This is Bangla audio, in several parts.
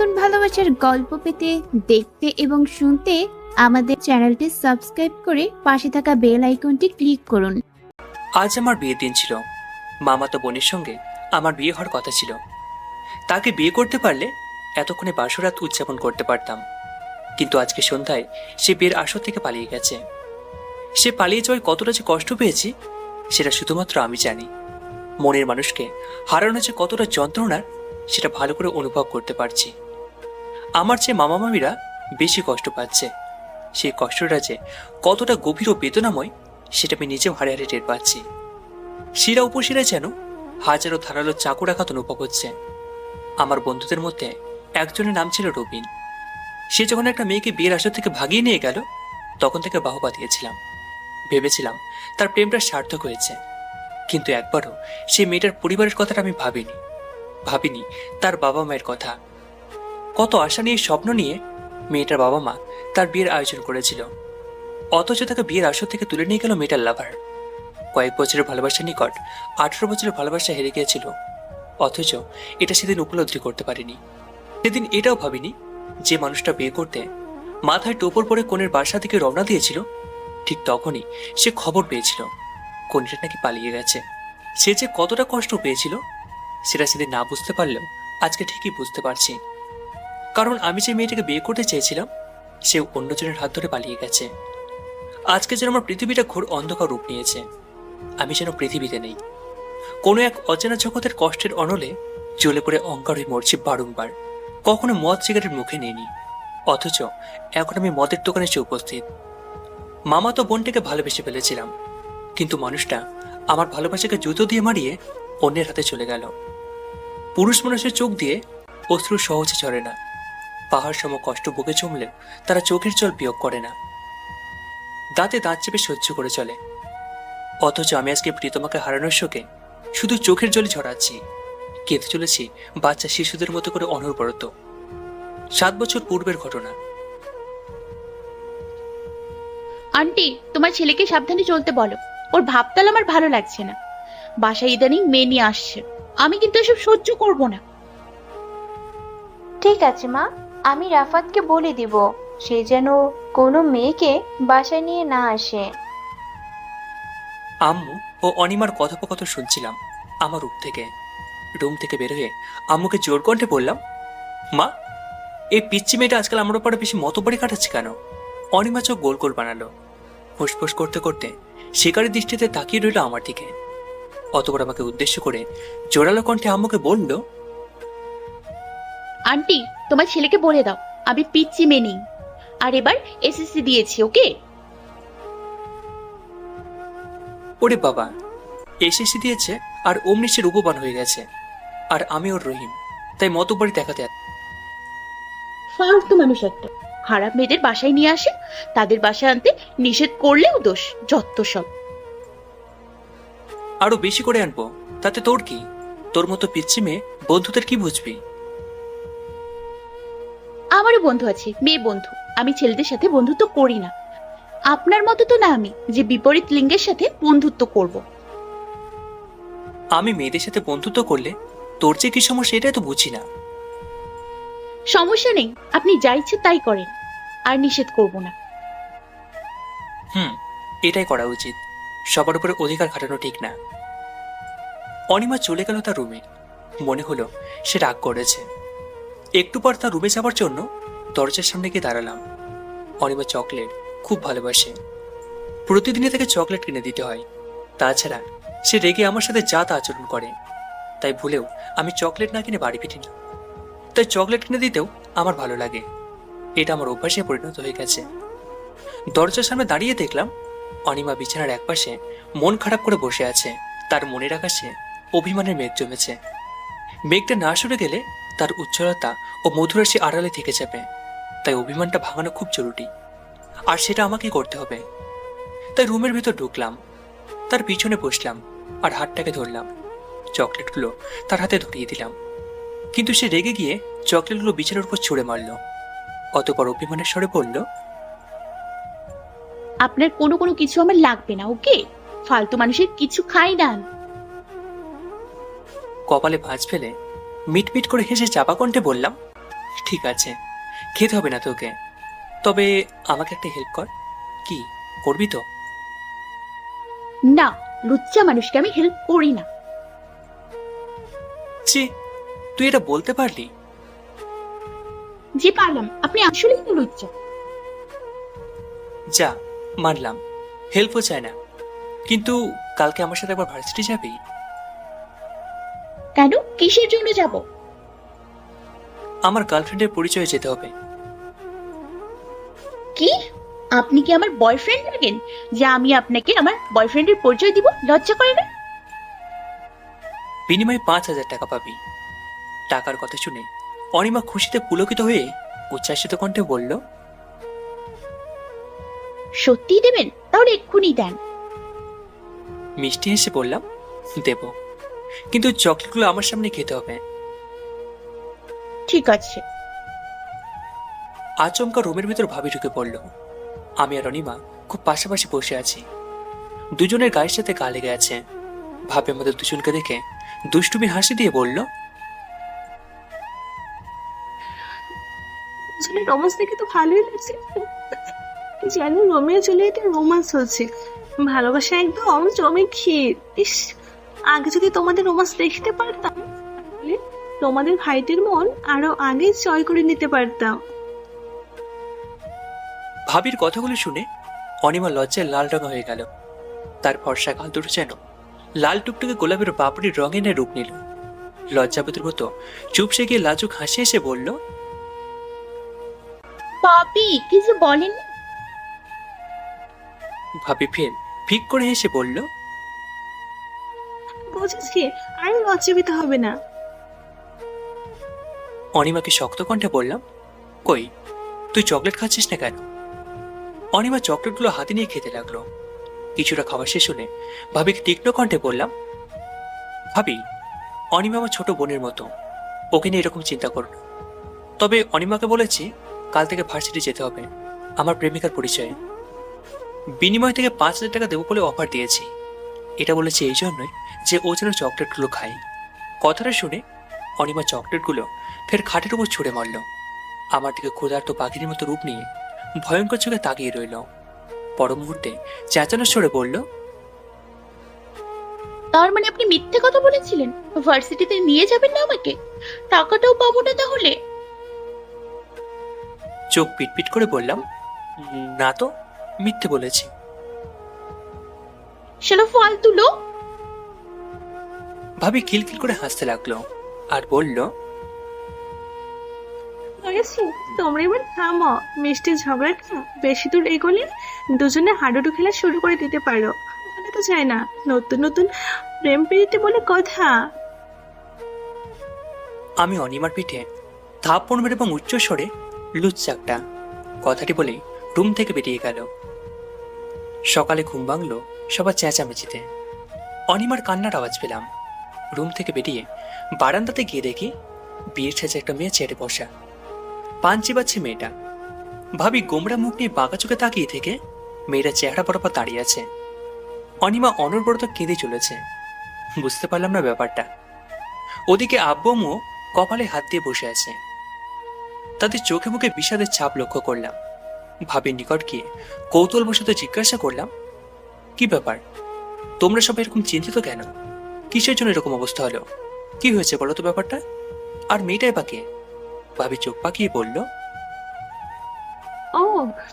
নতুন ভালোবাসার গল্প পেতে, দেখতে এবং শুনতে আমাদের চ্যানেলটি সাবস্ক্রাইব করে পাশে থাকা বেল আইকনটি ক্লিক করুন। আজ আমার বিয়ের দিন ছিল। মামাতো বোনের সঙ্গে আমার বিয়ে হওয়ার কথা ছিল। তাকে বিয়ে করতে পারলে এতক্ষণে বাসরাত উদযাপন করতে পারতাম, কিন্তু আজকে সন্ধ্যায় সে বিয়ের আসর থেকে পালিয়ে গেছে। সে পালিয়ে যাওয়ায় কতটা যে কষ্ট পেয়েছি সেটা শুধুমাত্র আমি জানি। মনের মানুষকে হারানো যে কতটা যন্ত্রণার সেটা ভালো করে অনুভব করতে পারছি। আমার চেয়ে মামা মামিরা বেশি কষ্ট পাচ্ছে। সেই কষ্টটা যে কতটা গভীর ও বেদনাময় সেটা আমি নিজেও হারে হারে টের পাচ্ছি। শিরা উপশিরা যেন হাজারো ধারালো চাকু আঘাত অনুভব হচ্ছে। আমার বন্ধুদের মধ্যে একজনের নাম ছিল রবিন। সে যখন একটা মেয়েকে বিয়ের আসর থেকে ভাগিয়ে নিয়ে গেল তখন থেকে বাহবা দিয়েছিলাম। ভেবেছিলাম তার প্রেমটা সার্থক হয়েছে, কিন্তু একবারও সেই মেয়েটার পরিবারের কথাটা আমি ভাবিনি তার বাবা মায়ের কথা। কত আশা নিয়ে স্বপ্ন নিয়ে মেয়েটার বাবা মা তার বিয়ের আয়োজন করেছিল, অথচ তাকে বিয়ের আসর থেকে তুলে নিয়ে গেল মেয়েটার লাভার। কয়েক বছরের ভালোবাসার নিকট 18 বছরের ভালোবাসা হেরে গিয়েছিল, অথচ এটা সেদিন উপলব্ধি করতে পারিনি। সেদিন এটাও ভাবিনি যে মানুষটা বিয়ে করতে মাথায় টোপর পরে কনের বাসা থেকে রওনা দিয়েছিল ঠিক তখনই সে খবর পেয়েছিল কনেটা নাকি পালিয়ে গেছে। সে যে কতটা কষ্ট পেয়েছিল সেটা সেদিন না বুঝতে পারলেও আজকে ঠিকই বুঝতে পারছি। কারণ আমি যে মেয়েটাকে বিয়ে করতে চেয়েছিলাম সে অন্যজনের হাত ধরে পালিয়ে গেছে। আজকে যেন আমার পৃথিবীটা ঘোর অন্ধকার রূপ নিয়েছে। আমি যেন পৃথিবীতে নেই, কোনো এক অচেনা জগতের কষ্টের অনলে জ্বলে পড়ে অঙ্গার হয়ে মরছি বারংবার। কখনো মদ সিগারেট মুখে নিইনি, অথচ এখন আমি মদের দোকানে এসে উপস্থিত। মামা তো বোনটাকে ভালোবেসে ফেলেছিলাম, কিন্তু মানুষটা আমার ভালোবাসাকে জুতো দিয়ে মারিয়ে অন্যের হাতে চলে গেল। পুরুষ মানুষের চোখ দিয়ে অশ্রু সহজে ঝরে না। পাহাড় সম কষ্ট বুকে জমলেও তারা চোখের জল বিয়োগ করে না, দাঁতে দাঁত চেপে সহ্য করে চলে। অথচ আমি আজকে প্রীতমাকে হারানোর শোকে শুধু চোখের জলে ঝরাচ্ছি, কেঁদে চলেছি বাচ্চা শিশুদের মতো করে অনবরত। 7 বছর পূর্বের ঘটনা। আন্টি, তোমার ছেলেকে সাবধানে চলতে বলো। ওর ভাবতাল আমার ভালো লাগছে না। বাসায় ইদানিং মেয়ে নিয়ে আসছে, আমি কিন্তু এসব সহ্য করব না। ঠিক আছে মা, আমি রাফাতকে বলে দিব সে যেন কোনো মেয়েকে বাসায় নিয়ে না আসে। আম্মু ও অনিমার কথোপকথন শুনছিলাম আমার রুম থেকে বের হয়ে আম্মুকে জোর কণ্ঠে বললাম, মা, এই পিচ্চি মেয়েটা আজকাল আমার উপরে বেশি মতবাড়ি কাটাচ্ছে কেন? অনিমা চোখ গোল গোল বানালো, ফুসফুস করতে করতে শিকারী দৃষ্টিতে তাকিয়ে রইল আমার দিকে। অতপর আমাকে উদ্দেশ্য করে জোরালো কণ্ঠে আম্মুকে বলল, আন্টি, তোমার ছেলেকে বলে দাও আমি পিচ্চি মেয়ে নেই, আর এবার এসএসসি দিয়েছি। ওকে? ওরে বাবা, এসএসসি দিয়েছে আর অমনি সে রূপবান হয়ে গেছে, আর আমি ওর রহিম, তাই মতবাড়ি দেখাতে। ফালতু মানুষ একটা। খারাপ মেয়েদের বাসায় নিয়ে আসে, তাদের বাসায় আনতে নিষেধ করলেও দোষ। যত সব। আরো বেশি করে আনবো, তাতে তোর কি? তোর মতো পিচ্ছি মেয়ে বন্ধুদের কি বুঝবি? আমারও বন্ধু আছে, মেয়ে বন্ধু। আমি ছেলেদের সাথে বন্ধুত্ব করি না। আপনার মতো তো না আমি যে বিপরীত লিঙ্গের সাথে বন্ধুত্ব করব। আমি মেয়েদের সাথে বন্ধুত্ব করলে তোর যে কি সমস্যা এটাই তো বুঝি না। সমস্যা নেই, আপনি যা ইচ্ছে তাই করেন, আর নিষেধ করব না। এটাই করা উচিত। সবার উপরে অধিকার খাটানো ঠিক না। অনিমা চলে গেল তার রুমে। মনে হলো সে রাগ করেছে। একটু পর তার রুমে যাওয়ার জন্য দরজার সামনে গিয়ে দাঁড়ালাম। অনিমা চকলেট খুব ভালোবাসে, প্রতিদিনই তাকে চকলেট কিনে দিতে হয়। তাছাড়া সে রেগে আমার সাথে যা তা আচরণ করে, তাই ভুলেও আমি চকলেট না কিনে বাড়ি ফিরি না। তাই চকলেট কিনে দিতেও আমার ভালো লাগে। এটা আমার অভ্যাসে পরিণত হয়ে গেছে। দরজার সামনে দাঁড়িয়ে দেখলাম অনিমা বিছানার একপাশে মন খারাপ করে বসে আছে। তার মনের আকাশে অভিমানের মেঘ জমেছে। মেঘটা না সরে গেলে তার উজ্জ্বলতা ও মধুরাশি আড়ালে থেকে যাবে। তাই অভিমানটা ভাঙানো খুব জরুরি, আর সেটা আমাকে করতে হবে। তাই রুমের ভেতর ঢুকলাম, তার পিছনে বসলাম আর হাতটাকে ধরলাম। চকলেটগুলো তার হাতে ধরিয়ে দিলাম, কিন্তু সে রেগে গিয়ে চকলেটগুলো বিছানার উপর ছুঁড়ে মারল। অতপর অভিমানের স্বরে বলল, আপনার কোনো কিছু আমার লাগবে না। ওকে? ফালতু মানুষের কিছু খাই না। কপালে ভাঁজ ফেলে মিটমিট করে হেসে চাপা কণ্ঠে বললাম, ঠিক আছে, খেতে হবে না তোকে। তবে আমাকে একটা হেল্প কর। কি করবি তো? না, লুচ্চা মানুষকে আমি হেল্প করি না। ছি, তুই এটা বলতে পারলি? যে পারলাম, আপনি আসলেই তো লুচ্চা। যা, মানলাম, হেল্পও চায় না। কিন্তু কালকে আমার সাথে একবার ভার্সিটি যাবি? কেন, কিসের জন্য যাব? আমার গার্লফ্রেন্ডের পরিচয়ে যেতে হবে। কি? আপনি কি আমার বয়ফ্রেন্ড লাগেন যে আমি আপনাকে আমার বয়ফ্রেন্ডের পরিচয় দিব? লজ্জা করে না? বিনিময়ে 5,000 টাকা পাবি। টাকার কথা শুনে অনিমা খুশিতে পুলকিত হয়ে উচ্ছ্বাসিত কণ্ঠে বলল, সত্যি দেবেন? তাহলে এক্ষুনি দেন। মিষ্টি হেসে বললাম, দেব, কিন্তু চকলেটগুলো আমার সামনে খেতে হবে। ঠিক আছে। আচমকা রুমের ভিতর ভাবি ঢুকে পড়ল। আমি আর অনিমা খুব পাশাপাশি বসে আছি। দুজনের গায়ের সাথে গা লেগে আছে। ভাবি আমাদের দুজনকে দেখে দুষ্টুমি হাসি দিয়ে বলল, আসলে রোমান্স দেখে তো ভালোই লাগছে। যেন রোমিও জুলিয়েটের রোমান্স হচ্ছে, ভালোবাসা একদম জমে ক্ষীর। ইস, আগে যদি তোমাদের রোমান্স দেখতে পারতাম, তাহলে তোমাদের ভাইটির মন আরো আগে জয় করে নিতে পারতাম। ভাবির কথাগুলো শুনে অনিমা লজ্জায় লাল রঙ হয়ে গেল। তার ফর্সা গাল দুটো যেন লাল টুকটুকে গোলাপের বাপড়ির রঙিনের রূপ নিল। লজ্জাবতীর মতো চুপসে গিয়ে লাজুক হাসি এসে বলল, পাপি কিছু বলেন? ভাবি ফের ফিক করে হেসে বলল, বুঝেছি, আর লজ্জা পেতে হবে না। অনিমাকে শক্ত কণ্ঠে বললাম, কই, তুই চকলেট খাচ্ছিস না কেন? অনিমা চকলেটগুলো হাতে নিয়ে খেতে লাগলো। কিছুটা খাওয়া শেষ হলে ভাবিকে তীক্ষ্ণ কণ্ঠে বললাম, ভাবি, অনিমা আমার ছোট বোনের মতো, ওকে নিয়ে এরকম চিন্তা করো না। তবে অনিমাকে বলেছি কাল থেকে ভার্সিটি যেতে হবে আমার প্রেমিকার পরিচয়ে। বিনিময় থেকে 5,000 টাকা দেবো বলে অফার দিয়েছি। এটা বলেছি এই জন্যই যে ও যেন চকলেটগুলো খায়। কথাটা শুনে অনিমা চকলেটগুলো ফের খাটের উপর ছুঁড়ে মারল। আমার দিকে ক্ষুধার্ত পাখির মতো রূপ নিয়ে ভয়ঙ্কর চোখে তাকিয়ে রইল। পর মুহূর্তে চেঁচানোর স্বরে বলল, তার মানে আপনি মিথ্যে কথা বলেছিলেন? ভার্সিটিতে নিয়ে যাবেন না আমাকে? টাকাটাও পাবো না তাহলে? চোখ পিটপিট করে বললাম, না তো, মিথ্যে বলেছি। সেটা ফালতু লোক। ভাবি খিলখিল করে হাসতে লাগলো আর বলল, হয়েছে, তোমরা এবার থামো। মিষ্টি ঝগড়াটা বেশি দূর এগোলে দুজনে হাডুডু খেলা শুরু করে দিতে পারো। বলে তো চায় না, নতুন নতুন প্রেম প্রীতি বলে কথা। আমি অনিমার পিঠে থাপ্পড় মেরে এবং উচ্চ স্বরে লুচ্চাকটা কথাটি বলে রুম থেকে বেরিয়ে গেল। সকালে ঘুম ভাঙলো সবার চেঁচামেচিতে। অনিমার কান্নার আওয়াজ পেলাম। রুম থেকে বেরিয়ে বারান্দাতে গিয়ে দেখি বিয়ের ছেঁচে একটা মেয়ে চেয়ারে বসা। পান চিবাচ্ছে মেয়েটা। ভাবি গোমরা মুখ নিয়ে বাঁকা চোখে তাকিয়ে থেকে মেয়েটা চেহারা বরাবর দাঁড়িয়ে আছে। অনিমা অনবরত কেঁদে চলেছে। বুঝতে পারলাম না ব্যাপারটা। ওদিকে আব্বু আম্মু কপালে হাত দিয়ে বসে আছে। তাদের চোখে মুখে বিষাদের ছাপ লক্ষ্য করলাম। ভাবির নিকট গিয়ে কৌতূহলবশত জিজ্ঞাসা করলাম, কি ব্যাপার, তোমরা সবাই এরকম চিন্তিত কেন? কিসের জন্য এরকম অবস্থা হলো? কি হয়েছে বলো তো ব্যাপারটা? আর মেয়েটাই বা কে? ভাবি চোখ পাকিয়ে বলল, ও,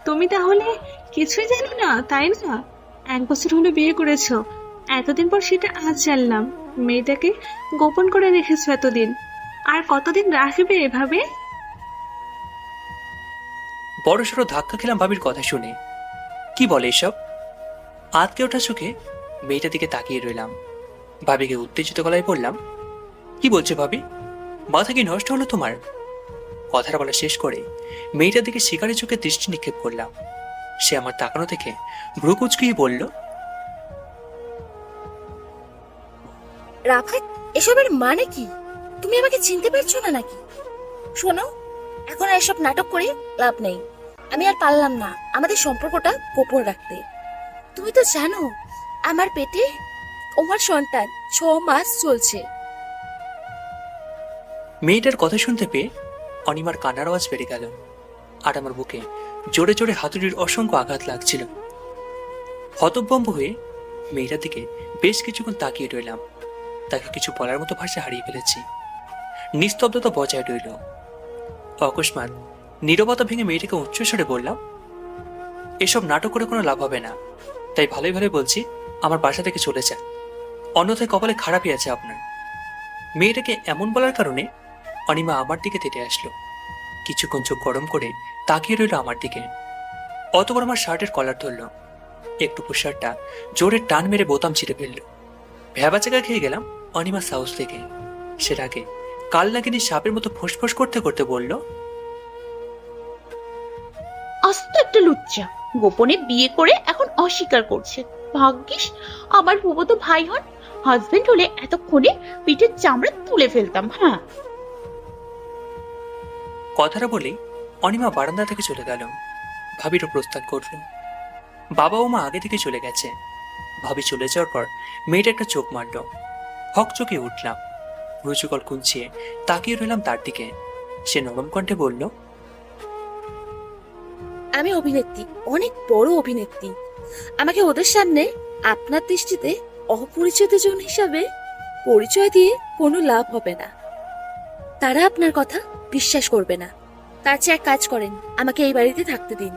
তুমি তাহলে কিছুই জানো না, তাই না? 1 বছর হলো বিয়ে করেছো, এতদিন পর সেটা আজ জানলাম। মেয়েটাকে গোপন করে রেখেছো এতদিন, আর কতদিন রাখবে এভাবে? বড়সড় ধাক্কা খেলাম ভাবির কথা শুনে। কি বলে এসব? আতকে ওঠা চোখে মেয়েটার দিকে তাকিয়ে রইলাম। ভাবিকে উত্তেজিত গলায় বললাম, কি বলছো ভাবি? মাথা কি নষ্ট হলো তোমার? কথাটা বলা শেষ করে মেয়েটার দিকে শিকারের চোখে দৃষ্টি নিক্ষেপ করলাম। সে আমার তাকানো দেখে ভ্রু কুঁচকিয়ে বলল, রাফাত, এসবের মানে কি? তুমি আমাকে চিনতে পারছো না নাকি? শোনো, এখন আর এসব নাটক করে লাভ নেই। আমি আর পারলাম না আমাদের সম্পর্কটা গোপন রাখতে। তুমি তো জানো আমার পেটে আমার সন্তান 6 মাস চলছে। মেয়েটার কথা শুনতে পেয়ে অনিমার কান্নার আওয়াজ বেড়ে গেল, আর আমার বুকে জোরে জোরে হাতুড়ির অসংখ্য আঘাত লাগছিল। হতভম্ব হয়ে মেয়েটার দিকে বেশ কিছুক্ষণ তাকিয়ে রইলাম। তাকে কিছু বলার মতো ভাষা হারিয়ে ফেলেছি। নিস্তব্ধতা বজায় রইল। অকস্মাৎ নীরবতা ভেঙে মেয়েটাকে উচ্চস্বরে বললাম, এসব নাটক করে কোনো লাভ হবে না, তাই ভালোই ভালোই বলছি আমার বাসা থেকে চলে যান, অন্যথায় কপালে খারাপই আছে আপনার। মেয়েটাকে এমন বলার কারণে অনিমা আমার দিকে তেড়ে আসলো। কিছুক্ষণ চোখ গরম করে তাকিয়ে রইল আমার দিকে। অতবার আমার শার্টের কলার ধরল, একটু শার্টটা জোরে টান মেরে বোতাম ছিঁড়ে ফেললো। ভ্যাবাচাকা খেয়ে গেলাম অনিমা সাহস থেকে। সের আগে কাল নাগিনী সাপের মতো ফোঁস করতে করতে বলল, আস্ত একটা লুচ্চা, গোপনে বিয়ে করে এখন অস্বীকার করছে। ভাগ্যিস আমার ফুফাতো ভাই হন, হাজবেন্ড হলে এতক্ষণে পিঠের চামড়া তুলে ফেলতাম। হ্যাঁ, কথাটা বলেই অনিমা বারান্দা থেকে চলে গেল। ভাবিরও প্রস্থান করল। বাবা ও মা আগে থেকে চলে গেছে। ভাবি চলে যাওয়ার পর মেয়েটা একটা চোখ মারল। হক চোখে উঠলাম, রুচুকল কুঞ্চিয়ে তাকিয়ে রইলাম তার দিকে। সে নরম কণ্ঠে বলল, আমি অভিনেত্রী, অনেক বড় অভিনেত্রী। আমাকে ওদের সামনে আপনার দৃষ্টিতে অপরিচিত জন হিসাবে পরিচয় দিয়ে কোনো লাভ হবে না। তারা আপনার কথা বিশ্বাস করবে না। তার চেয়ে এক কাজ করেন, আমাকে এই বাড়িতে থাকতে দিন।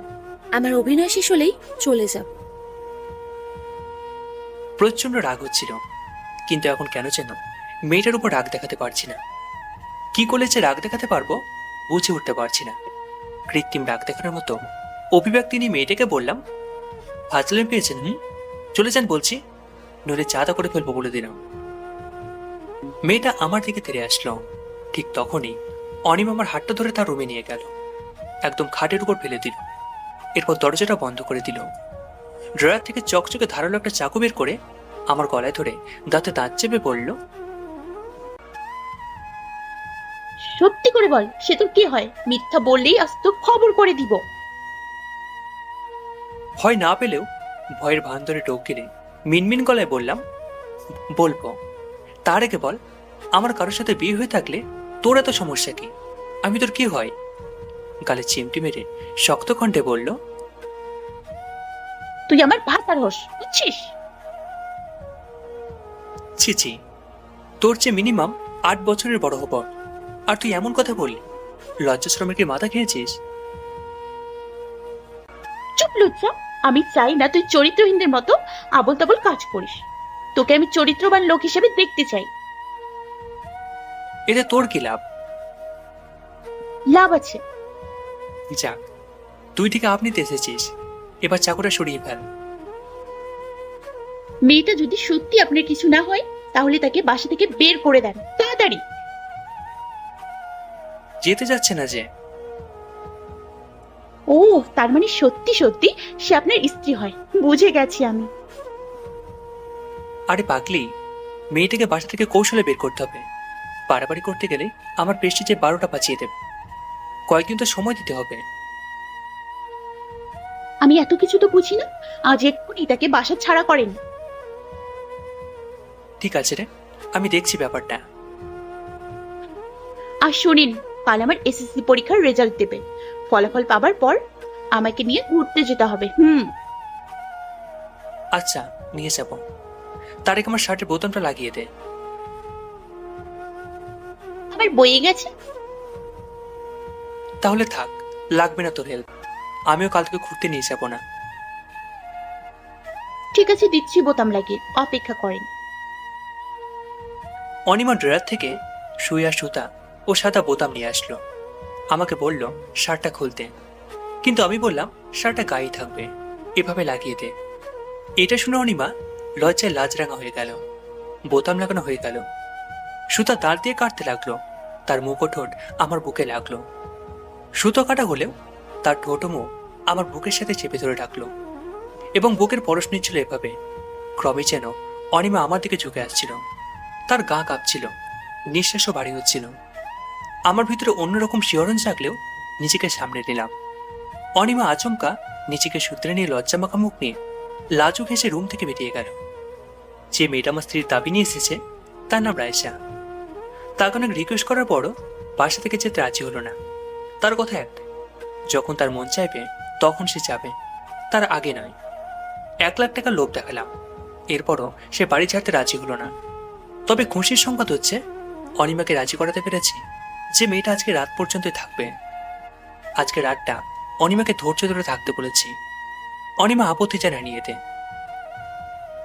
আমার অভিনয় শেষ হলেই চলে যাব। প্রচন্ড রাগ হচ্ছিল, কিন্তু এখন কেন যেন মেয়েটার উপর রাগ দেখাতে পারছি না। কি করলে যে রাগ দেখাতে পারবো বুঝে উঠতে পারছি না। কৃত্রিম রাগ দেখানোর মতো অভিব্যক্তি নিয়ে মেয়েটাকে বললাম, ফাজলামি পেয়েছেন? চলে যান বলছি, নইলে চাঁদা করে ফেলবো বলে দিলাম। মেয়েটা আমার দিকে তেড়ে আসলো। ঠিক তখনই অনিমা আমার হাতটা ধরে তার রুমে নিয়ে গেল, একদম খাটের উপর ফেলে দিল। এরপর দরজাটা বন্ধ করে দিল। ড্রয়ার থেকে চকচকে ধারালো একটা চাকু বের করে আমার গলায় ধরে দাঁতে দাঁত চেপে বলল, সত্যি করে বল, সে তোর কি হয়? মিথ্যা বললেই আস্ত খবর করে দিব। ভয় না পেলেও ভয়ের ভান ধরে টোক গেলে মিনমিন গলায় বললাম, বলবো। তার আগে বল, আমার কারোর সাথে বিয়ে হয়ে থাকলে তোর এত সমস্যা কি? আমি তোর কি হয়? গালে চিমটি মেরে শক্ত কণ্ঠে বলল, তুই আমার ভাতার হোস, বুঝছিস? ছি ছি, তোর চেয়ে মিনিমাম 8 বছরের বড় হব, আর তুই এমন কথা বললি? লজ্জা শ্রমিকের মাথা খেয়েছিস? চুপ লুচ্চা, আমি চাই না তুই চরিত্রহীনদের মতো আবল তাবল কাজ করিস। তোকে আমি চরিত্রবান লোক হিসেবে দেখতে চাই। এতে তোর কি লাভ? লাভ আছে। যাক, তুই থেকে আপনি তো এসেছিস, এবার চাকুটা সরিয়ে ফেল। মেয়েটা যদি সত্যি আপনার কিছু না হয় তাহলে তাকে বাসা থেকে বের করে দেন তাড়াতাড়ি। যেতে যাচ্ছে না যে? ও, তার মানে সত্যি সত্যি সে আপনার স্ত্রী হয়, বুঝে গেছি আমি। আরে পাগলি, মেয়েটাকে বাসা থেকে কৌশলে বের করতে হবে। বাড়াবাড়ি করতে গেলে আমার প্রেস্টিজে 12টা বাঁচিয়ে দেবে। কয়েকদিন তো সময় দিতে হবে। আমি এত কিছু তো বুঝি না, আজ এক্ষুনি তাকে বাসা ছাড়া করেন। ঠিক আছে রে, আমি দেখছি ব্যাপারটা। আর শুনিন, কাল আমার এসএসসি পরীক্ষার রেজাল্ট দেবে। ফলাফল পাবার পর আমাকে নিয়ে ঘুরতে যেতে হবে। আচ্ছা, নিয়ে যাব। তার আগে আমার শার্টের বোতামটা লাগিয়ে দে। আমার বইয়ে গেছে। তাহলে থাক, লাগবে না তোর হেল্প। আমিও কাল থেকে ঘুরতে নিয়ে যাবো না। ঠিক আছে, দিচ্ছি বোতাম লাগিয়ে, অপেক্ষা করেন। অনিমা ড্রয়ার থেকে সুইয়া সুতা ও সাদা বোতাম নিয়ে আসলো। আমাকে বলল শার্টটা খুলতে, কিন্তু আমি বললাম শার্টটা গায়ে থাকবে, এভাবে লাগিয়ে দে। এটা শুনে অনিমা লজ্জায় লাজরাঙা হয়ে গেল। বোতাম লাগানো হয়ে গেল। সুতা দাঁড় দিয়ে কাটতে লাগলো। তার মুখ ও ঠোঁট আমার বুকে লাগলো। সুতো কাটা হলেও তার ঠোঁট ও মুখ আমার বুকের সাথে চেপে ধরে রাখলো এবং বুকের পরশ নিচ্ছিল এভাবে। ক্রমে যেন অনিমা আমার দিকে ঝুঁকে আসছিল। তার গা কাঁপছিল, নিঃশ্বাসও ভারী হচ্ছিল। আমার ভিতরে অন্যরকম শিহরণ জাগলেও নিজেকে সামনে নিলাম। অনিমা আচমকা নিজেকে সূত্রে নিয়ে লজ্জামাখা মুখ নিয়ে লাজুক হেসে রুম থেকে বেরিয়ে গেল। যে মেয়েটা আমার স্ত্রীর দাবি নিয়ে এসেছে তার নাম রায়সা। তাকে অনেক রিকোয়েস্ট করার পরও বাসা থেকে যেতে রাজি হলো না। তার কথা একটাই, যখন তার মন চাইবে তখন সে যাবে, তার আগে নয়। 1 লাখ টাকা লোভ দেখালাম, এরপরও সে বাড়ি ছাড়তে রাজি হলো না। তবে খুশির সংবাদ হচ্ছে অনিমাকে রাজি করাতে পেরেছি যে মেয়েটা আজকে রাত পর্যন্তই থাকবে। আজকে রাতটা অনিমাকে ধৈর্য ধরে থাকতে বলেছি। অনিমা আপত্তি জানায়নি এতে,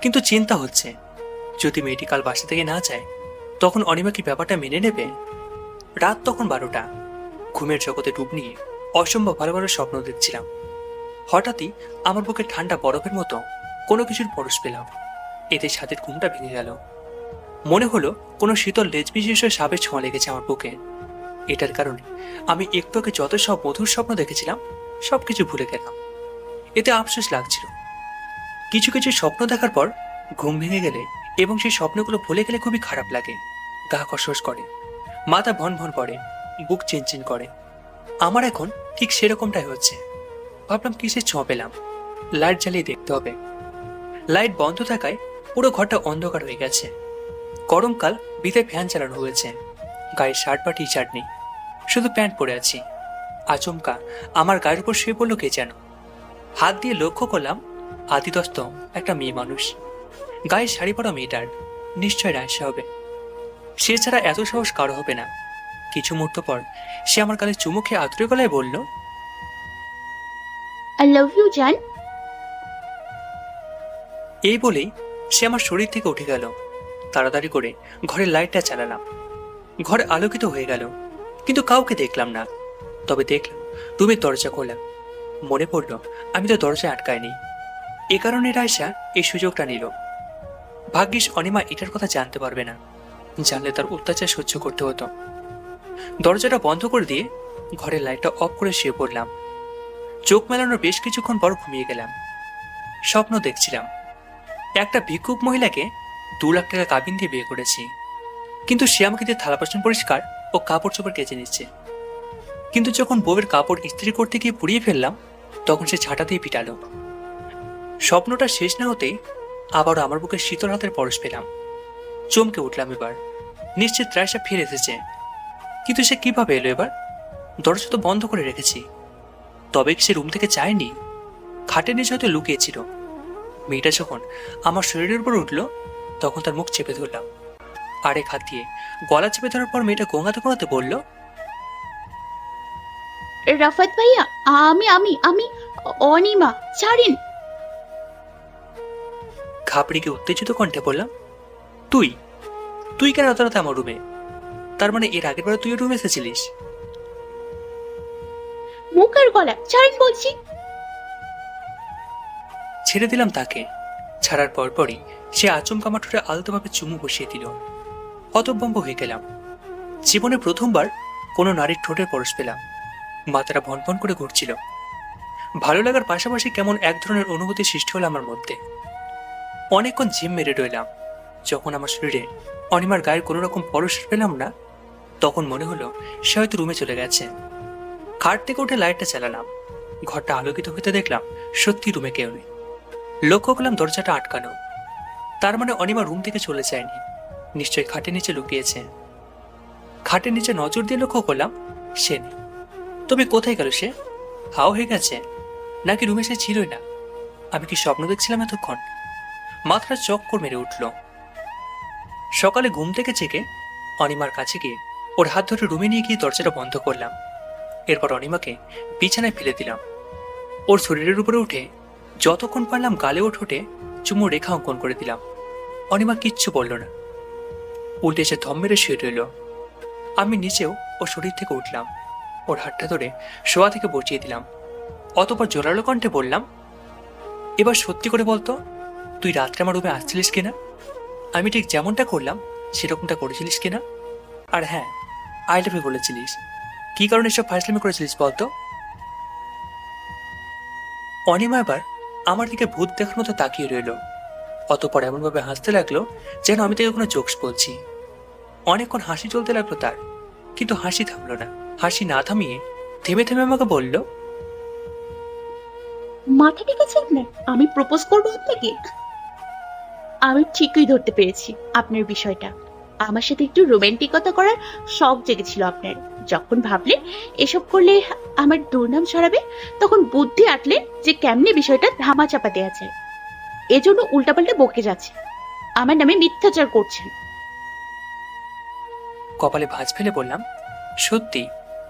কিন্তু চিন্তা হচ্ছে যদি মেয়েটি কাল বাসা থেকে না যায় তখন অনিমা কি ব্যাপারটা মেনে নেবে? রাত তখন 12টা, ঘুমের জগতে ডুব নিয়ে অসম্ভব ভালো ভালো স্বপ্ন দেখছিলাম। হঠাৎই আমার বুকে ঠান্ডা বরফের মতো কোনো কিছুর পরশ পেলাম। এতে ছাদের ঘুমটা ভেঙে গেল। মনে হলো কোনো শীতল লেজ বিশিষ্ট সাপের ছোঁয়া লেগেছে আমার বুকে। এটার কারণে আমি একটু আগে যত সব মধুর স্বপ্ন দেখেছিলাম সবকিছু ভুলে গেলাম। এতে আফসোস লাগছিল। কিছু কিছু স্বপ্ন দেখার পর ঘুম ভেঙে গেলে এবং সেই স্বপ্নগুলো ভুলে গেলে খুবই খারাপ লাগে, গা কসকস করে, মাথা ভন ভন করে, বুক চিনচিন করে। আমার এখন ঠিক সেরকমটাই হচ্ছে। ভাবলাম কিসের ছোঁয়া পেলাম, লাইট জ্বালিয়ে দেখতে হবে। লাইট বন্ধ থাকায় পুরো ঘরটা অন্ধকার হয়ে গেছে। গরমকাল, ভিতরে ফ্যান চালানো হয়েছে, গায়ে শার্ট বা টি শার্ট নেই, শুধু প্যান্ট পরে আছি। আচমকা আমার গায়ের উপর শুয়ে পড়লো কে যেন। হাত দিয়ে লক্ষ্য করলাম আদিদস্ত একটা মেয়ে মানুষ। গায়ে শাড়ি পরা মেয়েটার নিশ্চয় রায়সা হবে, সে ছাড়া এত সাহস কারো হবে না। কিছু মুহূর্ত পর সে আমার গালে চুমু খেয়ে আতুরে গলায় বলল, আই লাভ ইউ জান। এই বলেই সে আমার শরীর থেকে উঠে গেল। তাড়াতাড়ি করে ঘরের লাইটটা চালালাম। ঘর আলোকিত হয়ে গেল, কিন্তু কাউকে দেখলাম না। তবে দেখলাম রুমের দরজা খোলা। মনে পড়ল আমি তো দরজা আটকাইনি। এ কারণে রায়সা এই সুযোগটা নিল। ভাগ্যিস অনিমা এটার কথা জানতে পারবে না, জানলে তার অত্যাচার সহ্য করতে হতো। দরজাটা বন্ধ করে দিয়ে ঘরের লাইটটা অফ করে শুয়ে পড়লাম। চোখ মেলানোর বেশ কিছুক্ষণ পর ঘুমিয়ে গেলাম। স্বপ্ন দেখছিলাম একটা ভিক্ষুক মহিলাকে 2 লাখ টাকা কাবিন দিয়ে বিয়ে করেছি, কিন্তু সে আমাকে দিয়ে থালা বাসন পরিষ্কার ও কাপড় চোপড় কেচে নিচ্ছে। কিন্তু যখন বউয়ের কাপড় ইস্ত্রি করতে গিয়ে পুড়িয়ে ফেললাম তখন সে ঝাঁটা দিয়ে পিটালো। স্বপ্নটা শেষ না হতেই আবারও আমার বুকে শীতল হাতের পরশ পেলাম। চমকে উঠলাম। এবার নিশ্চিত রায়সা ফিরে এসেছে, কিন্তু সে কিভাবে এলো এবার? দরজা তো বন্ধ করে রেখেছি। তবে সে রুম থেকে যায়নি, খাটের নিচে হয়তো লুকিয়েছিল। মেয়েটা যখন আমার শরীরের উপর উঠলো তখন তার মুখ চেপে ধরলাম। আরেক হাত দিয়ে গলা চেপে ধরার পর মেয়েটা গোঙাতে গোঙাতে বলল, রাফাত ভাইয়া, আমি আমি আমি অনিমা, ছাড়েন। ঘাবড়ে গিয়ে উত্তেজিত কণ্ঠে বললাম, তুই তুই কেন এত রাতে আমার রুমে? তার মানে এর আগের বার তুই রুমে এসেছিলিস? মুখ আর গলা ছাড়েন বলছি। ছেড়ে দিলাম তাকে। ছাড়ার পরপরই সে আচমকা আমার ঠোঁটে আলতোভাবে চুমু বসিয়ে দিল। হতভম্ব হয়ে গেলাম। জীবনে প্রথমবার কোনো নারীর ঠোঁটের পরশ পেলাম। মাথাটা ভনভন করে ঘুরছিল। ভালো লাগার পাশাপাশি কেমন এক ধরনের অনুভূতি সৃষ্টি হলো আমার মধ্যে। অনেকক্ষণ জিম মেরে রইলাম। যখন আমার শরীরে অনিমার গায়ের কোনো রকম পরশ পেলাম না তখন মনে হলো সে হয়তো রুমে চলে গেছে। খাট থেকে উঠে লাইটটা চালালাম। ঘরটা আলোকিত হতে দেখলাম সত্যি রুমে কেউ নেই। লক্ষ্য করলাম দরজাটা আটকানো। তার মানে অনিমা রুম থেকে চলে যায়নি, নিশ্চয়ই খাটের নিচে লুকিয়েছে। খাটের নিচে নজর দিয়ে লক্ষ্য করলাম সে নেই। তবে কোথায় গেল সে? হাও হয়ে গেছে নাকি রুমে সে ছিলই না? আমি কি স্বপ্ন দেখছিলাম এতক্ষণ? মাথাটা চক্কর মেরে উঠল। সকালে ঘুম থেকে জেগে অনিমার কাছে গিয়ে ওর হাত ধরে রুমে নিয়ে গিয়ে দরজাটা বন্ধ করলাম। এরপর অনিমাকে বিছানায় ফেলে দিলাম। ওর শরীরের উপরে উঠে যতক্ষণ পারলাম গালে ও ঠোঁটে চুমু রেখা অঙ্কন করে দিলাম। অনিমা কিচ্ছু বলল না, উল্টে সে থম মেরে শুয়ে রইল। আমি নিচেও ওর শরীর থেকে উঠলাম, ওর হাতটা ধরে শোয়া থেকে বসিয়ে দিলাম। অতপর জোরালো কণ্ঠে বললাম, এবার সত্যি করে বলতো, তুই রাত্রে আমার রুমে আসছিলিস কিনা? আমি ঠিক যেমনটা করলাম সেরকমটা করেছিলিস কিনা? আর হ্যাঁ, আই লাভ ইউ বলেছিলিস। কি কারণে সব ফাইসলামি করেছিলিস বলতো? অনিমা এবার আমার দিকে ভূত দেখার মতো তাকিয়ে রইল। অতপর এমনভাবে হাসতে লাগলো যেন আমি তাকে কোনো জোকস বলছি। অনেকক্ষণ হাসি চলতে লাগলো তার, কিন্তু হাসি থামলো না। হাসি না থামিয়ে থেমে থেমে আমাকে বলল, মাথা ঠিক আছে আপনার? আমি প্রপোজ করবো আপনাকে। আমি ঠিকই ধরতে পেরেছি আপনার বিষয়টা। আমার সাথে একটু রোমান্টিকতা করার শখ জেগেছিল আপনার। যখন ভাবলেন এসব করলে আমার দুর্নাম ছড়াবে, তখন বুদ্ধি আটলেন যে কেমনে বিষয়টা ধামাচাপা দেওয়া যায়। এজন্য উল্টাপাল্টা বকে যাচ্ছে, আমার নামে মিথ্যাচার করছেন। কপালে ভাঁজ ফেলে বললাম, সত্যি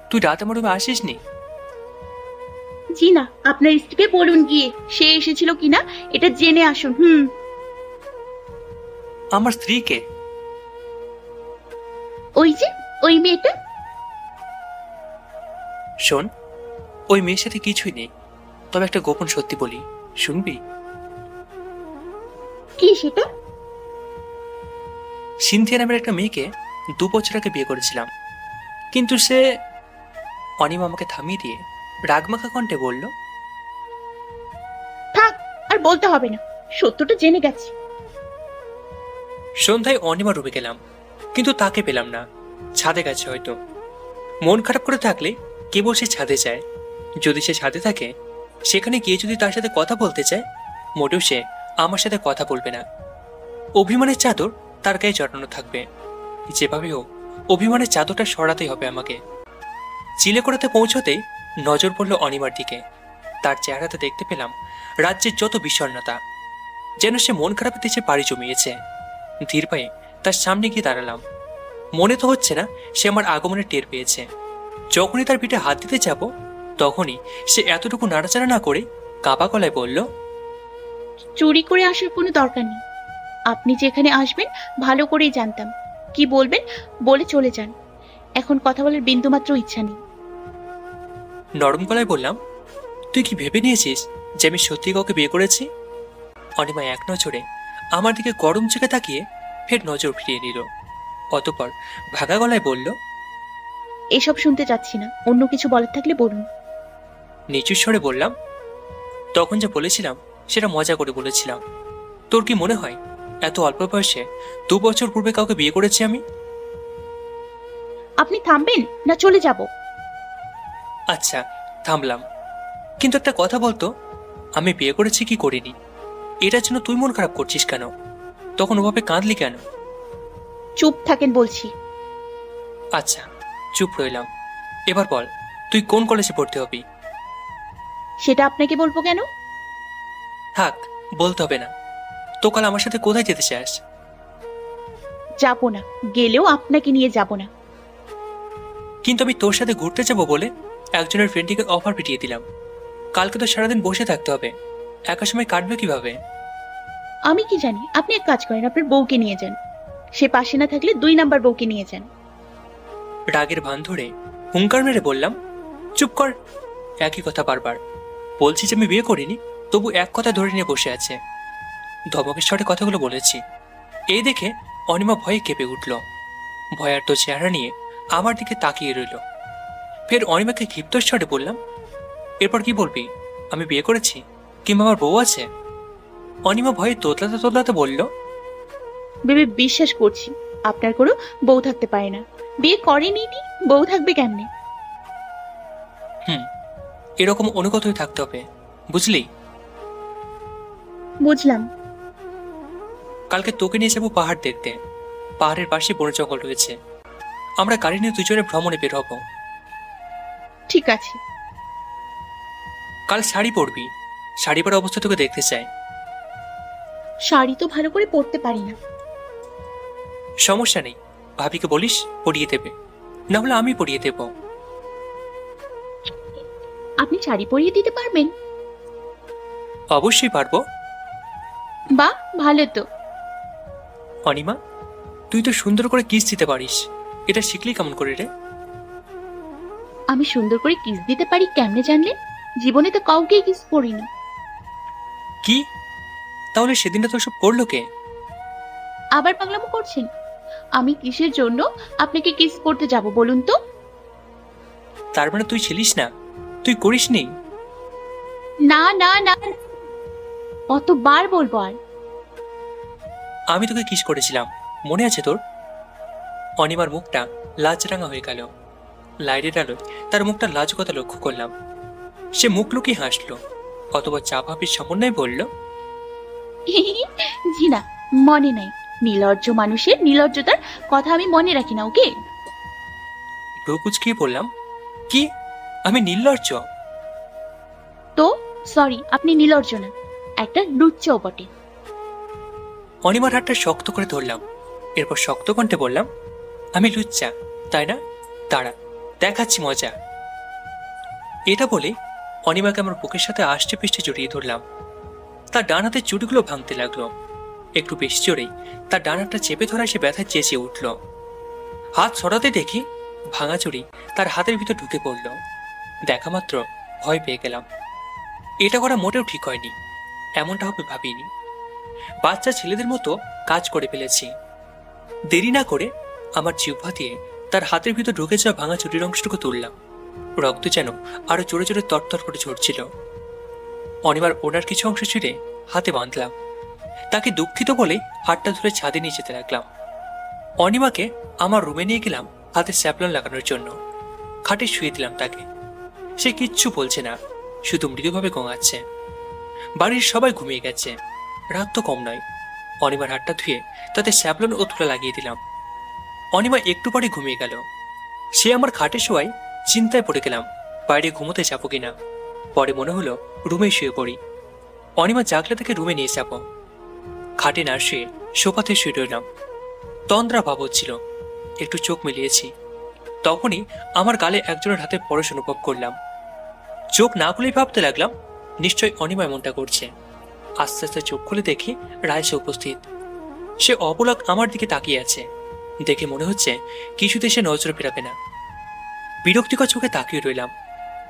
তুই রাত আমার রুমে আসিস নি? জি না, আপনার স্ত্রীকে বলুন গিয়ে সে এসেছিল কিনা এটা জেনে আসুন। আমার স্ত্রীকে? ওই যে ওই মেয়েটা। শোন, ওই মেয়ের সাথে কিছুই নেই, তবে একটা গোপন সত্যি বলি, শুনবি? কি সেটা? সিনথিয়া নামের একটা মেয়েকে 2 বছর আগে বিয়ে করেছিলাম, কিন্তু সে... অনিমা আমাকে থামিয়ে দিয়ে রাগমাখা কণ্ঠে বলল, থাক, আর বলতে হবে না, সত্যটা জেনে গেছি। সন্ধ্যায় অনিমা রুমে গেলাম, কিন্তু তাকে পেলাম না। ছাদে গেছে হয়তো। মন খারাপ করে থাকলে কেবল সে ছাদে যায়। যদি সে ছাদে থাকে, সেখানে গিয়ে যদি তার সাথে কথা বলতে চায়, মোটেও সে আমার সাথে কথা বলবে না। অভিমানের চাদর তার গায়ে জড়ানো থাকবে। যেভাবে হোক অভিমানের চাদরটা সরাতেই হবে আমাকে। চিলেকোড়াতে পৌঁছতেই নজর পড়ল অনিমার দিকে। তার চেহারাতে দেখতে পেলাম রাজ্যের যত বিষণ্ণতা, যেন সে মন খারাপের দেশে পাড়ি জমিয়েছে। ধীর পায়ে তার সামনে গিয়ে দাঁড়ালাম। মনে তো হচ্ছে না সে আমার আগমনের টের পেয়েছে। যখনই তার পিঠে হাত দিতে যাব, তখনই সে এতটুকু নাড়াচাড়া না করে কাঁপা গলায় বলল, চুরি করে আসার কোনো দরকার নেই। আপনি যেখানে আসবেন ভালো করেই জানতাম। কি বলবেন বলে চলে যান, এখন কথা বলার বিন্দুমাত্র ইচ্ছা নেই। নরম গলায় বললাম, তুই কি ভেবে নিয়েছিস যে আমি সত্যি কাউকে বিয়ে করেছি? অনিমা এক নজরে আমার দিকে গরম চোখে তাকিয়ে ফের নজর ফিরিয়ে নিল। অতঃপর ভাগা গলায় বলল, এসব শুনতে চাচ্ছি না, অন্য কিছু বলার থাকলে বলুন। নিচু স্বরে বললাম, তখন যা বলেছিলাম সেটা মজা করে বলেছিলাম। তোর কি মনে হয় এত অল্প বয়সে 2 বছর পূর্বে কাউকে বিয়ে করেছি আমি? আপনি থামবেন না চলে যাব? আচ্ছা, থামলাম। কিন্তু একটা কথা বলতো, আমি বিয়ে করেছি কি করিনি, এটার জন্য তুই মন খারাপ করছিস কেন? তখন ওভাবে কাঁদলি কেন? চুপ থাকেন বলছি। আচ্ছা, চুপ রইলাম। এবার বল, তুই কোন কলেজে ভর্তি হবি? সেটা আপনাকে বলবো কেন? থাক, বলতে হবে না। তো কাল আমার সাথে কোথায় যেতে চাস? যাবো না, গেলেও আপনাকে নিয়ে যাব না। কিন্তু আমি তোর সাথে ঘুরতে যাব বলে একজনের ফ্রেন্ডকে অফার পিটিয়ে দিলাম। কালকে তো সারাদিন বসে থাকতে হবে, একা সময় কাটবে কিভাবে? আমি কি জানি? আপনি এক কাজ করেন, আপনার বউকে নিয়ে যান। সে পাশে না থাকলে 2 নাম্বার বউকে নিয়ে যান। রাগের ভান ধরে হুঙ্কার মেরে বললাম, চুপ কর। একই কথা বারবার বলছি যে আমি বিয়ে করিনি, তবু এক কথা ধরে নিয়ে বসে আছে। ধমকের স্বরে কথাগুলো বলেছি। এই দেখে অনিমা ভয়ে কেঁপে উঠল। ভয়ার্ত চেহারা নিয়ে আমার দিকে তাকিয়ে রইল। ফের অনিমাকে ক্ষিপ্ত স্বরে বললাম, এরপর কি বলবি? আমি বিয়ে করেছি কিংবা আমার বউ আছে? অনিমা ভয়ে তোতলাতে তোতলাতে বলল, ভেবে বিশ্বাস করছি আপনার কোনো বউ থাকতে পারে না। বিয়ে করেনি, বউ থাকবে কেমনে? এরকম অনুগত হয়ে থাকতে হবে, বুঝলি? বুঝলাম। কালকে তোকে নিয়ে যাবো পাহাড় দেখতে। পাহাড়ের পাশে বন জঙ্গল রয়েছে, আমরা গাড়ি নিয়ে দুজনে ভ্রমণে বের হব। ঠিক আছে। কাল শাড়ি পরবি, শাড়ি পরা অবস্থা তোকে দেখতে চাই। শাড়ি তো ভালো করে পরতে পারি না। সমস্যা নেই, ভাবিকে বলিস পরিয়ে দেবে, না হলে আমি পরিয়ে দেব। আপনি শাড়ি পরিয়ে দিতে পারবেন? অবশ্যই পারবো। বাহ, ভালো তো। অনিমা, তুই তো সুন্দর করে কিস দিতে পারিস, এটা শিখলি কেমন করে রে? আমি সুন্দর করে কিস দিতে পারি কেমনে জানলেন? জীবনে তো কাউকে কিস করিনি। কি? তাহলে সেদিনটা তো সব করলো কে? আবার পাগলামো করছেন? আমি কিসের জন্য আপনাকে কিস করতে যাব বলুন তো? তার মানে তুই ছিলিস না, তুই করিসনি? না না না, কতবার বলবো আর? আমি তোকে কিস করেছিলাম, মনে আছে তোর? অনিমার মুখটা লাজরাঙা হয়ে গেল। লাইটের আলোয় তার মুখটা লাজুকতা লক্ষ্য করলাম। সে মুখ লুকিয়ে হাসলো, অথবা চাপাপির সমন্বয়ে বলল, জি না, মনে নাই। নির্লজ্জ মানুষের নির্লজ্জতার কথা আমি মনে রাখি না, ওকে? কুচকিয়ে বললাম, কি? আমি নির্লজ্জ? তো সরি, আপনি নির্লজ্জ না, একটা লুচ্চাও বটে। অনিমার হাতটা শক্ত করে ধরলাম। এরপর শক্ত কণ্ঠে বললাম, আমি লুচ্চা তাই না? দাঁড়া, দেখাচ্ছি মজা। এটা বলে অনিমাকে আমার বুকের সাথে আষ্টে পিষ্টে জড়িয়ে ধরলাম। তার ডান হাতের চুটিগুলো ভাঙতে লাগলো। একটু বেশি জোরেই তার ডান হাতটা চেপে ধরায় সে ব্যথায় চেঁচিয়ে উঠল। হাত সরাতে দেখি ভাঙা চুড়ি তার হাতের ভিতর ঢুকে পড়ল। দেখা মাত্র ভয় পেয়ে গেলাম। এটা করা মোটেও ঠিক হয়নি, এমনটা হবে ভাবিনি। বাচ্চা ছেলেদের মতো কাজ করে ফেলেছি। দেরি না করে আমার জিহ্বা দিয়ে তার হাতের ভিতর ঢুকে যাওয়া ভাঙা চুটির অংশটুকু তুললাম। রক্ত যেন আরো জোরে জোরে তরতর করে ঝরছিল। অনিমার ওনার কিছু অংশ ছিঁড়ে হাতে বাঁধলাম। তাকে দুঃখিত বলে হাতটা ধরে ছাদে নিয়ে যেতে লাগলাম। অনিমাকে আমার রুমে নিয়ে গেলাম হাতে স্যাপলন লাগানোর জন্য। খাটে শুয়ে দিলাম তাকে। সে কিচ্ছু বলছে না, শুধু মৃদুভাবে গোঙাচ্ছে। বাড়ির সবাই ঘুমিয়ে গেছে, রাত তো কম নয়। অনিমার হাতটা ধুয়ে তাতে স্যাপলন ও তুলা লাগিয়ে দিলাম। অনিমা একটু পরে ঘুমিয়ে গেল। সে আমার খাটে শোয়ায় চিন্তায় পড়ে গেলাম বাইরে ঘুমোতে যাবো কিনা। পরে মনে হলো রুমে শুয়ে পড়ি। অনিমা জাগলে তাকে রুমে নিয়ে যাব। খাটে না শুয়ে সোফাতে শুয়ে রইলাম। তন্দ্রা ভাব হচ্ছিল, একটু চোখ মিলিয়েছি। তখনই আমার গালে একজনের হাতে পরশ অনুভব করলাম। চোখ না খুলেই ভাবতে লাগলাম নিশ্চয় অনিমা এমনটা করছে। আস্তে আস্তে চোখ খুলে দেখি রায়সা উপস্থিত। সে অবলক আমার দিকে তাকিয়ে আছে। দেখে মনে হচ্ছে কিছুতে সে নজর ফেরাবে না। বিরক্তিকর চোখে তাকিয়ে রইলাম।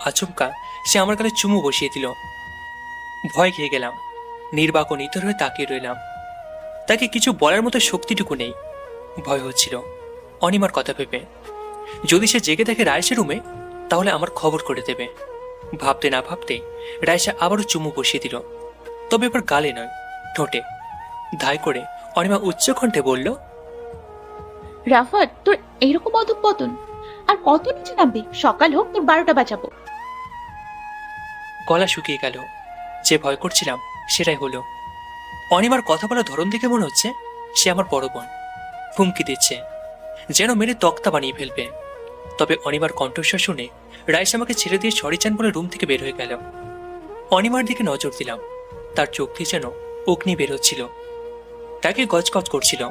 আচমকা সে আমার গালে চুমু বসিয়ে দিল। ভয় খেয়ে গেলাম। নির্বাক ও নিতর হয়ে তাকিয়ে রইলাম। তাকে কিছু বলার মতো শক্তিটুকু নেই। ভয় হচ্ছিল অনিমার কথা ভেবে। যদি সে জেগে দেখে রায়সা রুমে, তাহলে আমার খবর করে দেবে। ভাবতে না ভাবতে রায়সা আবারও চুমু বসিয়ে দিল, তবে এবার গালে নয়, ঠোঁটে। ধাই করে অনিমা উচ্চ কণ্ঠে বলল, রাফাত, তোর এইরকম অধঃপতন আর কত নিচে নামবে? সকাল হোক, তোর 12টা বাজাবো। গলা শুকিয়ে গেল। যে ভয় করছিলাম সেটাই হলো। অনিমার কথা বলার ধরন দেখে মনে হচ্ছে সে আমার বড় বোন। হুমকি দিচ্ছে, যেন মেরে তক্তা বানিয়ে ফেলবে। তবে অনিমার কণ্ঠস্বর শুনে রাইস আমাকে ছেড়ে দিয়ে সরি চান বলে রুম থেকে বের হয়ে গেল। অনিমার দিকে নজর দিলাম। তার চোখ দিয়ে যেন অগ্নি বের হচ্ছিল। তাকে গজগজ করছিল।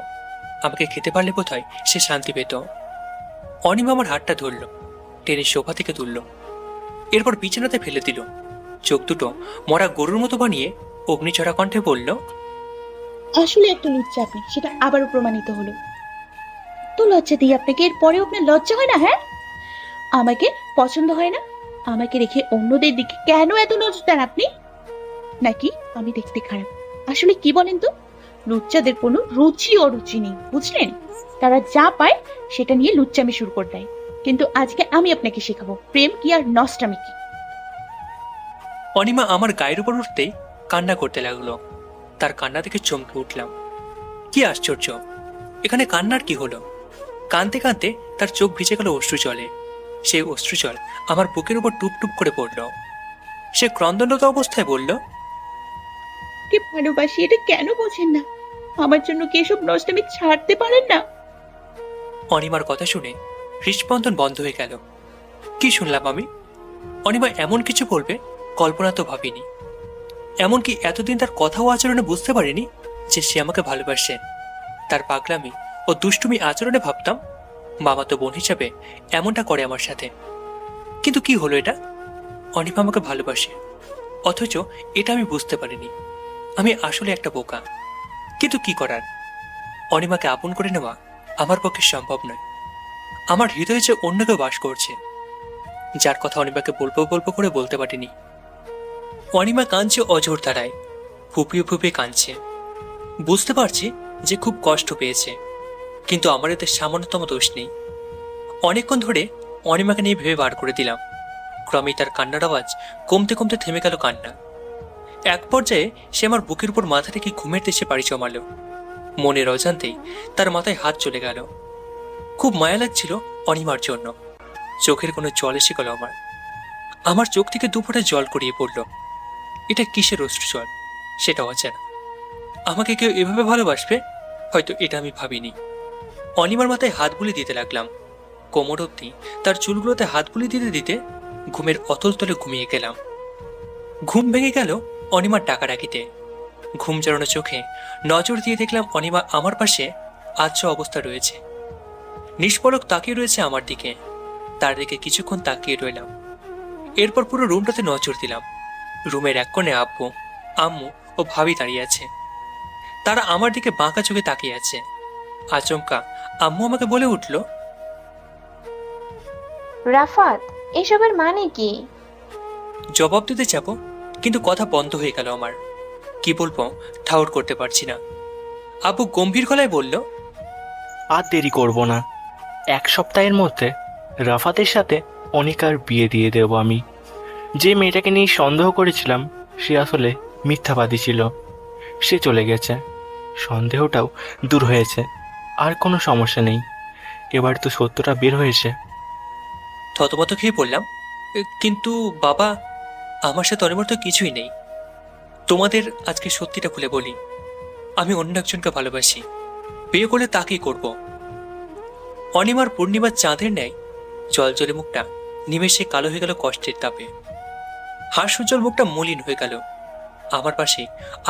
আমাকে খেতে পারলে বোধহয় সে শান্তি পেত। অনিমা আমার হাতটা ধরল, টেনে সোফা থেকে তুলল, এরপর বিছানাতে ফেলে দিল। চোখ দুটো মরা গরুর মতো বানিয়ে অগ্নিচড়া কণ্ঠে বলল, আসলে একটা লুচ্চা আপনি, সেটা আবারও প্রমাণিত হলো। তো লজ্জা দিই আপনাকে, এর পরেও আপনার লজ্জা হয় না? হ্যাঁ, আমাকে পছন্দ হয় না? আমাকে রেখে অন্যদের দিকে কেন এত নজর দেন আপনি? নাকি আমি দেখতে খারাপ? আসলে কি বলেন তো, লুচ্চাদের কোনো রুচি অরুচি নেই, বুঝলেন? তারা যা পায় সেটা নিয়ে লুচ্চামি শুরু করে দেয়। কিন্তু আজকে আমি আপনাকে শেখাবো প্রেম কি আর নষ্টামি কি। অনিমা আমার গায়ের উপর উঠতেই কান্না করতে লাগলো। তার কান্না দেখে চমকে উঠলাম। কি আশ্চর্য, এখানে কান্নার কি হলো? কাঁদতে কাঁদতে তার চোখ ভিজে গেল অশ্রু জলে। সেই অশ্রু জল আমার বুকের উপর টুপ টুপ করে পড়ল। সে ক্রন্দনরত অবস্থায় বলল, কে ভালোবাসি, এটা কেন বোঝেন না? আমার জন্য কি এসব নষ্টামি ছাড়তে পারেন না? অনিমার কথা শুনে হৃৎস্পন্দন বন্ধ হয়ে গেল। কি শুনলাম আমি? অনিমা এমন কিছু বলবে কল্পনা তো ভাবিনি। এমনকি এতদিন তার কথা ও আচরণে বুঝতে পারিনি যে সে আমাকে ভালোবাসে। তার পাগলামি ও দুষ্টুমি আচরণে ভাবতাম মামাতো বোন হিসাবে এমনটা করে আমার সাথে। কিন্তু কি হলো এটা? অনিমা আমাকে ভালোবাসে, অথচ এটা আমি বুঝতে পারিনি। আমি আসলে একটা বোকা। কিন্তু কি করার, অনিমাকে আপন করে নেওয়া আমার পক্ষে সম্ভব নয়। আমার হৃদয়ে যে অন্য কেউ বাস করছে, যার কথা অনিমাকে বলবো বলবো করে বলতে পারিনি। অনিমা কাঁদছে অঝোর ধারায়, ফুপিয়ে ফুপিয়ে কাঁদছে। বুঝতে পারছি যে খুব কষ্ট পেয়েছে, কিন্তু আমার এতে সামান্যতম দোষ নেই। অনেকক্ষণ ধরে অনিমাকে নিয়ে ভেবে বার করে দিলাম। ক্রমেই তার কান্নার আওয়াজ কমতে কমতে থেমে গেল কান্না। এক পর্যায়ে সে আমার বুকের উপর মাথা রেখে ঘুমের দেশে পাড়ি জমালো। মনের অজান্তেই তার মাথায় হাত চলে গেল। খুব মায়া লাগছিল অনিমার জন্য। চোখের কোনো জল এসে গেল আমার। আমার চোখ থেকে দুফোঁটা জল গড়িয়ে পড়ল। এটা কিসের অশ্রু জল সেটা অজানা। আমাকে কেউ এভাবে ভালোবাসবে হয়তো এটা আমি ভাবিনি। অনিমার মাথায় হাত বুলি দিতে লাগলাম। কোমর অব্দি তার চুলগুলোতে হাত বুলি দিতে দিতে ঘুমের অতল তলে ঘুমিয়ে গেলাম। ঘুম ভেঙে গেল অনিমার ডাকাডাকিতে। ঘুম জড়ানো চোখে নজর দিয়ে দেখলাম অনিমা আমার পাশে আচ্ছা অবস্থা রয়েছে, নিষ্পলক তাকিয়ে রয়েছে আমার দিকে। তার দিকে কিছুক্ষণ তাকিয়ে রইলাম। এরপর পুরো রুমটাতে নজর দিলাম। রুমের এক কোণে আব্বু, আম্মু ও ভাবি দাঁড়িয়ে আছে। তারা আমার দিকে বাঁকা চোখে তাকিয়ে আছে। আচমকা আম্মু আমাকে বলে উঠল, রাফাত, এসবের মানে কি? জবাব দিতে যাবো, কিন্তু কথা বন্ধ হয়ে গেল আমার। কি বলবো ঠাউর করতে পারছি না। আব্বু গম্ভীর গলায় বলল, আর দেরি করব না। 1 সপ্তাহের মধ্যে রাফাতের সাথে অনিকার বিয়ে দিয়ে দেব আমি। যে মেয়েটাকে নিয়ে সন্দেহ করেছিলাম সে আসলে মিথ্যাবাদী ছিল। সে চলে গেছে, সন্দেহটাও দূর হয়েছে, আর কোনো সমস্যা নেই। এবার তো সত্যটা বের হয়েছে। থতমত খেয়ে বললাম, কিন্তু বাবা, আমার সাথে অনিমার তো কিছুই নেই। তোমাদের আজকে সত্যিটা খুলে বলি, আমি অন্য একজনকে ভালোবাসি। বিয়ে করলে তাকেই করব। অনিমার পূর্ণিমার চাঁদের ন্যায় জলজলে মুখটা নিমেষে কালো হয়ে গেল কষ্টের তাপে। হাস্যোজ্জ্বল মুখটা মলিন হয়ে গেল। আমার পাশে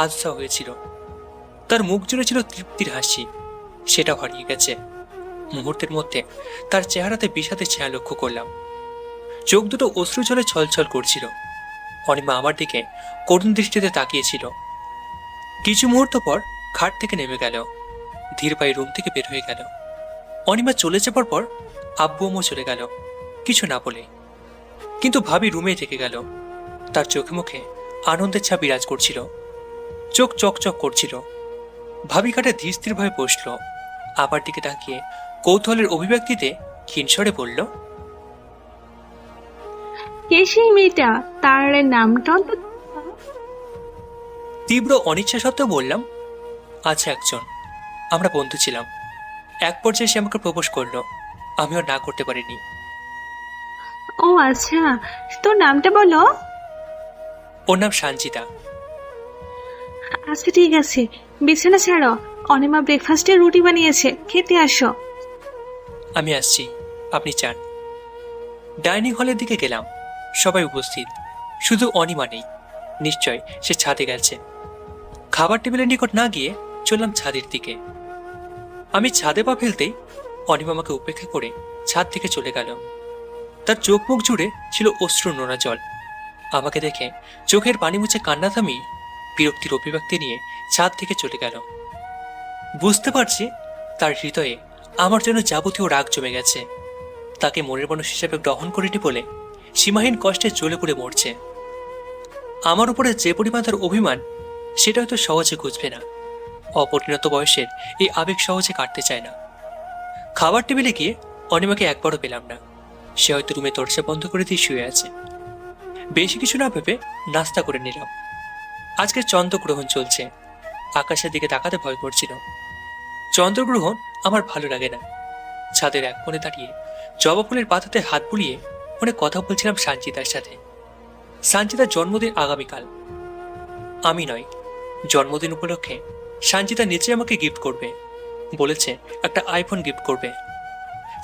আজসা হয়েছিল, তার মুখ জুড়ে ছিল তৃপ্তির হাসি, সেটাও হারিয়ে গেছে। মুহূর্তের মধ্যে তার চেহারাতে বিষাদের ছায়া লক্ষ্য করলাম। চোখ দুটো অশ্রু জলে ছলছল করছিল। অনিমা আমার দিকে করুণ দৃষ্টিতে তাকিয়েছিল। কিছু মুহূর্ত পর খাট থেকে নেমে গেল, ধীর পায়ে রুম থেকে বের হয়ে গেল। অনিমা চলে যাবার পর আব্বু আম্মু চলে গেল কিছু না বলে, কিন্তু ভাবি রুমে থেকে গেল। তার চোখে মুখে আনন্দের ছাপ বিরাজ করছিল, চোখ চকচক করছিল। ভাবি কাটে ধীর স্থির ভাবে বসলো, আবার দিকে তাকিয়ে কৌতূহলের অভিব্যক্তিতে ক্ষীণস্বরে বলল, কে সেই মেয়েটা? তার নামটা অন্তত তীব্র অনিচ্ছা সত্ত্বেও বললাম, আচ্ছা একজন, আমরা বন্ধু ছিলাম। এক পর্যায়ে সে আমাকে প্রপোজ করলো, আমিও না করতে পারিনি। ও আচ্ছা, তোর নামটা বলো। ওর নাম সঞ্চিতা। আচ্ছা ঠিক আছে, বিছানা ছাড়ো। অনিমা ব্রেকফাস্টে রুটি বানিয়েছে, খেতে আসো। আমি আসছি, আপনি চান। ডাইনিং হলের দিকে গেলাম, সবাই উপস্থিত, শুধু অনিমা নেই। নিশ্চয় সে ছাদে গেছে। খাবার টেবিলের নিকট না গিয়ে চললাম ছাদের দিকে। আমি ছাদে পা ফেলতেই অনিমা আমাকে উপেক্ষা করে ছাদ থেকে চলে গেল। তার চোখ মুখ জুড়ে ছিল অশ্রু নোনা জল। আমাকে দেখে চোখের পানি মুছে কান্না থামিয়ে বিরক্তির অভিব্যক্তি নিয়ে ছাদ থেকে চলে গেল। বুঝতে পারছি তার হৃদয়ে আমার জন্য যাবতীয় রাগ জমে গেছে। তাকে মনের মানুষ হিসেবে গ্রহণ করিনি বলে সীমাহীন কষ্টে জ্বলে পুড়ে মরছে। আমার উপরে যে পরিমাণ তার অভিমান, সেটা হয়তো সহজে ঘুচবে না। অপরিণত বয়সের এই আবেগ সহজে কাটতে চায় না। খাবার টেবিলে গিয়ে অনিমাকে একবারও পেলাম না। সে হয়তো রুমে দরজা বন্ধ করে দিয়ে শুয়ে আছে। বেশি কিছু না ভেবে নাস্তা করে নিলাম। আজকে চন্দ্রগ্রহণ চলছে, আকাশের দিকে তাকাতে ভয় করছিল। চন্দ্রগ্রহণ আমার ভালো লাগে না। ছাদের এক কোণে দাঁড়িয়ে জবা ফুলের পাতাতে হাত বুলিয়ে ফোনে কথা বলছিলাম সঞ্চিতার সাথে। সঞ্চিতার জন্মদিন আগামীকাল। আমি নয়, জন্মদিন উপলক্ষে সঞ্চিতা নিচে আমাকে গিফট করবে বলেছে, একটা আইফোন গিফট করবে।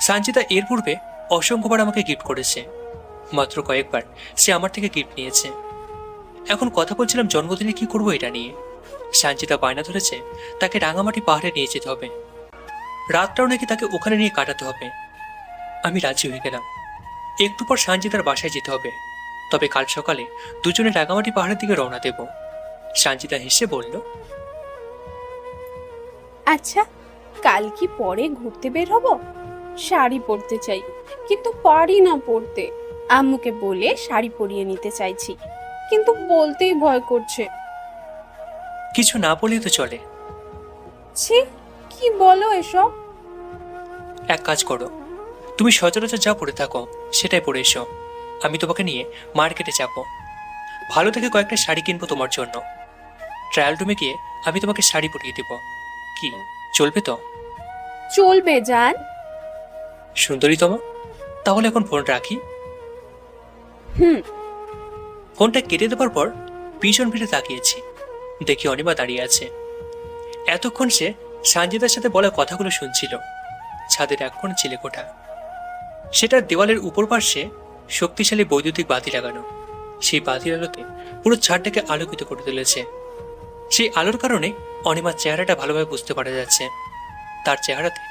সঞ্চিতা এর পূর্বে অসংখ্যবার আমাকে গিফট করেছে, মাত্র কয়েকবার সে আমার থেকে গিফট নিয়েছে। এখন কথা বলছিলাম জন্মদিনে কি করবো এটা নিয়ে। সঞ্চিতা বায়না ধরেছে তাকে রাঙামাটি পাহাড়ে নিয়ে যেতে হবে, রাতটাও নাকি তাকে ওখানে নিয়ে কাটাতে হবে। আমি রাজি হয়ে গেলাম। একটু পর সঞ্চিতার বাসায় যেতে হবে, তবে কাল সকালে দুজনে রাঙামাটি পাহাড়ের দিকে রওনা দেব। সঞ্চিতা হেসে বলল, আচ্ছা, কাল কি পরে ঘুরতে বের হব? শাড়ি পরতে চাই, কিন্তু পারি না পরতে। আম্মুকে বলে শাড়ি পরিয়ে নিতে চাইছি, কিন্তু বলতেই ভয় করছে। কিছু না বললেই তো চলে। ছি, কি বলো এসব? এক কাজ করো, তুমি সচরাচর যা পরে থাকো সেটাই পরে এসো। আমি তোমাকে নিয়ে মার্কেটে যাব, ভালো থেকে কয়েকটা শাড়ি কিনবো তোমার জন্য। ট্রায়াল রুমে গিয়ে আমি তোমাকে শাড়ি পরিয়ে দেব। কি চলবে তো? চলবে জান। সুন্দরী তোমা, তাহলে এখন ফোন রাখি। হুম। ফোনটা কেটে দেওয়ার পর পিছন ফিরে তাকিয়েছি, দেখি অনিমা দাঁড়িয়ে আছে। এতক্ষণ সে সঞ্জিতার সাথে বলা কথাগুলো শুনছিল। ছাদের এক কোণ চিলেকোঠা। সেটার দেওয়ালের উপর পাশে শক্তিশালী বৈদ্যুতিক বাতি লাগানো। সেই বাতির আলোতে পুরো ছাদটাকে আলোকিত করে তুলেছে। সেই আলোর কারণে অনিমার চেহারাটা ভালোভাবে বুঝতে পারা যাচ্ছে। তার চেহারাতে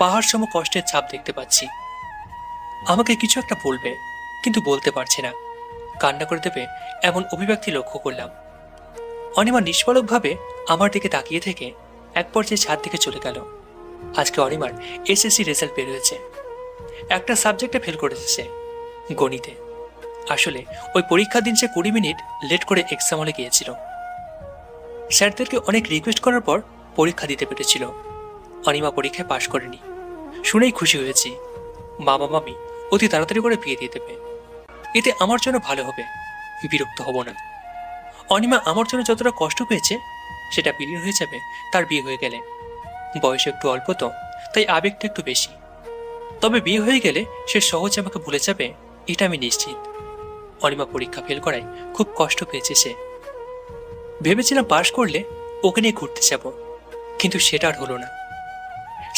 পাহাড় সম কষ্টের ছাপ দেখতে পাচ্ছি। আমাকে কিছু একটা বলবে, কিন্তু বলতে পারছে না। কান্না করে দেবে এমন অভিব্যক্তি লক্ষ্য করলাম। অনিমা নিষ্পলকভাবে আমার দিকে তাকিয়ে থেকে এক পর্যায়ে ছাদ থেকে চলে গেল। আজকে অনিমার এসএসসি রেজাল্ট বের হয়েছে। একটা সাবজেক্টে ফেল করেছে সে, গণিতে। আসলে ওই পরীক্ষার দিন সে 20 মিনিট লেট করে এক্সাম হলে গিয়েছিল। স্যারদেরকে অনেক রিকোয়েস্ট করার পর পরীক্ষা দিতে পেরেছিল। অনিমা পরীক্ষায় পাশ করেনি শুনেই খুশি হয়েছি। মামা মামি অতি তাড়াতাড়ি করে বিয়ে দিয়ে দেবে, এতে আমার জন্য ভালো হবে, বিরক্ত হব না। অনিমা আমার জন্য যতটা কষ্ট পেয়েছে সেটা বিলীন হয়ে যাবে তার বিয়ে হয়ে গেলে। বয়স একটু অল্প তো, তাই আবেগটা একটু বেশি। তবে বিয়ে হয়ে গেলে সে সহজে আমাকে ভুলে যাবে, এটা আমি নিশ্চিত। অনিমা পরীক্ষা ফেল করায় খুব কষ্ট পেয়েছে সে। ভেবেছিলাম পাশ করলে ওকে নিয়ে ঘুরতে যাব, কিন্তু সেটা আর হলো না।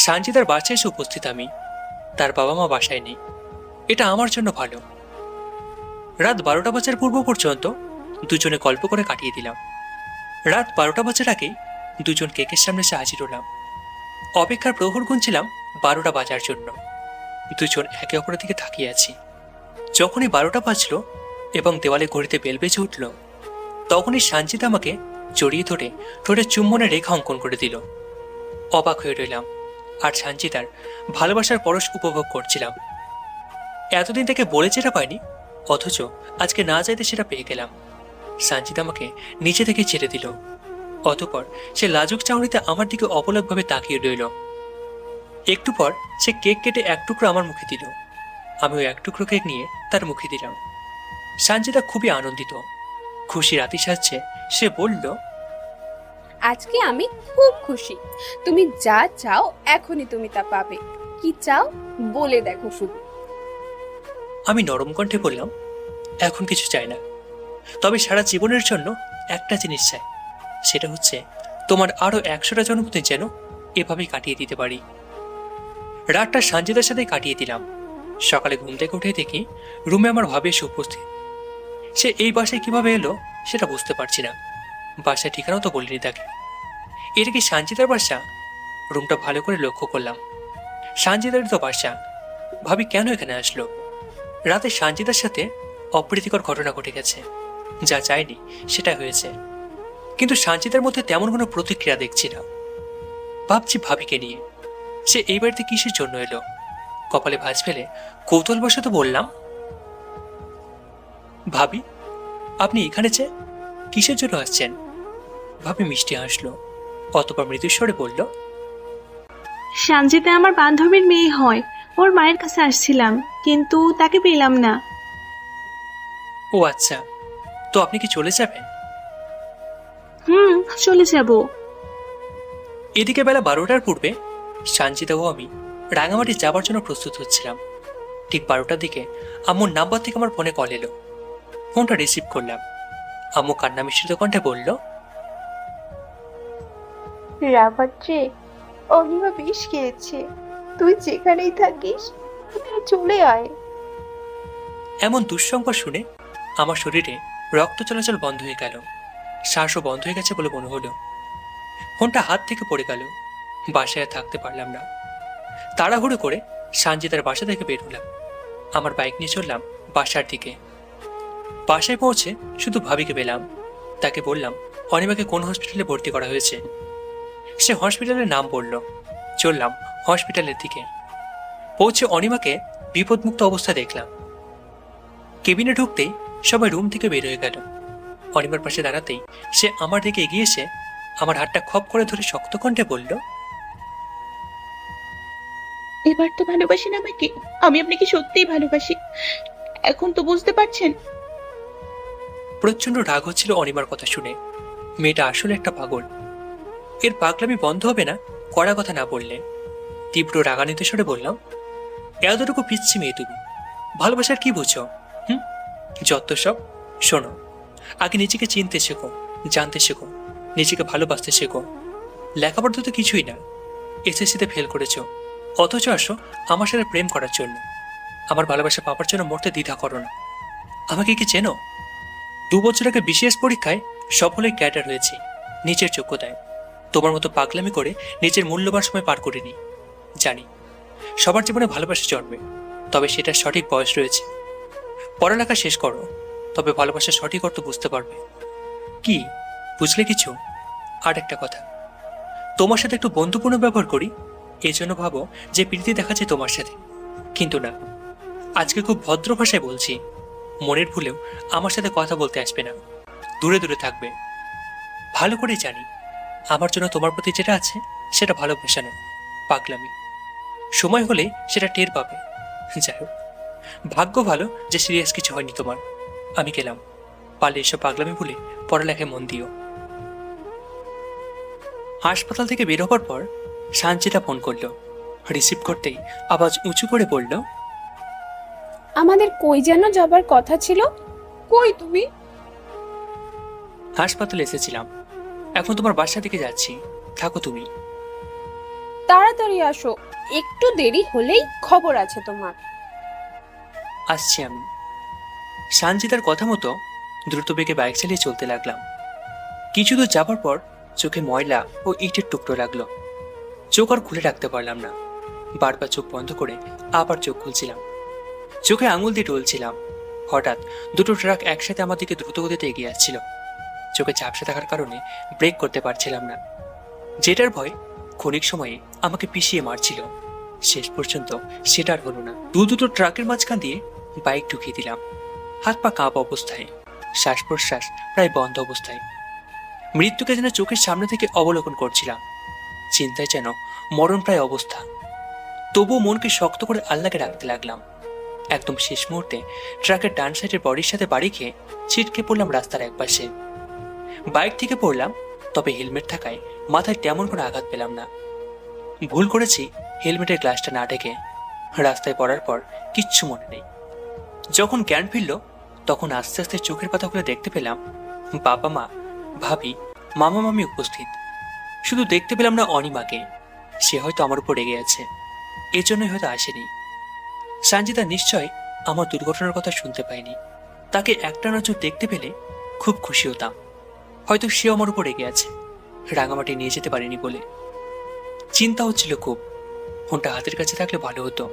সানজিদার বাসায় এসে উপস্থিত আমি। তার বাবা মা বাসায় নেই, এটা আমার জন্য ভালো। রাত 12টা বাজার পূর্ব পর্যন্ত দুজনে গল্প করে কাটিয়ে দিলাম। রাত 12টা বাজার আগেই দুজন কেকের সামনে এসে হাজির হলাম। অপেক্ষার প্রহর গুনছিলাম 12টা বাজার জন্য। দুজন একে অপরের দিকে তাকিয়ে আছি। যখনই 12টা বাজলো এবং দেওয়ালে ঘড়িতে বেল বেজে উঠল, তখনই সানজিদা আমাকে জড়িয়ে ধরে ঠোঁটে চুম্বনের রেখা অঙ্কন করে দিল। অবাক হয়ে রইলাম আর সানজিদার ভালোবাসার পরশ উপভোগ করছিলাম। এতদিন থেকে বলে যেটা পাইনি, অথচ আজকে না চাইতে সেটা পেয়ে গেলাম। সানজিদা আমাকে নিচে থেকে ছেড়ে দিল। অতঃপর সে লাজুক চাউনিতে আমার দিকে অপলকভাবে তাকিয়ে রইল। একটু পর সে কেক কেটে এক টুকরো আমার মুখে দিল। আমি ওই এক টুকরো কেক নিয়ে তার মুখে দিলাম। সানজিদা খুবই আনন্দিত, খুশি রাতি সাজছে। সে বলল, আজকে আমি খুব খুশি। তুমি যা চাও এখনই তুমি তা পাবে। কি চাও বলে দেখো শুধু। আমি নরম কণ্ঠে বললাম, এখন কিছু চাই না, তবে সারা জীবনের জন্য একটা জিনিস চাই। সেটা হচ্ছে তোমার আরো 100টা জন্মদিন যেন এভাবেই কাটিয়ে দিতে পারি। রাতটা সানজিদার সাথে কাটিয়ে দিলাম। সকালে ঘুম থেকে উঠে দেখি রুমে আমার ভাবে এসে উপস্থিত। সে এই বাসায় কিভাবে এলো সেটা বুঝতে পারছি না। বাসার ঠিকানাও তো বলিনি তাকে। এটা কি সানজিদার বাসা? রুমটা ভালো করে লক্ষ্য করলাম। সানজিদারই তো বাসা। ভাবি কেন এখানে আসলো? রাতে সানজিদার সাথে অপ্রীতিকর ঘটনা ঘটে গেছে, যা চাইনি সেটা হয়েছে। কিন্তু সানজিদার মধ্যে তেমন কোনো প্রতিক্রিয়া দেখছি না। ভাবছি ভাবিকে নিয়ে সে এই বাড়িতে কিসের জন্য এলো। কপালে ভাঁজ ফেলে কৌতূহলবশত বললাম, ভাবি আপনি এখানে কিসের জন্য আসছেন? ভাবি মিষ্টি হাসলো, অতপর মৃদুস্বরে বলল, সানজিদা আমার বান্ধবীর মেয়ে হয়, ওর মায়ের কাছে আসছিলাম, কিন্তু তাকে পেলাম না। ও আচ্ছা, তো আপনি কি চলে যাবেন? চলে যাব। এদিকে বেলা 12টার পূর্বে সানজিদা ও আমি রাঙামাটি যাবার জন্য প্রস্তুত হচ্ছিলাম। ঠিক 12টার দিকে আম্মুর নাম্বার থেকে আমার ফোনে কল এলো। ফোনটা রিসিভ করলাম। আম্মু কান্না মিশ্রিত কণ্ঠে বলল, রাফাত্রে, অনিমা বিষ খেয়েছে, তুই যেখানেই থাকিস তুই চলে আয়। এমন দুঃসংবাদ শুনে আমার শরীরে রক্ত চলাচল বন্ধ হয়ে গেল, শ্বাসও বন্ধ হয়ে গেছে বলে মনে হলো। ফোনটা হাত থেকে পড়ে গেল। বাসায় থাকতে পারলাম না। তাড়াহুড়ো করে সানজিদার বাসা থেকে বের হলাম। আমার বাইক নিয়ে চললাম বাসার দিকে। বাসায় পৌঁছে শুধু ভাবিকে পেলাম। তাকে বললাম অনিমাকে কোন হসপিটালে ভর্তি করা হয়েছে। সে হসপিটালের নাম বলল। চললাম হসপিটালের দিকে। পৌঁছে অনিমাকে বিপদমুক্ত অবস্থায় দেখলাম। কেবিনে ঢুকতেই সবাই রুম থেকে বের হয়ে গেল। অনিমার পাশে দাঁড়াতেই সে আমার দিকে এগিয়ে এসে আমার হাতটা খপ করে ধরে শক্ত কণ্ঠে বলল, এবার তো ভালোবাসেন আমাকে, আমি আপনাকে সত্যিই ভালোবাসি, এখন তো বুঝতে পারছেন। প্রচন্ড রাগ হচ্ছিল অনিমার কথা শুনে। মেয়েটা আসলে একটা পাগল। এর পাগলামি বন্ধ হবে না কড়া কথা না বললে। তীব্র রাগান্বিত স্বরে বললাম, এতটুকু পিচ্ছি মেয়ে তুমি, ভালোবাসার কি বুঝো? যত সব। শোনো, আগে নিজেকে চিনতে শেখো, জানতে শেখো, নিজেকে ভালোবাসতে শেখো। লেখাপড়া তো কিছুই না, এসএসসিতে ফেল করেছো, অথচ আসো আমার সাথে প্রেম করার জন্য। আমার ভালোবাসা পাবার জন্য মরতে দ্বিধা করো না। আমাকে কি চেনো? 2 বছর আগে বিশেষ পরীক্ষায় সফলে ক্যাডার হয়েছি নিজের যোগ্যতায়। তোমার মতো পাগলামি করে নিজের মূল্যবান সময় পার করিনি। জানি সবার জীবনে ভালোবাসা জন্মে, তবে সেটার সঠিক বয়স রয়েছে। পড়ালেখা শেষ করো, তবে ভালোবাসার সঠিক অর্থ বুঝতে পারবে। কি বুঝলে কিছু? আর একটা কথা, তোমার সাথে একটু বন্ধুপূর্ণ ব্যবহার করি এই জন্য ভাবো যে প্রীতি দেখাচ্ছে তোমার সাথে, কিন্তু না। আজকে খুব ভদ্র ভাষায় বলছি, মনের ভুলেও আমার সাথে কথা বলতে আসবে না, দূরে দূরে থাকবে। ভালো করে জানি আমার জন্য তোমার প্রতি যেটা আছে সেটা ভালোবাসা নয়, পাগলামি। সময় হলে সেটা টের পাবে। যাই হোক, ভাগ্য ভালো যে সিরিয়াস কিছু হয়নি তোমার। আমি গেলাম, পারলে এসব পাগলামি ভুলে পড়ালেখায় মন দিও। হাসপাতাল থেকে বের হবার পর সানজিদা ফোন করলো। রিসিভ করতেই আওয়াজ উঁচু করে বলল, আমাদের কই যেন যাবার কথা ছিল, কই তুমি? হাসপাতালে এসেছিলাম, এখন তোমার বাসা দিকে যাচ্ছি, থাকো তুমি। তাড়াতাড়ি আসো, একটু দেরি হলেই খবর আছে তোমার। আসছি আমি। সানজিদার কথা মতো দ্রুত বেগে বাইক চালিয়ে চলতে লাগলাম। কিছু দূর যাবার পর চোখে ময়লা ও ইটের টুকরো লাগলো। চোখ আর খুলে রাখতে পারলাম না, বারবার চোখ বন্ধ করে আবার চোখ খুলছিলাম। চোখে আঙুল দিয়ে টলছিলাম। হঠাৎ 2টো ট্রাক একসাথে আমার দিকে দ্রুত গতিতে এগিয়ে আসছিল। চোখে ঝাপসা থাকার কারণে ব্রেক করতে পারছিলাম না, যেটার ভয় ক্ষণিক সময়ে আমাকে পিষিয়ে মারছিল। শেষ পর্যন্ত সেটার হলো না। দুটো ট্রাকের মাঝখান দিয়ে বাইক ঢুকিয়ে দিলাম, হাত পা কাঁপা অবস্থায়, শ্বাস প্রশ্বাস প্রায় বন্ধ অবস্থায়। মৃত্যুকে যেন চোখের সামনে থেকে অবলোকন করছিলাম। চিন্তায় যেন মরণ প্রায় অবস্থা, তবুও মনকে শক্ত করে আল্লাহকে রাখতে লাগলাম। একদম শেষ মুহূর্তে ট্রাকের ডান সাইডের বডির সাথে বাড়ি খেয়ে ছিটকে পড়লাম রাস্তার একপাশে। বাইক থেকে পড়লাম, তবে হেলমেট থাকায় মাথায় তেমন কোনো আঘাত পেলাম না। ভুল করেছি হেলমেটের গ্লাসটা না ঢেকে। রাস্তায় পড়ার পর কিচ্ছু মনে নেই। যখন জ্ঞান ফিরল তখন আস্তে আস্তে চোখের পাতা খুলে দেখতে পেলাম বাবা মা, ভাবি, মামা মামি উপস্থিত। শুধু দেখতে পেলাম না অনিমাকে, সে হয়তো আমার উপর রেগে আছে, এজন্যই হয়তো আসেনি। সানজিদা নিশ্চয় আমার দুর্ঘটনার কথা শুনতে পায়নি। তাকে একটা নজর দেখতে পেলে খুব খুশি হতাম। হয়তো সে আমার উপর রেগে আছে, রাঙামাটি নিয়ে যেতে পারেনি বলে। চিন্তা হচ্ছিল খুব, ফোনটা হাতের কাছে থাকলে ভালো হতো,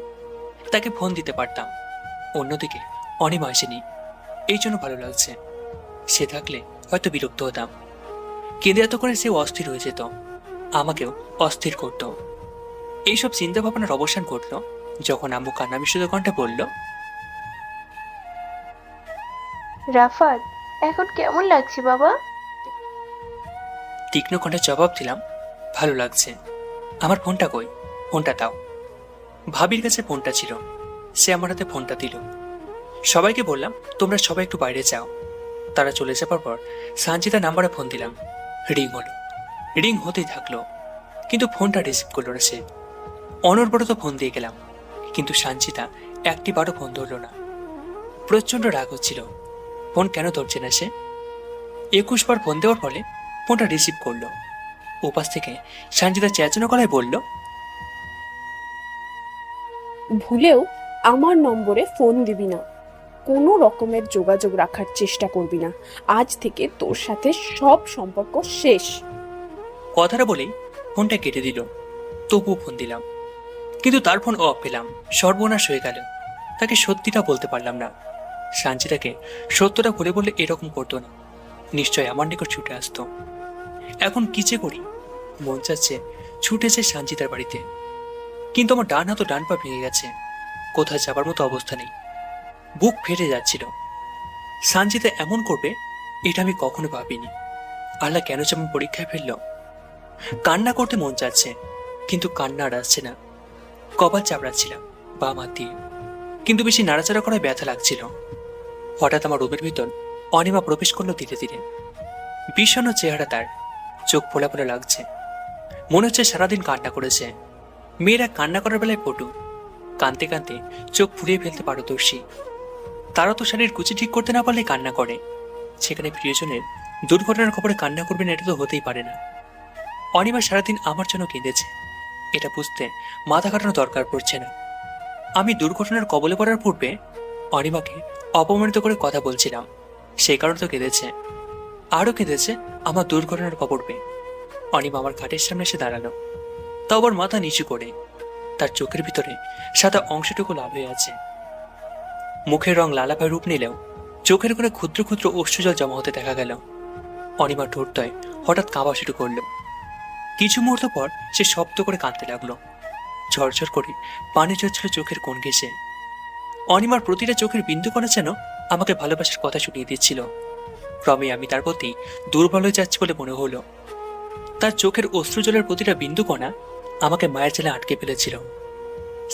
তাকে ফোন দিতে পারতাম। অন্যদিকে অনিমা আসেনি, এই জন্য ভালো লাগছে। সে থাকলে হয়তো বিরক্ত হতাম। কেঁদে এত করে সে অস্থির হয়ে যেত, আমাকেও অস্থির করত। এইসব চিন্তা ভাবনার অবসান ঘটল যখন আম্মু কান্না মিশ্রিত কণ্ঠে বলল, রাফাত, এখন কেমন লাগছে বাবা? তীক্ষ্ণ কণ্ঠে জবাব দিলাম, ভালো লাগছে। আমার ফোনটা কই? ফোনটা দাও। ভাবির কাছে ফোনটা ছিল, সে আমার হাতে ফোনটা দিল। সবাইকে বললাম তোমরা সবাই একটু বাইরে যাও। তারা চলে যাবার পর সানজিদা নাম্বারে ফোন দিলাম। রিং হলো, রিং হতেই থাকলো, কিন্তু ফোনটা রিসিভ করলো না সে। অনর্বরত ফোন দিয়ে গেলাম, কিন্তু সানজিদা একটি বারও ফোন ধরল না। প্রচন্ড রাগ হচ্ছিল, ফোন কেন ধরছে না সে। 21 বার ফোন দেওয়ার ফলে ফোনটা রিসিভ করলো। ওপাশ থেকে সানজিদা চেঁচানো গলায় বলল, ভুলেও আমার নম্বরে ফোন দিবি না, কোনো রকমের যোগাযোগ রাখার চেষ্টা করবি না। আজ থেকে তোর সাথে সব সম্পর্ক শেষ। কথাটা বলেই ফোনটা কেটে দিল। তবুও ফোন দিলাম, কিন্তু তার ফোন অফ পেলাম। সর্বনাশ হয়ে গেল, তাকে সত্যিটা বলতে পারলাম না। সানজিদাকে সত্যটা বলে বললে এরকম করতো না, নিশ্চয় আমার নিকট ছুটে আসতো। এখন কি যে করি, মন চাচ্ছে ছুটেছে সানজিদার বাড়িতে, কিন্তু আমার ডান হাত ও ডান পা ভেঙে গেছে, কোথায় যাবার মতো অবস্থা নেই। বুক ফেটে যাচ্ছিল। সানজিদা এমন করবে এটা আমি কখনো ভাবিনি। আল্লাহ কেন যেমন পরীক্ষায় ফেলল। কান্না করতে মন চাচ্ছে, কিন্তু কান্না আর আসছে না। কপাল চাপড়াচ্ছিলাম বাম হাত দিয়ে, কিন্তু বেশি নাড়াচাড়া করায় ব্যথা লাগছিল। হঠাৎ আমার রুমের ভিতর অনিমা প্রবেশ করলো ধীরে ধীরে। বিষণ্ণ চেহারা তার, চোখ ফোলা ফোলা লাগছে, মনে হচ্ছে সারাদিন কান্না করেছে। মেয়েরা কান্না করার বেলায় পটু, কাঁদতে কাঁদতে চোখ ফুরিয়ে ফেলতে পারদর্শী। তারা তো শাড়ির কুচি ঠিক করতে না পারলে কান্না করে, সেখানে প্রিয়জনের দুর্ঘটনার খবরে কান্না করবে না, এটা তো হতেই পারে না। অনিমা সারাদিন আমার জন্য কেঁদেছে, এটা বুঝতে মাথা কাটানো দরকার পড়ছে না। আমি দুর্ঘটনার কবলে পড়ার পূর্বে অনিমাকে অপমানিত করে কথা বলছিলাম, সেই কারণে তো কেঁদেছে। আরও কেঁদেছে আমার দুর্ঘটনার খবর পেয়ে। অনিমা আমার খাটের সামনে এসে দাঁড়ালো, তাও আবার মাথা নিচু করে। তার চোখের ভিতরে সাদা অংশটুকু লাল হয়ে আছে। মুখের রং লালাপায় রূপ নিলেও চোখের করে ক্ষুদ্র ক্ষুদ্র অশ্রুজল জমা হতে দেখা গেল। অনিমার ঠোঁটটায় হঠাৎ কাঁপা শুরু করলো। কিছু মুহূর্ত পর সে শব্দ করে কাঁদতে লাগলো। ঝরঝর করে পানি ঝরছিল চোখের কোণ ঘেঁষে। অনিমার প্রতিটা চোখের বিন্দুকণা যেন আমাকে ভালোবাসার কথা শুনিয়ে দিচ্ছিল। ক্রমে আমি তার প্রতি দুর্বল হয়ে যাচ্ছি বলে মনে হলো। তার চোখের অশ্রুজলের প্রতিটা বিন্দুকণা আমাকে মায়ের জালে আটকে ফেলেছিল।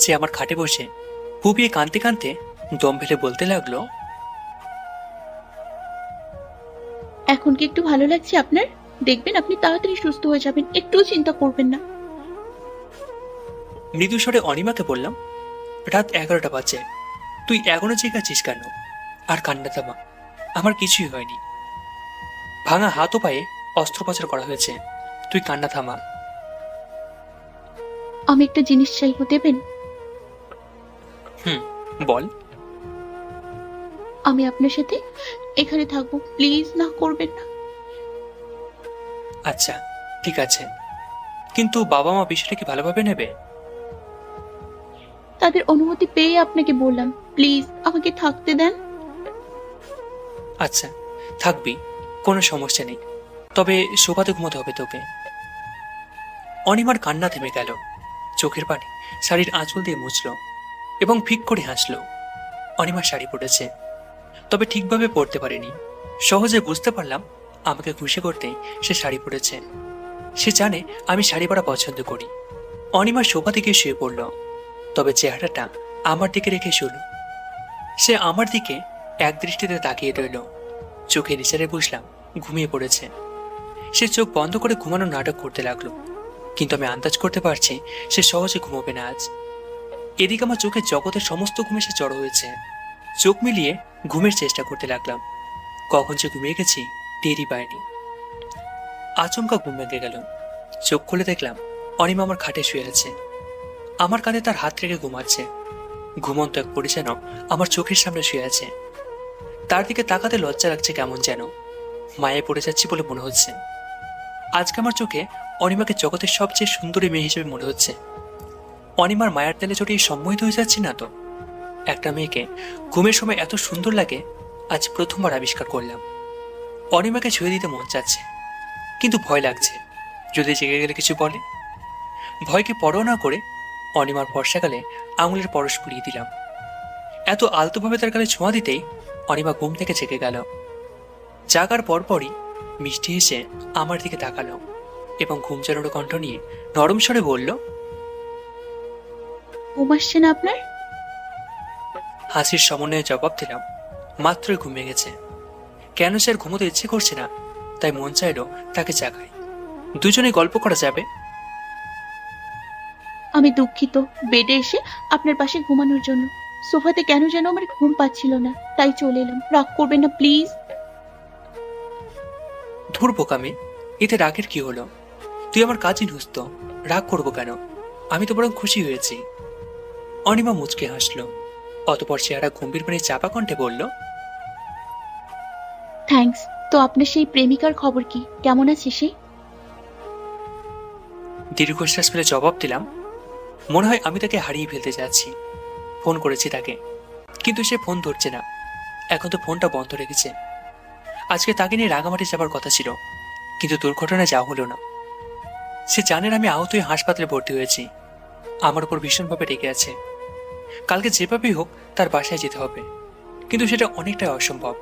সে আমার খাটে বসে ফুপিয়ে কাঁদতে কাঁদতে দম ফেলে বলতে লাগলো, এখন কি একটু ভালো লাগছে আপনার? দেখবেন আপনি তাড়াতাড়ি সুস্থ হয়ে যাবেন, একটুও চিন্তা করবেন না। মৃদু স্বরে অনিমাকে বললাম, রাত 11টা বাজে, তুই এখনো জেগেছিস কেন? আর কান্না থামা, আমার কিছুই হয়নি। ভাঙা হাত ও পায়ে অস্ত্রোপচার করা হয়েছে, তুই কান্না থামা। আমি একটা জিনিস চাইবো, দেবেন? বল। আমি আপনার সাথে এখানে থাকবো, প্লিজ না করবেন না। আচ্ছা ঠিক আছে, কিন্তু বাবা মা বিষয়টা কি ভালোভাবে নেবে? তাদের অনুমতি পেয়ে আপনাকে বললাম, প্লিজ আমাকে থাকতে দেন। আচ্ছা থাকবি, কোনো সমস্যা নেই, তবে সোফাতে ঘুমোতে হবে তোকে। অনিমার কান্না থেমে গেল। চোখের পানি শাড়ির আঁচল দিয়ে মুছল এবং ফিক করে হাসলো। অনিমা শাড়ি পরেছে, তবে ঠিকভাবে পরতে পারেনি। সহজে বুঝতে পারলাম আমাকে খুশি করতেই সে শাড়ি পরেছে। সে জানে আমি শাড়ি পরা পছন্দ করি। অনিমা সোফাতে গিয়ে শুয়ে পড়ল, তবে চেহারাটা আমার দিকে রেখে শুল। সে আমার দিকে এক দৃষ্টিতে তাকিয়ে রইল। চোখের ইশারায় বুঝলাম ঘুমিয়ে পড়েছে। সে চোখ বন্ধ করে ঘুমানোর নাটক করতে লাগলো, কিন্তু আমি আন্দাজ করতে পারছি সে সহজে ঘুমোবে না আজ। এদিকে আমার চোখের জগতের সমস্ত ঘুমে সে জড়ো হয়েছে। চোখ মিলিয়ে ঘুমের চেষ্টা করতে লাগলাম। কখন যে ঘুমিয়ে গেছি টেরই পাইনি। আচমকা ঘুম ভেঙে গেল। চোখ খুলে দেখলাম অনিমা আমার খাটে শুয়ে আছে। আমার কাঁধে তার হাত রেখে ঘুমাচ্ছে। ঘুমন্ত এক পরি যেন আমার চোখের সামনে শুয়ে আছে। তার দিকে তাকাতে লজ্জা লাগছে, কেমন যেন মায়ে পড়ে যাচ্ছি বলে মনে হচ্ছে। আজকে আমার চোখে অনিমাকে জগতের সবচেয়ে সুন্দরী মেয়ে হিসেবে মনে হচ্ছে। অনিমার মায়ার তেলে চোটে সম্মোহিত হয়ে যাচ্ছি না তো? একটা মেয়েকে ঘুমের সময় এত সুন্দর লাগে আজ প্রথমবার আবিষ্কার করলাম। অনিমাকে ছুঁয়ে দিতে মন চাচ্ছে, কিন্তু ভয় লাগছে যদি জেগে গেলে কিছু বলে। ভয়কে পরোয়া না করে অনিমার বর্ষাকালে আঙুলের পরশ পুড়িয়ে দিলাম। এত আলতোভাবে তার গালে ছোঁয়া দিতেই অনিমা ঘুম থেকে জেগে গেল। জাগার পরপরই মিষ্টি হেসে আমার দিকে তাকালো এবং ঘুম চালানো কণ্ঠ নিয়ে নরম স্বরে বলল, ঘুম আসছে না আপনার? হাসির সমন্বয়ে জবাব দিলাম, মাত্রই ঘুমিয়ে গেছে। কেন স্যার ঘুমোতে ইচ্ছে করছে না, তাই মন চাইলো তাকে জাগাই, দুজনে গল্প করা যাবে। আমি দুঃখিত বেডে এসে আপনার পাশে ঘুমানোর জন্য। সোফাতে কেন যেন আমার ঘুম পাচ্ছিল না, তাই চলে এলাম। রাগ করবেন না প্লিজ। ধুর বোকামি, এতে রাগের কি হলো? তুই আমার কাজিন হুস্ত, রাগ করবো কেন? আমি তো বরং খুশি হয়েছি। অনিমা মুচকে হাসলো, অতপর চেহারা গম্ভীর মানে চাপা কণ্ঠে বলল, থ্যাঙ্কস। তো আপনার সেই প্রেমিকার খবর কি, কেমন আছে সে? দীর্ঘশ্বাস ফেলে জবাব দিলাম, মনে হয় আমি তাকে হারিয়ে ফেলতে যাচ্ছি। ফোন করেছি তাকে, কিন্তু সে ফোন ধরছে না। এখন তো ফোনটা বন্ধ রেখেছে। আজকে তাকে নিয়ে রাঙামাটি যাবার কথা ছিল, কিন্তু দুর্ঘটনায় যাওয়া হলো না। সে জানেন আমি আহত হয়ে হাসপাতালে ভর্তি হয়েছি। আমার উপর ভীষণভাবে রেগে আছে। কালকে যেভাবেই হোক তার বাসায় যেতে হবে, কিন্তু সেটা অনেকটাই অসম্ভব।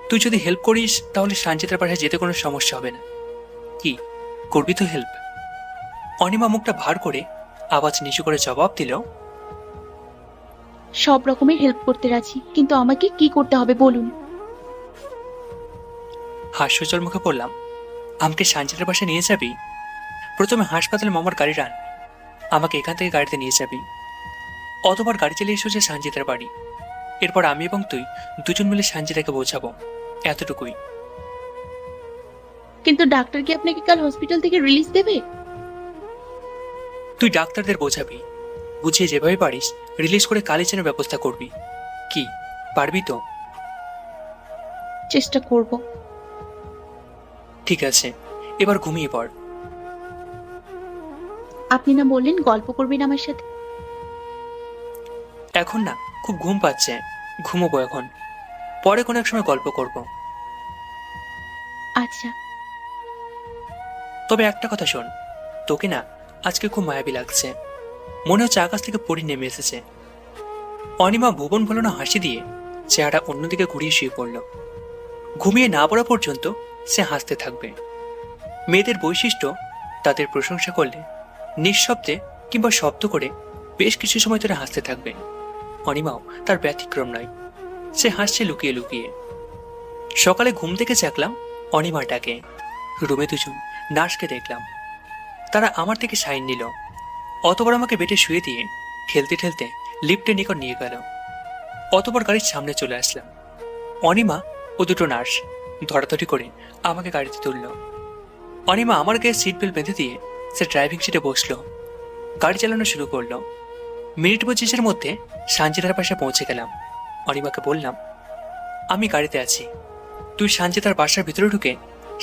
তুই যদি হেল্প করিস তাহলে সঞ্জিতার বাসায় যেতে কোনো সমস্যা হবে না। কি করবি তো হেল্প? অনিমা মুখটা ভার করে আওয়াজ নিচু করে জবাব দিল, সব রকমের হেল্প করতে রাজি, কিন্তু আমাকে কি করতে হবে বলুন। হাস্যজল মুখে পড়লাম, আমাকে সঞ্জিতার বাসায় নিয়ে যাবি? প্রথমে হাসপাতালে মামার গাড়ি রান, আমাকে এখান থেকে গাড়িতে নিয়ে যাবি। অতবার গাড়ি চালিয়ে এসেছে সঞ্জিতার বাড়ি। এরপর আমি এবং তুই দুজন মিলে সঞ্জিতাকে বোঝাবো, এতটুকুই। কিন্তু ডাক্তার কি আপনাকে কাল হসপিটাল থেকে রিলিজ দেবে? তুই ডাক্তারদের বোঝাবি, বুঝিয়ে যেভাবে পারিস রিলিজ করে কালিচেনের ব্যবস্থা করবি। কি পারবি তো? চেষ্টা করব। ঠিক আছে, এবার ঘুমিয়ে পড়। আপনি না বললেন গল্প করবেন আমার সাথে? এখন না, খুব ঘুম পাচ্ছে, ঘুমোবো এখন। পরে কোনো এক সময় গল্প করব। আচ্ছা। তবে একটা কথা শোন, তোকে না আজকে খুব মায়াবী লাগছে। মনে হচ্ছে আকাশ থেকে পরি নেমে এসেছে। অনিমা ভুবন ভোলানো হাসি দিয়ে চেহারা অন্যদিকে ঘুরিয়ে শুয়ে পড়ল। ঘুমিয়ে না পড়া পর্যন্ত সে হাসতে থাকবে। মেয়েদের বৈশিষ্ট্য তাদের প্রশংসা করলে নিঃশব্দে কিংবা শব্দ করে বেশ কিছু সময় ধরে হাসতে থাকবে। অনিমাও তার ব্যতিক্রম নয়, সে হাসছে লুকিয়ে লুকিয়ে। সকালে ঘুম থেকে জাগলাম অনিমার ডাকে। রুমে দুজন নার্সকে দেখলাম, তারা আমার থেকে সাইন নিল। অতবার আমাকে বেটে শুয়ে দিয়ে ঠেলতে ঠেলতে লিফটের নিকট নিয়ে গেল। অতবার গাড়ির সামনে চলে আসলাম। অনিমা ও দুটো নার্স ধরাধরি করে আমাকে গাড়িতে তুলল। অনিমা আমার গায়ে সিট বেল্ট বেঁধে দিয়ে সে ড্রাইভিং সিটে বসলো। গাড়ি চালানো শুরু করলো। মিনিট 25-এর মধ্যে সানজিদার পাশে পৌঁছে গেলাম। অনিমাকে বললাম, আমি গাড়িতে আছি, তুই সানজিদার বাসার ভিতরে ঢুকে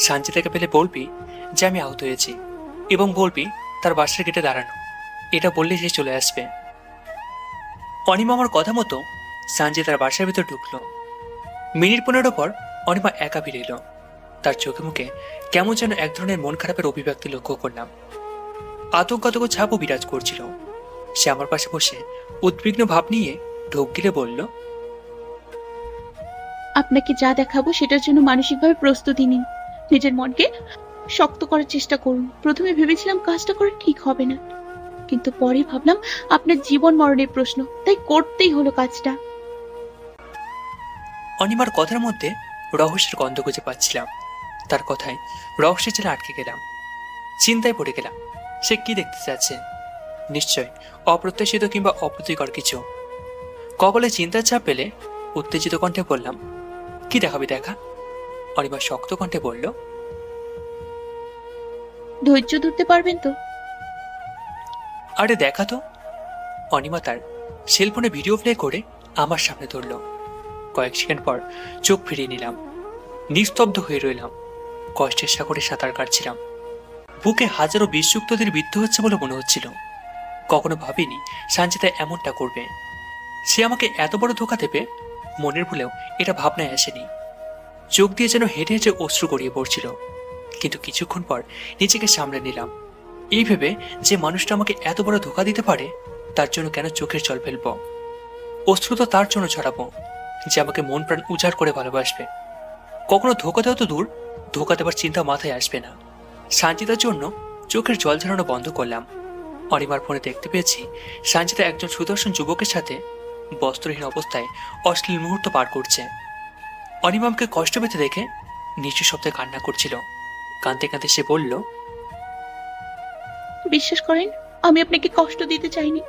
সানজিদাকে পেলে বলবি যে আমি আহত হয়েছি এবং বলবি তার বাসার গেটে দাঁড়ানো। এটা বললে সে চলে আসবে। অনিমা আমার কথা মতো সানজিদার বাসার ভিতর ঢুকলো। মিনিট 15 পর অনিমা একা ফিরে এলো। তার চোখে মুখে কেমন যেন এক ধরনের মন খারাপের অভিব্যক্তি লক্ষ্য করলাম। আতঙ্কাতঙ্ক ছাপও বিরাজ করছিল। সে আমার পাশে বসে উদ্বিগ্ন ভাব নিয়ে ঢোক গিলে বলল, আপনাকে যা দেখাবো সেটার জন্য মানসিকভাবে প্রস্তুতি নিন। নিজের মনকে শক্ত করার চেষ্টা করুন। প্রথমে ভেবেছিলাম কাজটা করে ঠিক হবে না, কিন্তু পরে ভাবলাম আপনার জীবন মরণের প্রশ্ন, তাই করতেই হলো কাজটা। অনিমার কথার মধ্যে রহস্যের গন্ধ খুঁজে পাচ্ছিলাম। তার কথায় রহস্যের ছেলে আটকে গেলাম। চিন্তায় পড়ে গেলাম, সে কি দেখতে চাচ্ছে। নিশ্চয় অপ্রত্যাশিত কিংবা অপ্রীতিকর কিছু। কপালে চিন্তার ছাপ পেলে উত্তেজিত কণ্ঠে বললাম, কি দেখাবি দেখা? অনিমা শক্ত কণ্ঠে বলল, ধৈর্য ধরতে পারবেন তো? আরে দেখা তো। অনিমা তার সেলফোনে ভিডিও প্লে করে আমার সামনে ধরল। কয়েক সেকেন্ড পর চোখ ফিরিয়ে নিলাম। নিস্তব্ধ হয়ে রইলাম। কষ্টের সাগরে সাঁতার কাটছিলাম। বুকে হাজারো বিষযুক্তদের বিদ্ধ হচ্ছে বলে মনে হচ্ছিল। কখনো ভাবিনি সানজিদা এমনটা করবে। সে আমাকে এত বড় ধোঁকা দেবে মনের ভুলেও এটা ভাবনায় আসেনি। চোখ দিয়ে যেন হেঁটে হেঁটে অশ্রু গড়িয়ে পড়ছিল। কিন্তু কিছুক্ষণ পর নিজেকে সামলে নিলাম। এই ভেবে যে মানুষটা আমাকে এত বড় ধোঁকা দিতে পারে তার জন্য কেন চোখের জল ফেলব? অশ্রু তো তার জন্য ছড়াবো যে আমাকে মন প্রাণ উজাড় করে ভালোবাসবে। কখনো ধোঁকা দেওয়া তো দূর, ধোঁকা দেবার চিন্তা মাথায় আসবে না। সানজিদার জন্য চোখের জল ঝরানো বন্ধ করলাম। অনিমার ফোনে দেখতে পেয়েছি সানজিদা একজন সুদর্শন যুবকের সাথে বস্ত্রহীন অবস্থায় অশ্লীল মুহূর্ত পার করছে। অনিমা আমাকে কষ্ট পেতে দেখে নিচু শব্দে কান্না করছিল। কাঁদতে কাঁদতে সে বলল, বিশ্বাস করেন, আমি আপনাকে কষ্ট দিতে চাইনি।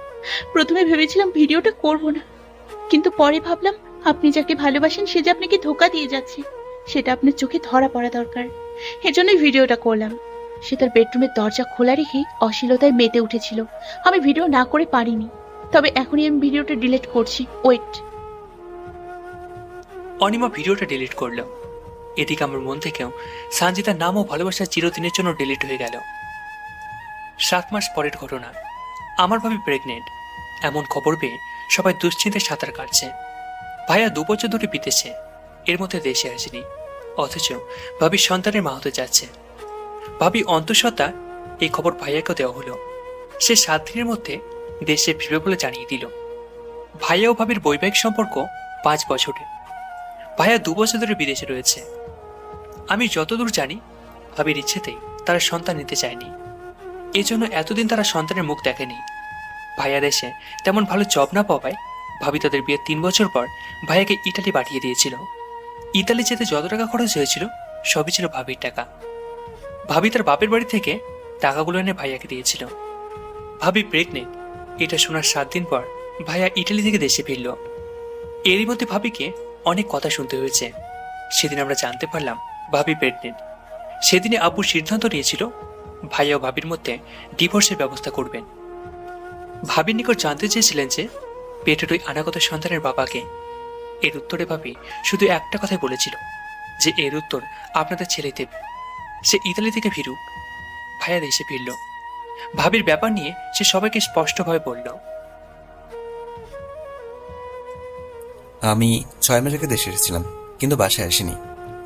প্রথমে ভেবেছিলাম ভিডিওটা করব না, কিন্তু পরে ভাবলাম আপনি যাকে ভালোবাসেন সে যে আপনাকে ধোঁকা দিয়ে যাচ্ছে সেটা আপনার চোখে ধরা পড়া দরকার। এজন্যই ভিডিওটা করলাম। সে তার বেডরুমের দরজা খোলা রেখে অশ্লীলতায় মেতে উঠেছিল। আমি ভিডিও না করে পারিনি, তবে এখনই আমি ভিডিওটা ডিলিট করছি। ওয়েট। অনিমা ভিডিওটা ডিলিট করলো। এদিকে আমার মন থেকেও সানজিদার নাম ও ভালোবাসা চিরদিনের জন্য ডিলিট হয়ে গেল। 7 মাস পরের ঘটনা। আমার ভাবি প্রেগনেন্ট। এমন খবর পেয়ে সবাই দুশ্চিন্তায় সাঁতার কাটছে। ভাইয়া 2 বছর ধরে বিদেশে, এর মধ্যে দেশে আসেনি, অথচ ভাবির সন্তানের মা হতে যাচ্ছে। ভাবি অন্তঃসত্ত্বা এই খবর ভাইয়াকেও দেওয়া হলো। সে 7 দিনের মধ্যে দেশে ফিরবে বলে জানিয়ে দিল। ভাইয়া ও ভাবির বৈবাহিক সম্পর্ক 5 বছরের। ভাইয়া 2 বছর ধরে বিদেশে রয়েছে। আমি যতদূর জানি ভাবির ইচ্ছেতেই তারা সন্তান নিতে চায়নি। এজন্য এতদিন তারা সন্তানের মুখ দেখেনি। ভাইয়া দেশে তেমন ভালো জব না পাওয়ায় ভাবি তাদের বিয়ের 3 বছর পর ভাইয়াকে ইতালি পাঠিয়ে দিয়েছিল। ইতালি যেতে যত টাকা খরচ হয়েছিল সবই ছিল ভাবির টাকা। ভাবি তার বাপের বাড়ি থেকে টাকাগুলো এনে ভাইয়াকে দিয়েছিল। ভাবি প্রেগনেন্ট এটা শোনার 7 দিন পর ভাইয়া ইটালি থেকে দেশে ফিরল। এরই মধ্যে ভাবিকে অনেক কথা শুনতে হয়েছে। সেদিন আমরা জানতে পারলাম ভাবি প্রেগনেন্ট। সেদিনে আব্বু সিদ্ধান্ত নিয়েছিল ভাইয়া ও ভাবির মধ্যে ডিভোর্সের ব্যবস্থা করবেন। ভাবির নিকট জানতে চেয়েছিলেন যে পেটের ওই অনাগত সন্তানের বাবাকে। এর উত্তরে ভাবি শুধু একটা কথাই বলেছিল, যে এর উত্তর আপনাদের ছেলে দেবে। সে ইতালি থেকে ফিরুক। ভাইয়া দেশে ফিরল। ভাবির ব্যাপার নিয়ে সে সবাইকে স্পষ্টভাবে বলল। আমি 6 মাস আগে দেশে এসেছিলাম, কিন্তু বাসায় আসিনি।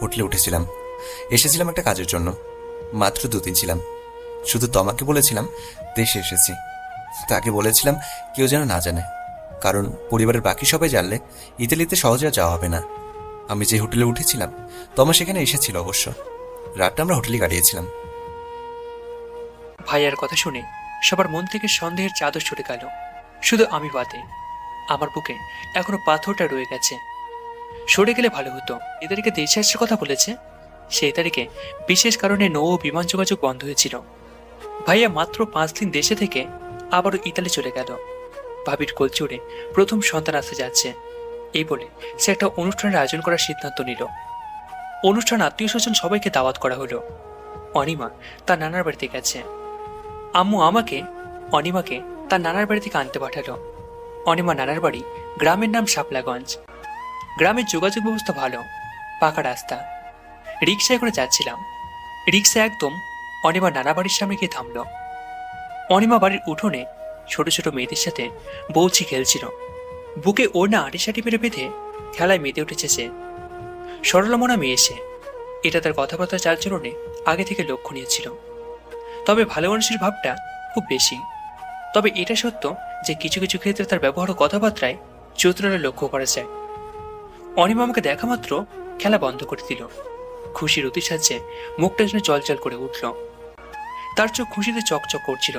হোটেলে উঠেছিলাম। এসেছিলাম একটা কাজের জন্য। মাত্র 2 দিন ছিলাম। শুধু তোমাকে বলেছিলাম দেশে এসেছি। তাকে বলেছিলাম কেউ যেন না জানে, কারণ পরিবারের বাকি সবাই জানলে ইতালিতে সহজে আর যাওয়া হবে না। আমি যে হোটেলে উঠেছিলাম তোমা সেখানে এসেছিল অবশ্য। রাতটা আমরা হোটেলে কাটিয়েছিলাম। ভাইয়ার কথা শুনে সবার মন থেকে সন্দেহের চাদর সরে গেল, শুধু আমি বাদে। আমার বুকে এখনো পাথরটা রয়ে গেছে। সরে গেলে ভালো হতো। এ তারিখে দেশে আসার কথা বলেছে। সেই তারিখে বিশেষ কারণে নৌ ও বিমান যোগাযোগ বন্ধ হয়েছিল। ভাইয়া মাত্র 5 দিন দেশে থেকে আবারও ইতালি চলে গেল। ভাবির কোলচুড়ে প্রথম সন্তান আসতে যাচ্ছে, এই বলে সে একটা অনুষ্ঠানের আয়োজন করার সিদ্ধান্ত নিল। অনুষ্ঠান আত্মীয় স্বজন সবাইকে দাওয়াত করা হলো। অনিমা তার নানার বাড়িতে গেছে। আম্মু অনিমাকে তার নানার বাড়ি থেকে আনতে পাঠালো। অনিমা নানার বাড়ি গ্রামের নাম শাপলাগঞ্জ। গ্রামের যোগাযোগ ব্যবস্থা ভালো, পাকা রাস্তা। রিক্সায় করে যাচ্ছিলাম। রিক্সা একদম অনিমা নানা বাড়ির সামনে গিয়ে থামলো। অনিমা বাড়ির উঠোনে ছোট ছোট মেয়েদের সাথে বৌছি খেলছিল। বুকে ওড়না আটিসাটি মেরে বেঁধে খেলায় মেতে উঠেছে সে। সরলমনা মেয়ে সে। এটা তার কথাবার্তা চালচলনে আগে থেকে লক্ষণীয় ছিল। তবে ভালো মানুষের ভাবটা খুব বেশি। তবে এটা সত্য যে কিছু কিছু ক্ষেত্রে তার ব্যবহার ও কথাবার্তায় চতুরালে লক্ষ্য করা যায়। অনিমা আমাকে দেখা মাত্র খেলা বন্ধ করে দিল। খুশির অতিসাহ্যে মুখটা যেন চলচল করে উঠল। তার চোখ খুশিতে চকচক করছিল।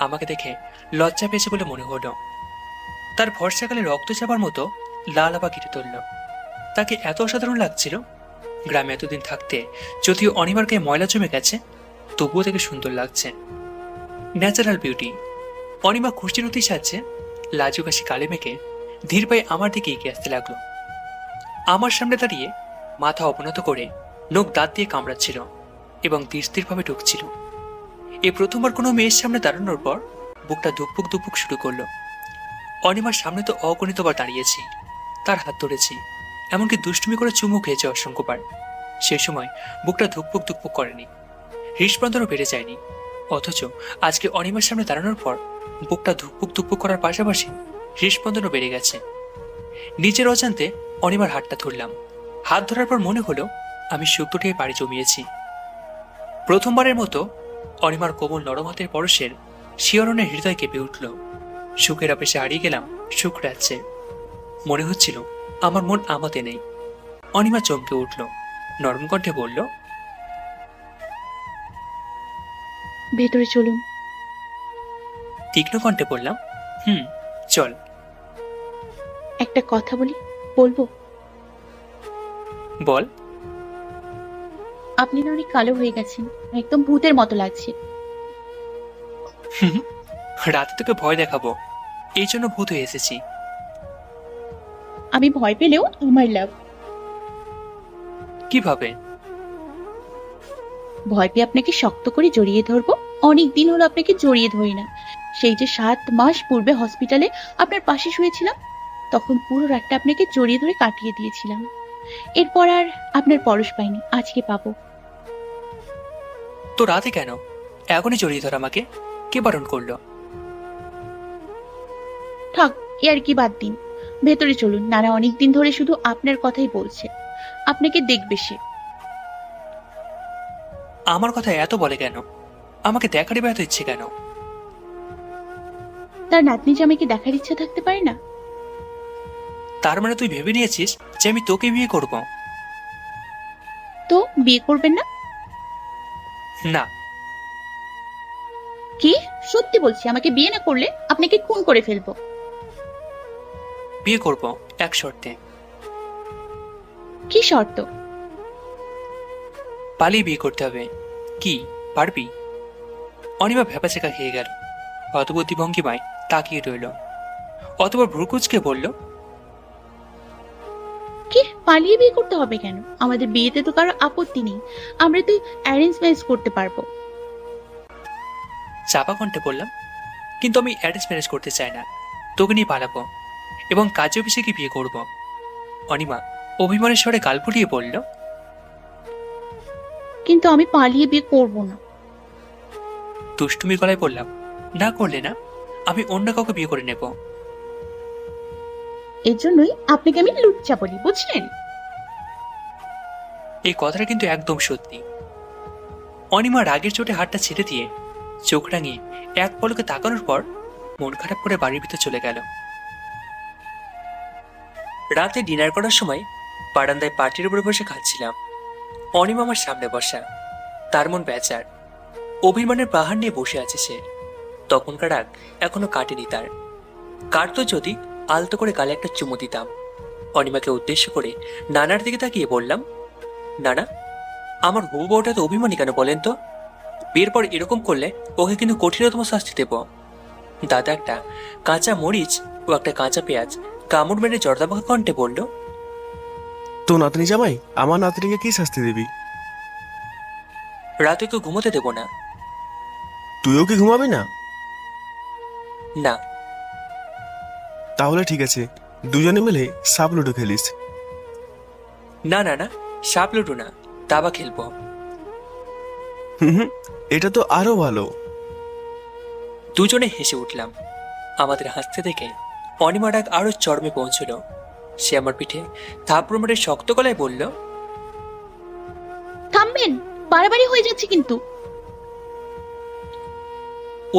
আমাকে দেখে লজ্জা পেয়েছে বলে মনে হলো। তার ভরসাকালে রক্ত চাপার মতো লাল আবা কেটে তুলল। তাকে এত অসাধারণ লাগছিল। গ্রামে এতদিন থাকতে যদিও অনিমার গায়ে ময়লা জমে গেছে, তবুও তাকে সুন্দর লাগছে। Natural beauty. অনিমা খুশির অতিসাহ্যে লাজুক হাসি কালে মেখে ধীর পায়ে আমার দিকে এগিয়ে আসতে লাগলো। আমার সামনে দাঁড়িয়ে মাথা অবনত করে নখ দাঁত দিয়ে কামড়াচ্ছিল এবং ধীর স্থিরভাবে ঢুকছিল। এই প্রথমবার কোনো মেয়ের সামনে দাঁড়ানোর পর বুকটা ধুকপুক ধুকপুক শুরু করলো। অনিমার সামনে তো অগণিতবার দাঁড়িয়েছি, তার হাত ধরেছি, এমনকি দুষ্টুমি করে চুমু খেয়েছে অসংখ্যবার। সে সময় বুকটা ধুকপুক ধুকপুক করেনি, হৃৎস্পন্দনও বেড়ে যায়নি। অথচ আজকে অনিমার সামনে দাঁড়ানোর পর বুকটা ধুকপুক ধুকপুক করার পাশাপাশি হৃৎস্পন্দনও বেড়ে গেছে। নিজের অজান্তে অনিমার হাতটা ধরলাম। হাত ধরার পর মনে হলো আমি শুক্তটিয়ে পাড়ি জমিয়েছি। প্রথমবারের মতো অনিমার কোমল নরম হাতের পরশের শিহরণে হৃদয় কেঁপে উঠল। সুখের আবেশে হারিয়ে গেলাম সুখ রাজ্যে। মনে হচ্ছিল আমার মন আমাতে নেই। অনিমা চমকে উঠল, নরম কণ্ঠে বলল, ভেতরে চলুন। তীক্ষ্ণ কণ্ঠে বললাম, চল। একটা কথা বলবো? বল। আপনি না অনেক কালো হয়ে গেছেন, একদম ভূতের মতো লাগছে। রাতে তোকে ভয় দেখাবো, এই জন্য ভূত হয়ে এসেছি। আমি ভয় পেলেও আমার লাভ। কিভাবে? ভয় পেয়ে আপনাকে শক্ত করে জড়িয়ে ধরবো। অনেক দিন হলো আপনাকে জড়িয়ে ধরি না। সেই যে 7 মাস পূর্বে হসপিটালে আপনার পাশে শুয়েছিলাম, তখন পুরো রাতটা আপনাকে জড়িয়ে ধরে কাটিয়ে দিয়েছিলাম। এরপর আর আপনার পরশ পাইনি, আজকে পাবো। তো রাতে কেন এখনই জড়িয়ে ধর আমাকে? কে বারণ করলো? থাক, এ আর কি বাদ দিন, ভেতরে চলুন। নানা অনেক দিন ধরে শুধু আপনার কথাই বলছে, আপনাকে দেখবে সে। আমার কথা এত বলে কেন? আমাকে দেখারই বা এত ইচ্ছে কেন? তার নাতনি জামাইকে দেখার ইচ্ছা থাকতে পারে না? তার মানে তুই ভেবে নিয়েছিস যে আমি তোকে বিয়ে করব? তো বিয়ে করবেন না? না। কি? সত্যি বলছি, আমাকে বিয়ে না করলে আপনাকে খুন করে ফেলবো। বিয়ে করব, এক শর্তে। কি শর্ত? পালিয়ে বিয়ে করতে হবে। কি পারবি? অনিমা ভ্যাপাচেকা খেয়ে গেল। হতবুদ্ধি ভঙ্গিমায় তাকিয়ে রইল। অতবার ভ্রুকুচকে বলল, কি পালিয়ে বিয়ে করতে হবে কেন? আমাদের বিয়েতে তো কারো আপত্তি নেই, আমরা তো অ্যারেঞ্জ ম্যারেজ করতে পারবো। চাপা কণ্ঠে বললাম, কিন্তু আমি অ্যারেঞ্জ ম্যারেজ করতে চাই না, তোকে নিয়ে পালাবো এবং কাজে অফিসে গিয়ে বিয়ে করব। অনিমা অভিমানের স্বরে গাল ফুটিয়ে বলল। কিন্তু আমি পালিয়ে বিয়ে করব না। দুষ্টুমি গলায় বললাম, না করলে না, আমি অন্য কাউকে বিয়ে করে নেব। এর জন্যই আপনাকে আমি লুচ্চা বলি, বুঝলেন? এই কথাটা কিন্তু একদম সত্যি। অনিমা রাগের চোটে হাতটা ছেড়ে দিয়ে চোখ রাঙিয়ে এক পলকে তাকানোর পর মন খারাপ করে বাড়ির ভিতর চলে গেল। রাতে ডিনার করার সময় বারান্দায় পার্টির উপরে বসে খাচ্ছিলাম। অনিমা আমার সামনে বসা, তার মন বেচার, অভিমানের পাহাড় নিয়ে বসে আছে সে। তখনকার রাগ এখনো কাটেনি তার। কাটতো যদি আলতো করে গালে একটা চুমু দিতাম। অনিমাকে উদ্দেশ্য করে নানার দিকে তাকিয়ে বললাম, নানা, আমার হবু বউটা তো অভিমানী কেন বলেন তো? বিয়ের পর এরকম করলে ওকে কিন্তু কঠিনতম শাস্তি দেব। দাদা একটা কাঁচা মরিচ ও একটা কাঁচা পেঁয়াজ কামড় মেরে জর্দাবাহা কণ্ঠে বলল, তো নাতনি জামাই, আমার নাতনিকে কি শাস্তি দিবি? রাতে তো ঘুমোতে দেব না। তুইও কি ঘুমাবি না? না। তাহলে ঠিক আছে, দুজনে মিলে সাপ লুডো খেলিস। না না না, সাপ লুডো না, দাবা খেলবো। হুম, এটা তো আরো ভালো। দুজনে হেসে উঠলাম। আমাদের হাসতে দেখে অনিমা ডাক আরো চরমে পৌঁছল। সে আমার পিঠে থাপড় মেরে শক্ত গলায় বলল, থামবেন, বাড়াবাড়ি হয়ে যাচ্ছে কিন্তু।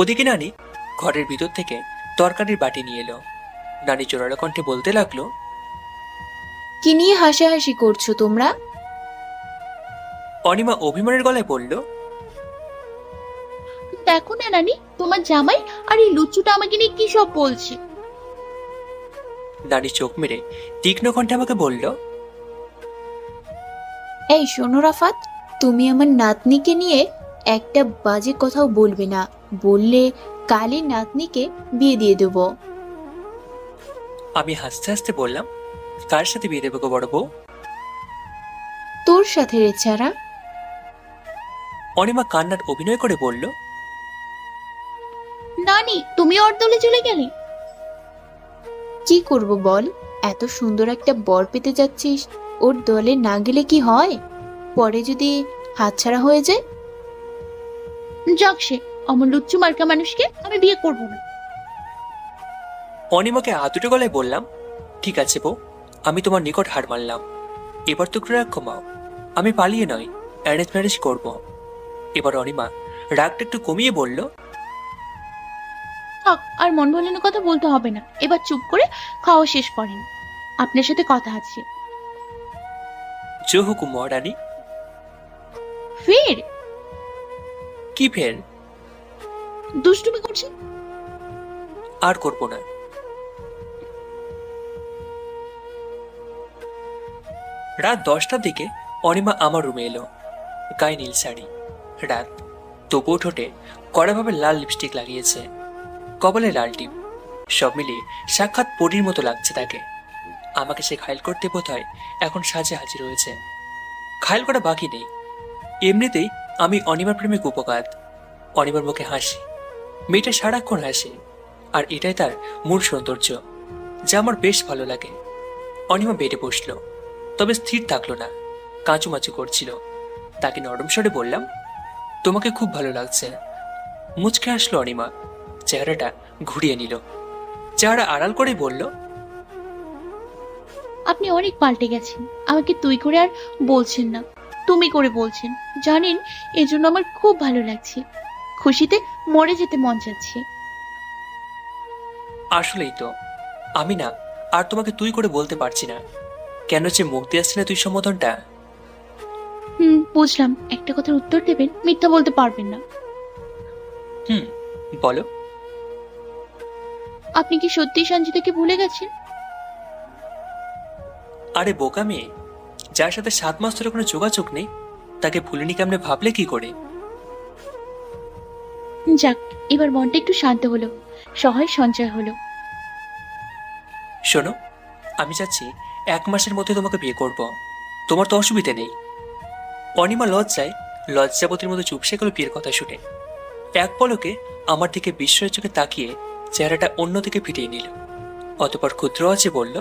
ওদিকে নানি ঘরের ভিতর থেকে তরকারির বাটি নিয়ে এলো। নানি জোরালো কণ্ঠে বলতে লাগলো, কি নিয়ে হাসাহাসি করছো তোমরা? অনিমা অভিমানের গলায় বলল, দেখো না নানি, তোমার জামাই আর এই লুচ্চুটা আমাকে নিয়ে কি সব বলছে। নানি চোখ মেরে তীক্ষ্ণ কণ্ঠে আমাকে বলল, এই শোনো রাফাত, তুমি আমার নাতনিকে নিয়ে একটা বাজে কথাও বলবে না, বললে কালই নাতনিকে বিয়ে দিয়ে দেব। আমি হাসতে হাসতে বললাম, কার সাথে বিয়ে দেবে গো বড় বউ? তোর সাথে রে ছাড়া। অনিমা কান্নার অভিনয় করে বলল, নানি, তুমি ওর দলে চলে গেলে? কি করব বল, এত সুন্দর একটা বর পেতে যাচ্ছিস, ওর দলে না গেলে কি হয়? পরে যদি হাতছাড়া হয়ে যায়? যাক, সে অমন লুচ্চু মার্কা মানুষকে আমি বিয়ে করব না। অনিমাকে আতুটে গলায় বললাম, ঠিক আছে বউ, আমি তোমার নিকট হার মানলাম। এবার তো একটু রাগ কমাও, আমি পালিয়ে নয়, অ্যারেঞ্জ ম্যারেজ করব। এবার অনিমা রাগটা একটু কমিয়ে বলল, থাক, আর মন ভোলানোর কথা বলতে হবে না, এবার চুপ করে খাওয়া শেষ করেন, আপনার সাথে কথা আছে। জো হুকুম মহারানী। ফের কি ফের? দুষ্টুমি করছে। আর করব না। রাত 10টার দিকে অনিমা আমার রুমে এলো। গায়ে নীল শাড়ি, রাত, তবুও ঠোঁটে কড়াভাবে লাল লিপস্টিক লাগিয়েছে, কপালে লাল টিপ, সব মিলিয়ে সাক্ষাৎ পরীর মতো লাগছে তাকে। আমাকে সে ঘায়ল করতে বোধহয় এখন সাজে হাজির হয়েছে। ঘায়ল করা বাকি নেই, এমনিতেই আমি অনিমার প্রেমিক উপকাত। অনিমার মুখে হাসি, মেয়েটা সারাক্ষণ হাসে, আর এটাই তার মূল সৌন্দর্য, যা আমার বেশ ভালো লাগে। অনিমা বেডে বসলো, তবে স্থির থাকলো না, কাঁচুমাচু করছিল। তাকে নরম স্বরে বললাম, তোমাকে খুব ভালো লাগছে। মুচকে আসলো অনিমা, চেহারাটা ঘুরিয়ে নিল, চেহারা আড়াল করে বলল, আপনি অনেক পাল্টে গেছেন, আমাকে তুই করে আর বলছেন না, তুমি করে বলছেন। জানেন, এজন্য আমার খুব ভালো লাগছে, খুশিতে মরে যেতে মন যাচ্ছে। আসলেই তো, আমি না আর তোমাকে তুই করে বলতে পারছি না, কেন যে মুখ দিয়ে আসছে না তুই সম্বোধনটা। বুঝলাম, একটা কথার উত্তর দেবেন, মিথ্যা বলতে পারবেন না। বলো। আপনি কি সত্যি সঞ্জিতাকে ভুলে গেছেন? আরে বোকা মেয়ে, যার সাথে 7 মাস ধরে কোনো যোগাযোগ নেই, তাকে ভুলিনি কেমনে ভাবলে কি করে? যাক, এবার মনটা একটু শান্ত হলো, সহায় সঞ্চয় হলো। শোনো, আমি চাচ্ছি 1 মাসের মধ্যে তোমাকে বিয়ে করব, তোমার তো অসুবিধে নেই। অনিমা লজ্জাবতীর মতো চুপসে গেল বিয়ের কথা শুনে। এক পলকে আমার দিকে বিস্ময়ের চোখে তাকিয়ে চেহারাটা অন্যদিকে ফিরিয়ে নিল। অতঃপর ক্ষুদ্র আছে বলল,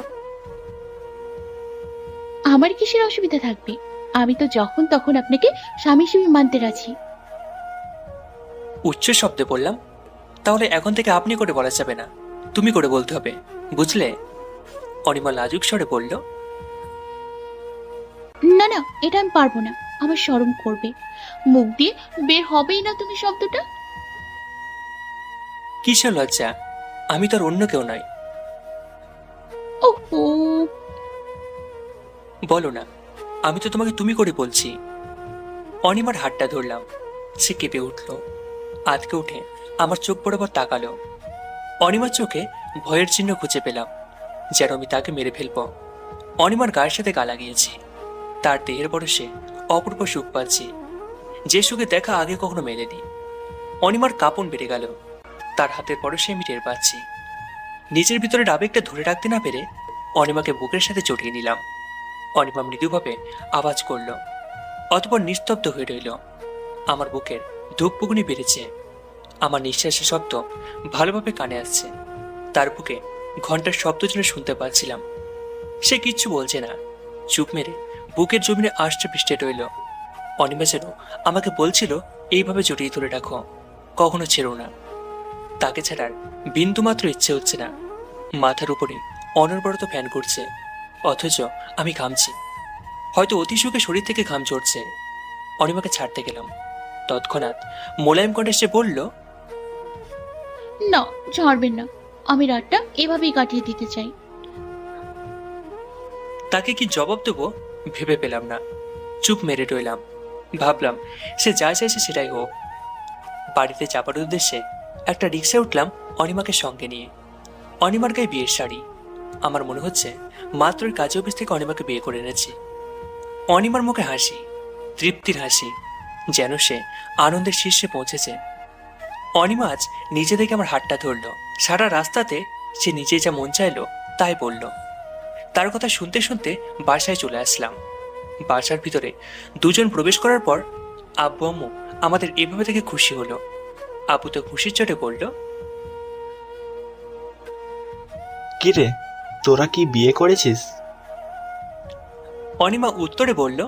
আমার কিসের অসুবিধা থাকবে? আমি তো যখন তখন আপনাকে স্বামী স্বামী মানতে রাজি। উচ্চ শব্দে বললাম, তাহলে এখন থেকে আপনি করে বলা যাবে না, তুমি করে বলতে হবে, বুঝলে? অনিমা লাজুক স্বরে বলল, না না, এটা আমি পারবো না, আমার শরম করবে। মুখ দিয়ে বের হবেই না তুমি শব্দটা। কিসের লজ্জা? আমি তো আর অন্য কেউ নয়। ওহো, বলো না, আমি তো তোমাকে তুমি করে বলছি। অনিমার হাতটা ধরলাম, সে কেঁপে উঠল, আতকে উঠে আমার চোখ বরাবর তাকালো। অনিমার চোখে ভয়ের চিহ্ন খুঁজে পেলাম, যেন আমি তাকে মেরে ফেলব। অনিমার গায়ের সাথে গা লাগিয়েছি, তার দেহের পরশে অপূর্ব সুখ পাচ্ছি, যে সুখে দেখা আগে কখনো মেলেনি। অনিমার কাঁপন বেড়ে গেল, তার হাতের পরশে আমি টের পাচ্ছি। নিজের ভিতরের আবেগটা ধরে রাখতে না পেরে অনিমাকে বুকের সাথে জড়িয়ে নিলাম। অনিমা মৃদুভাবে আওয়াজ করল, অতঃপর নিস্তব্ধ হয়ে রইল। আমার বুকের ধুকপুকুনি বেড়েছে, আমার নিঃশ্বাসের শব্দ ভালোভাবে কানে আসছে। তার বুকে ঘন্টার শব্দ যেন শুনতে পাচ্ছিলাম। সে কিচ্ছু বলছে না, চুপ মেরে বুকের জমিনে আষ্টে পৃষ্ঠে রইল। অনিমা যেন আমাকে বলছিল, এইভাবে জড়িয়ে ধরে রাখো, কখনো ছেড়ো না। তাকে ছাড়ার বিন্দুমাত্র ইচ্ছে হচ্ছে না। মাথার উপরে অনবরত ফ্যান করছে, অথচ আমি ঘামছি, হয়তো অতি সুখে শরীর থেকে ঘাম ঝরছে। অনিমাকে ছাড়তে গেলাম, তৎক্ষণাৎ মোলায়েম কণ্ঠে সে বলল, না ছাড়বেন না, আমি রাতটা এভাবেই কাটিয়ে দিতে চাই। তাকে কি জবাব দেবো ভেবে পেলাম না, চুপ মেরে রইলাম। ভাবলাম সে যা চাইছে সেটাই হোক। বাড়িতে যাবার উদ্দেশ্যে একটা রিক্সায় উঠলাম অনিমাকে সঙ্গে নিয়ে। অনিমার গায়ে বিয়ের শাড়ি, আমার মনে হচ্ছে মাত্র কাজে অফিস থেকে অনিমাকে বিয়ে করে এনেছি। অনিমার মুখে হাসি, তৃপ্তির হাসি, যেন সে আনন্দের শীর্ষে পৌঁছেছে। অনিমা আজ নিজে থেকে আমার হাতটা ধরল, সারা রাস্তাতে সে নিজে যা মন চাইলো তাই বলল। তার কথা শুনতে শুনতে বাসায় চলে আসলাম। বাসার ভিতরে দুজন প্রবেশ করার পর আব্বু আম্মু আমাদের এভাবে থেকে খুশি হলো। আব্বু তো খুশির চোটে বলল, কিরে, তোরা কি বিয়ে করেছিস? অনিমা উত্তরে বলল,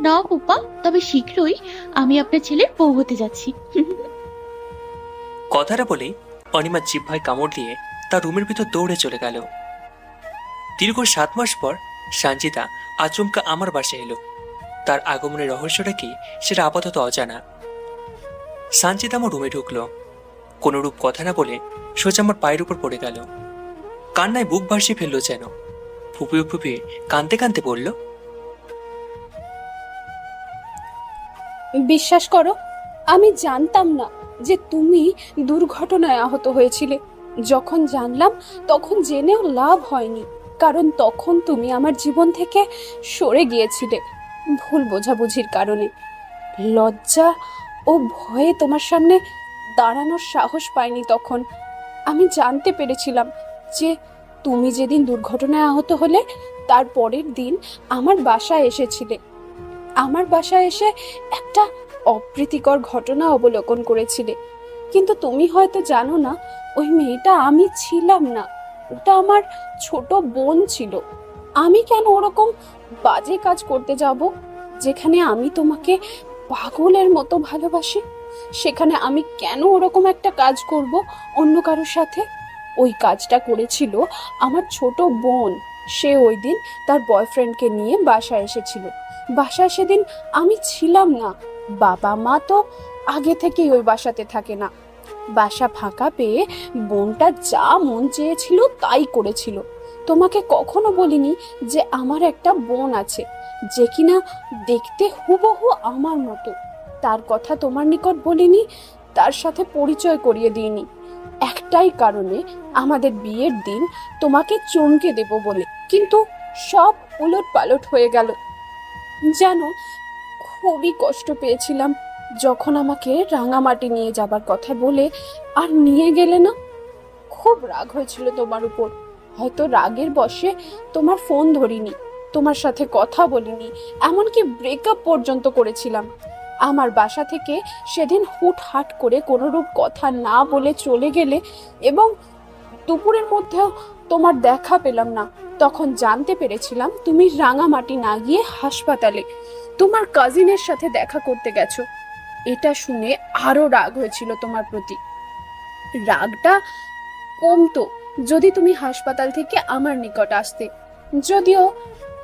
না পাপা, তবে শীঘ্রই আমি আপনার ছেলের বউ হতে যাচ্ছি। কথাটা বলেই অনিমা জিহ্বায় কামড় দিয়ে তার রুমের ভিতর দৌড়ে চলে গেল। দীর্ঘ 7 মাস পর সঞ্চিতা আচমকা আমার বাসায় এলো। তার আগমনের রহস্যটা কি সেটা আপাতত অজানা। সঞ্চিতা আমার রুমে ঢুকলো, কোনরূপ কথা না বলে সোজা আমার পায়ের উপর পড়ে গেল। কান্নায় বুক ভাসিয়ে ফেললো যেন। ফুপিয়ে ফুপিয়ে কাঁদতে কাঁদতে বলল, বিশ্বাস করো, আমি জানতাম না যে তুমি দুর্ঘটনায় আহত হয়েছিলে। যখন জানলাম তখন জেনেও লাভ হয়নি, কারণ তখন তুমি আমার জীবন থেকে সরে গিয়েছিলে ভুল বোঝাবুঝির কারণে। লজ্জা ও ভয়ে তোমার সামনে দাঁড়ানোর সাহস পাইনি তখন। আমি জানতে পেরেছিলাম যে তুমি যেদিন দুর্ঘটনায় আহত হলে তার পরের দিন আমার বাসায় এসেছিলে। আমার বাসায় এসে একটা অপ্রীতিকর ঘটনা অবলোকন করেছিলে, কিন্তু তুমি হয়তো জানো না ওই মেয়েটা আমি ছিলাম না, ওটা আমার ছোট বোন ছিল। আমি কেন ওরকম বাজে কাজ করতে যাব? যেখানে আমি তোমাকে পাগলের মতো ভালোবাসি, সেখানে আমি কেন ওরকম একটা কাজ করব অন্য কারোর সাথে? ওই কাজটা করেছিল আমার ছোট বোন। সে ওই দিন তার বয়ফ্রেন্ডকে নিয়ে বাসায় এসেছিল। বাসায় সেদিন আমি ছিলাম না। বাবা মা তো আগে থেকেই ওই বাসাতে থাকে না। বাসা ফাঁকা পেয়ে বোনটা যা মন চেয়েছিল তাই করেছিল। তোমাকে কখনো বলিনি যে আমার একটা বোন আছে যে কিনা দেখতে হুবহু আমার মতো। তার কথা তোমার নিকট বলিনি, তার সাথে পরিচয় করিয়ে দিইনি, একটাই কারণে, আমাদের বিয়ের দিন তোমাকে চমকে দেব বলে। কিন্তু সব উলট পালট হয়ে গেল। জানো, খুবই কষ্ট পেয়েছিলাম যখন আমাকে রাঙামাটি নিয়ে যাবার কথা বলে আর নিয়ে গেলে না। খুব রাগ হয়েছিল তোমার উপর। হয়তো রাগের বশে তোমার ফোন ধরিনি, তোমার সাথে কথা বলিনি, এমনকি ব্রেকআপ পর্যন্ত করেছিলাম। আমার বাসা থেকে সেদিন হুটহাট করে কোনোরূপ কথা না বলে চলে গেলে এবং দুপুরের মধ্যেও তোমার দেখা পেলাম না। তখন জানতে পেরেছিলাম তুমি রাঙামাটি না গিয়ে হাসপাতালে তোমার কাজিনের সাথে দেখা করতে গেছো। এটা শুনে আরো রাগ হয়েছিল তোমার প্রতি। রাগটা কমতো যদি তুমি হাসপাতাল থেকে আমার নিকট আসতে। যদিও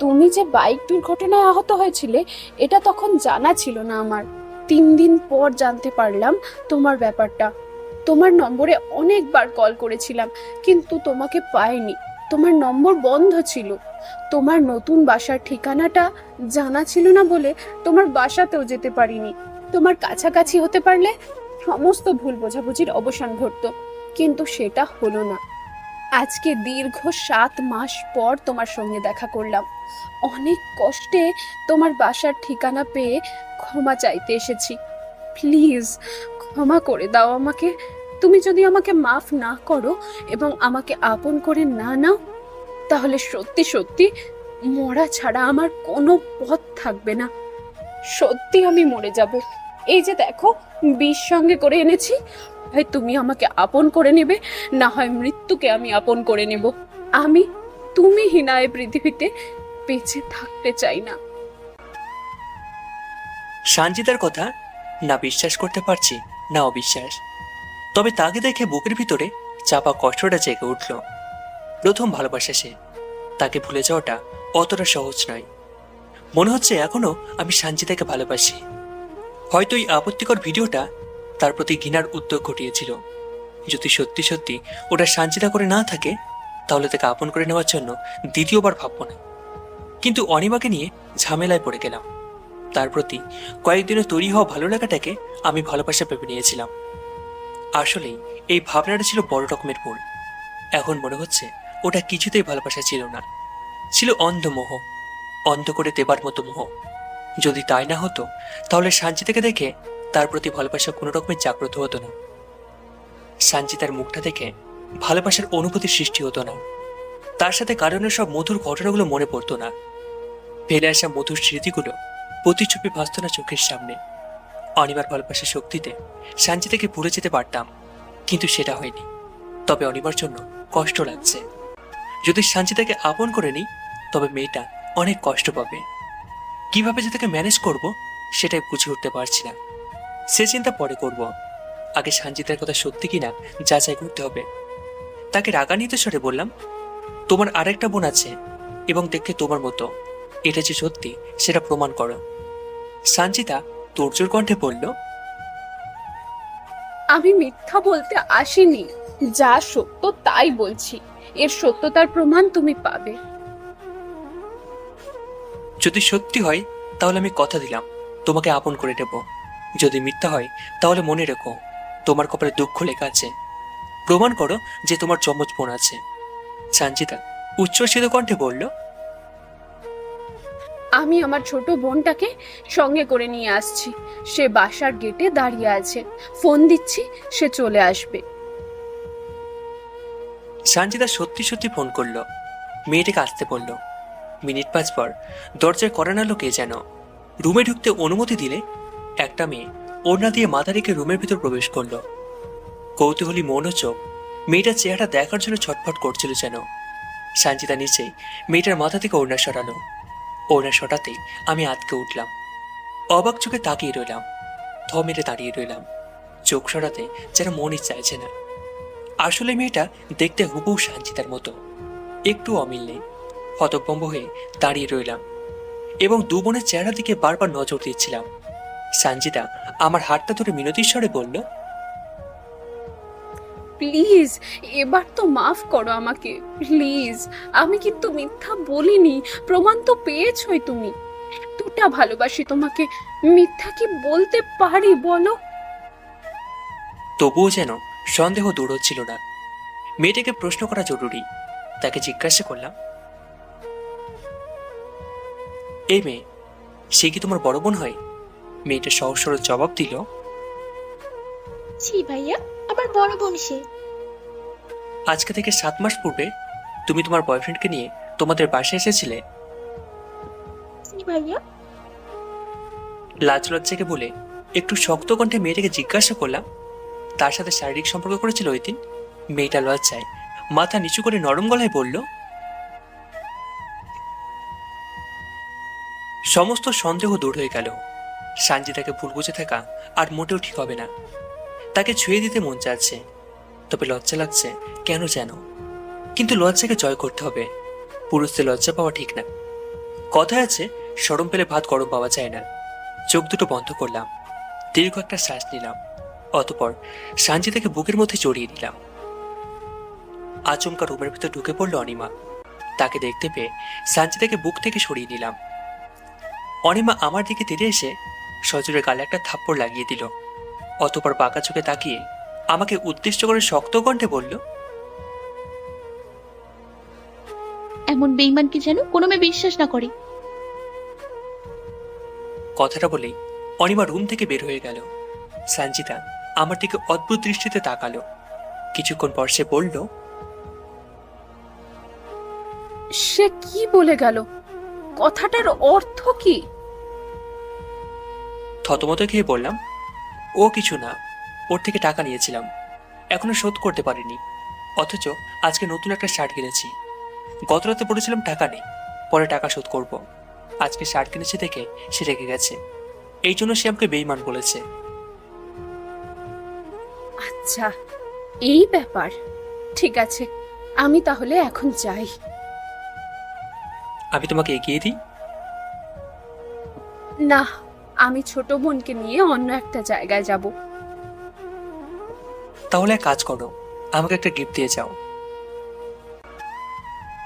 তুমি যে বাইক দুর্ঘটনায় আহত হয়েছিলে এটা তখন জানা ছিল না আমার। 3 দিন পর জানতে পারলাম তোমার ব্যাপারটা। তোমার নম্বরে অনেকবার কল করেছিলাম কিন্তু তোমাকে পাইনি, তোমার নম্বর বন্ধ ছিল। তোমার নতুন বাসার ঠিকানাটা জানা ছিল না বলে তোমার বাসাতেও যেতে পারিনি। তোমার কাছাকাছি হতে পারলে সমস্ত ভুল বোঝাবুঝির অবসান ঘটতো, কিন্তু সেটা হলো না। আজকে দীর্ঘ 7 মাস পর তোমার সঙ্গে দেখা করলাম। অনেক কষ্টে তোমার বাসার ঠিকানা পেয়ে ক্ষমা চাইতে এসেছি। প্লিজ ক্ষমা করে দাও আমাকে। তুমি যদি আমাকে মাফ না করো এবং আমাকে আপন করে না নাও তাহলে সত্যি সত্যি মরা ছাড়া আমার কোনো পথ থাকবে না। সত্যি আমি মরে যাব। এই যে দেখো বিষ সঙ্গে করে এনেছি, হয় তুমি আমাকে আপন করে নেবে, না হয় মৃত্যুকে আমি আপন করে নেব। আমি তুমি হীনা এই পৃথিবীতে বেঁচে থাকতে চাই না। সঞ্চিতার কথা না বিশ্বাস করতে পারছি না অবিশ্বাস। তবে তাকে দেখে বুকের ভিতরে চাপা কষ্টটা জেগে উঠল। প্রথম ভালোবাসা সে, তাকে ভুলে যাওয়াটা অতটা সহজ নয়। মনে হচ্ছে এখনো আমি সঞ্চিতাকে ভালোবাসি। হয়তো এই আপত্তিকর ভিডিওটা তার প্রতি ঘৃণার উদ্যোগ ঘটিয়েছিল। যদি সত্যি সত্যি ওটা সঞ্চিতা করে না থাকে তাহলে তাকে আপন করে নেওয়ার জন্য দ্বিতীয়বার ভাববো না। কিন্তু অনিমাকে নিয়ে ঝামেলায় পড়ে গেলাম। তার প্রতি কয়েকদিনে তৈরি হওয়া ভালো লাগাটাকে আমি ভালোবাসা ভেবে নিয়েছিলাম। আসলেই এই ভাবনাটা ছিল বড় রকমের ভুল। এখন মনে হচ্ছে ওটা কিছুতেই ভালোবাসা ছিল না, ছিল অন্ধ মোহ, অন্ধ করে দেবার মতো মোহ। যদি তাই না হতো তাহলে সঞ্চিতাকে দেখে তার প্রতি ভালোবাসা কোনো রকমের জাগ্রত হতো না। সঞ্চিতার মুখটা দেখে ভালোবাসার অনুভূতি সৃষ্টি হতো না। তার সাথে কারণের সব মধুর ঘটনাগুলো মনে পড়তো না। ফেলে আসা মধুর স্মৃতিগুলো প্রতিচ্ছবি ভাসত না চোখের সামনে। অনিমার ভালোবাসার শক্তিতে সঞ্চিতাকে ভুলে যেতে পারতাম, কিন্তু সেটা হয়নি। তবে অনিমার জন্য কষ্ট লাগছে। যদি সঞ্চিতাকে আপন করে নিই তবে মেয়েটা অনেক কষ্ট পাবে। কিভাবে যে তাকে ম্যানেজ করব সেটাই বুঝে উঠতে পারছি না। সে চিন্তা পরে করব, আগে সঞ্চিতার কথা সত্যি কিনা যাচাই করতে হবে। তাকে রাগান্বিত স্বরে বললাম, তোমার আরেকটা বোন আছে এবং দেখতে তোমার মতো, এটা যে সত্যি সেটা প্রমাণ করো। সঞ্চিতা তোরজোর কণ্ঠে বলল, আমি মিথ্যা বলতে আসিনি, যা সত্য তাই বলছি। এর সত্যতার প্রমাণ তুমি পাবে। যদি সত্যি হয় তাহলে আমি কথা দিলাম তোমাকে আপন করে নেব। যদি মিথ্যা হয় তাহলে মনে রেখো তোমার কপালে দুঃখ লেখা আছে। প্রমাণ করো যে তোমার চমচ বোন আছে। সঞ্চিতা উচ্ছ্বসিত কণ্ঠে বলল, আমি আমার ছোট বোনটাকে সঙ্গে করে নিয়ে আসছি। সে বাসার গেটে দাঁড়িয়ে আছে, ফোন দিচ্ছি, সে চলে আসবে। সঞ্চিতা সত্যি সত্যি ফোন করলো। মেয়েটাকে আসতে বলল। মিনিট 5 পর দরজায় কড়া নাড়ল কে যেন। রুমে ঢুকতে অনুমতি দিলে একটা মেয়ে ওড়না দিয়ে মাথা রেখে রুমের ভিতর প্রবেশ করলো। কৌতূহলী মন ও চোখ মেয়েটার চেহারা দেখার জন্য ছটফট করছিল যেন। সঞ্চিতা নিচেই মেয়েটার মাথা থেকে ওড়না সরালো। ওড়না সরাতেই আমি আটকে উঠলাম। অবাক চোখে তাকিয়ে রইলাম। থ মেরে দাঁড়িয়ে রইলাম। চোখ সরাতে যেন মনই চাইছে না। আসলে মেয়েটা দেখতে হুবহু সঞ্চিতার মতো, একটু অমিল নেই। হতভম্ব হয়ে দাঁড়িয়ে রইলাম এবং দু বোনের চেহারা দিকে বারবার নজর দিচ্ছিলাম। সঞ্চিতা আমার হাতটা ধরে মিনতির স্বরে বলল, প্লিজ এবার তো মাফ করো আমাকে, প্লিজ। আমি কিন্তু মিথ্যা বলিনি, প্রমাণ তো পেয়েছই তুমি। এতটা ভালোবাসি তোমাকে, মিথ্যা কি বলতে পারি বলো? তবুও যেন সন্দেহ দূর হচ্ছিল না। মেয়েটাকে প্রশ্ন করা জরুরি। তাকে জিজ্ঞাসা করলাম, এই মেয়ে, সে কি তোমার বড় বোন হয়? মেয়েটা সহজ সরল জবাব দিল, জি ভাইয়া, আমার বড় বোন সে। আজকে থেকে 7 মাস পূর্বে তুমি তোমার বয়ফ্রেন্ডকে নিয়ে তোমাদের বাসায় এসেছিলে। জি ভাইয়া। লাজ লজ্জাকে বলে একটু শক্ত কণ্ঠে মেয়েটাকে জিজ্ঞাসা করলাম তার সাথে শারীরিক সম্পর্ক করেছিল ওই দিন। মেয়েটা লজ্জায় মাথা নিচু করে নরম গলায় বলল, সমস্ত সন্দেহ দূর হয়ে গেল। সানজিদাকে ভুল বুঝে থাকা আর মোটেও ঠিক হবে না। তাকে ছুঁয়ে দিতে মন চাচ্ছে, তবে লজ্জা লাগছে কেন যেন। কিন্তু লজ্জাকে জয় করতে হবে। পুরুষদের লজ্জা পাওয়া ঠিক না। কথায় আছে, শরম পেলে ভাত গরম পাওয়া যায় না। চোখ দুটো বন্ধ করলাম, দীর্ঘ একটা শ্বাস নিলাম, অতঃপর সানজিদাকে বুকের মধ্যে জড়িয়ে নিলাম। আচমকা রুমের ভিতর ঢুকে পড়ল অনিমা। তাকে দেখতে পেয়ে সানজিদাকে বুক থেকে সরিয়ে নিলাম। অনিমা আমার দিকে তেড়ে এসে সজোরে গালে একটা থাপ্পড় লাগিয়ে দিল। অতঃপর বাঁকা চোখে তাকিয়ে আমাকে উদ্দেশ্য করে শক্ত কণ্ঠে বলল, এমন বেইমানকে যেন কোনো মেয়ে বিশ্বাস না করে। কথাটা বলেই অনিমা রুম থেকে বের হয়ে গেল। সানজিদা আমার দিকে অদ্ভুত দৃষ্টিতে তাকালো। কিছুক্ষণ পর সে বলল, সে কি বলে গেল? কথাটার অর্থ কি? থতমত খেয়ে বললাম, ও কিছু না, ওর থেকে টাকা নিয়েছিলাম, এখনো শোধ করতে পারিনি। অথচ আজকে নতুন একটা শার্ট কিনেছি। গতরাতে বলেছিলাম টাকা নেই, পরে টাকা শোধ করব। আজকে শার্ট কিনেছি দেখে সে রেগে গেছে, এই জন্য সে আমাকে বেইমান বলেছে। আচ্ছা, এই ব্যাপার। ঠিক আছে, আমি তাহলে এখন যাই। আমি তোমাকে এগিয়ে দিই? না, আমি ছোট বোনকে নিয়ে অন্য একটা জায়গায় যাব। তাহলে এক কাজ করো, আমাকে একটা গিফট দিয়ে যাও।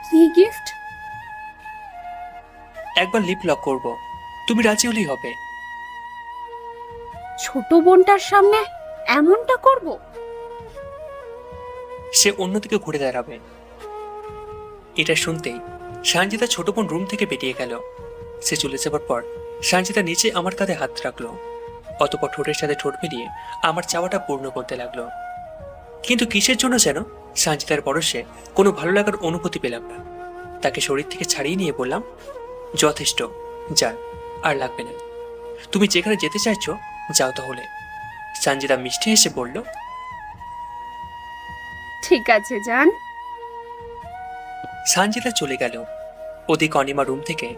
কি গিফট? একবার লিপ লক করব, তুমি রাজি হলেই হবে। ছোট বোনটার সামনে এমনটা করব? সে অন্যদিকে ঘুরে দাঁড়াবে। এটা শুনতেই সানজিদা ছোট বোন রুম থেকে বেরিয়ে গেল। সে চলে যাবার পর সানজিদা নিচে আমার কাঁধে হাত রাখলো, অতঃপর ঠোঁটের সাথে ঠোঁট মিলিয়ে আমার চাওয়াটা পূর্ণ করতে লাগলো। কিন্তু কিসের জন্য যেন সানজিদার পরশে কোনো ভালো লাগার অনুভূতি পেলাম না। তাকে শরীর থেকে ছাড়িয়ে নিয়ে বললাম, যথেষ্ট, যান, আর লাগবে না। তুমি যেখানে যেতে চাইছো যাও তাহলে। সানজিদা মিষ্টি হেসে বলল, ঠিক আছে, যান। সানজিদা চলে গেল। ওদিকে অনিমা রুম থেকে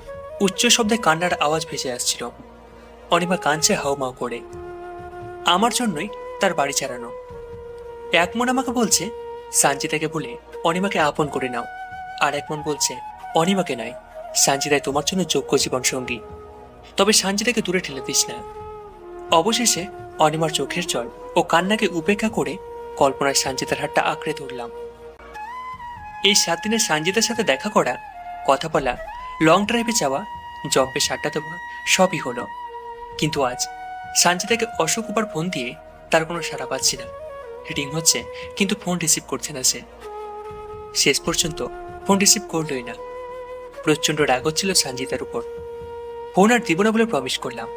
উচ্চ শব্দে কান্নার আওয়াজ ভেসে আসছিল। অনিমা কাঁদছে হাউমাউ করে। আমার জন্যই তার বাড়ি ছাড়ানো। এক মন আমাকে বলছে সানজিদাকে বলে অনিমাকে আপন করে নাও, আর এক মন বলছে অনিমাকে নয়, সানজিদাই তোমার জন্য যোগ্য জীবন সঙ্গী, তবে সানজিদাকে দূরে ঠেলে দিস না। অবশেষে অনিমার চোখের জল ও কান্নাকে উপেক্ষা করে কল্পনায় সানজিদার হাতটা আঁকড়ে ধরলাম। এই 7 দিনে সানজিদার সাথে দেখা করা, কথা বলা, লং ড্রাইভে যাওয়া, জম্পে সাতটা দেওয়া সবই হলো। কিন্তু আজ সানজিদাকে অসংখ্যবার ফোন দিয়ে তার কোনো সাড়া পাচ্ছি না। রিং হচ্ছে কিন্তু ফোন রিসিভ করছে না সে। শেষ পর্যন্ত ফোন রিসিভ করলই না। প্রচন্ড রাগ হচ্ছিল সানজিদার উপর। ফোন আর দিব না বলে প্রমিস করলাম।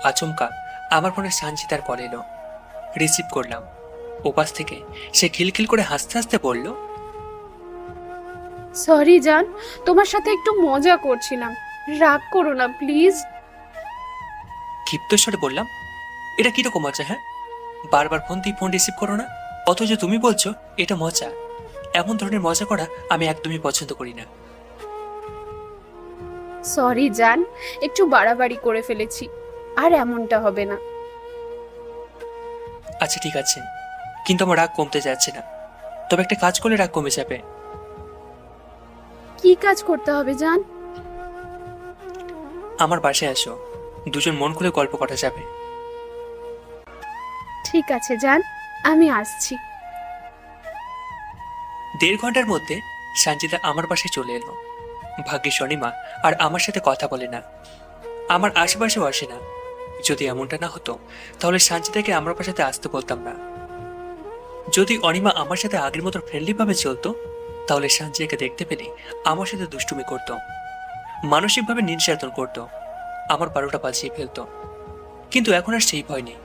আচমকা আমার ফোনে সানজিদার কল এলো। রিসিভ করলাম। ওপাশ থেকে সে খিলখিল করে হাসতে হাসতে বলল, সরি জান, তোমার সাথে একটু মজা করছিলাম, রাগ করো না প্লিজ। ক্ষিপ্ত স্বরে বললাম, এটা কিরকম মজা? হ্যাঁ, বারবার ফোন দিয়ে ফোন রিসিভ করো না, অথচ তুমি বলছো এটা মজা। এমন ধরনের মজা করা আমি একদমই পছন্দ করি না। সরি জান, একটু বাড়াবাড়ি করে ফেলেছি, আর এমনটা হবে না। আচ্ছা ঠিক আছে, কিন্তু আমার রাগ কমতে যাচ্ছে না। তবে একটা কাজ করলে রাগ কমে যাবে। কি কাজ করতে হবে জান? আমার বাসায় আসো, দুজন মন খুলে গল্প করা যাবে। ঠিক আছে জান, আমি আসছি। 1.5 ঘন্টার মধ্যে সানজিদা আমার বাসায় চলে এলো। ভাগ্যিস অনিমা আর আমার সাথে কথা বলে না, আমার আশেপাশেও আসে না। যদি এমনটা না হতো তাহলে সানজিদাকে আমার বাসাতে আসতে বলতাম না। যদি অনিমা আমার সাথে আগের মতো ফ্রেন্ডলি ভাবে চলতো তাহলে সানজিদাকে দেখতে পেলে আমার সাথে দুষ্টুমি করতো, মানসিকভাবে নির্যাতন করতো, আমার 12টা বাজিয়ে ফেলতো। কিন্তু এখন আর সেই ভয় নেই।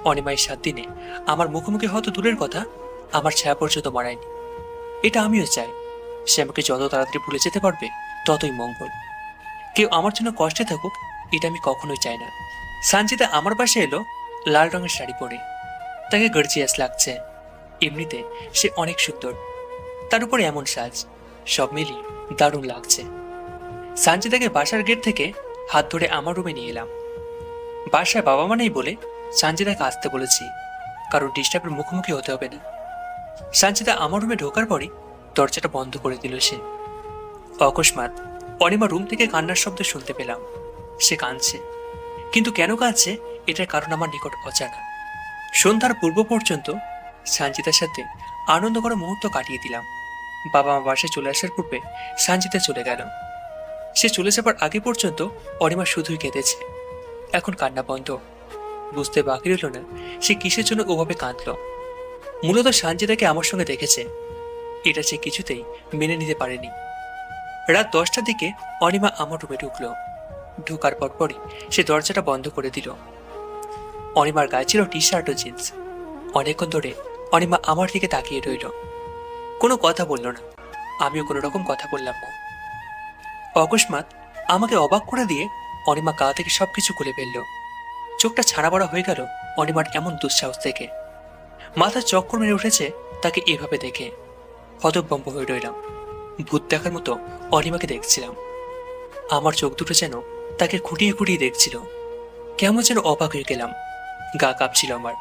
অনিমা এই 7 দিনে আমার মুখোমুখি হয়তো দূরের কথা, আমার ছায়া পর্যন্ত মারায়নি। এটা আমিও চাই। সে আমাকে যত তাড়াতাড়ি ভুলে যেতে পারবে ততই মঙ্গল। কেউ আমার জন্য কষ্টে থাকুক, এটা আমি কখনোই চাই না। সানজিদা আমার পাশে এলো লাল রঙের শাড়ি পরে। তাকে গর্জিয়াস লাগছে। এমনিতে সে অনেক সুন্দর, তার উপরে এমন সাজ, সব মিলিয়ে দারুণ লাগছে। সানজিদাকে বাসার গেট থেকে হাত ধরে আমার রুমে নিয়ে এলাম। বাসায় বাবা মা নেই বলে সানজিদাকে আসতে বলেছি, কারণ ডিস্টার্বের মুখোমুখি হতে হবে না। সানজিদা আমার রুমে ঢোকার পরই দরজাটা বন্ধ করে দিল সে। অকস্মাৎ অনিমা রুম থেকে কান্নার শব্দ শুনতে পেলাম। সে কাঁদছে, কিন্তু কেন কাঁদছে এটার কারণ আমার নিকট অজানা। সন্ধ্যার পূর্ব পর্যন্ত সানজিদার সাথে আনন্দ করা মুহূর্ত কাটিয়ে দিলাম। বাবা মা বাসায় চলে আসার পূর্বে সানজিদা চলে গেল। সে চলে যাবার আগে পর্যন্ত অনিমা শুধুই কেঁদেছে। এখন কান্না বন্ধ। বুঝতে বাকি রইল না সে কিসের জন্য ওভাবে কাঁদল। মূলত সানজিদাকে আমার সঙ্গে দেখেছে, এটা সে কিছুতেই মেনে নিতে পারেনি। রাত 10টার দিকে অনিমা আমার রুমে ঢুকলো। ঢোকার পরপরই সে দরজাটা বন্ধ করে দিল। অনিমার গায়ে ছিল টি শার্ট ও জিন্স। অনেকক্ষণ ধরে অনিমা আমার দিকে তাকিয়ে রইল, কোনো কথা বলল না। আমিও কোনো রকম কথা বললাম না। অকস্মাৎ আমাকে অবাক করে দিয়ে অনিমা গা থেকে সবকিছু খুলে ফেলল। চোখটা ছাড়া বড়া হয়ে গেল অনিমার এমন দুঃসাহস থেকে। মাথা চক্কর মেরে উঠেছে তাকে এভাবে দেখে। হতভম্ব হয়ে রইলাম। ভূত দেখার মতো অনিমাকে দেখছিলাম। আমার চোখ দুটো যেন তাকে খুঁটিয়ে খুঁটিয়ে দেখছিল। কেমন যেন অবাক হয়ে গেলাম। গা কাঁপছিল আমার।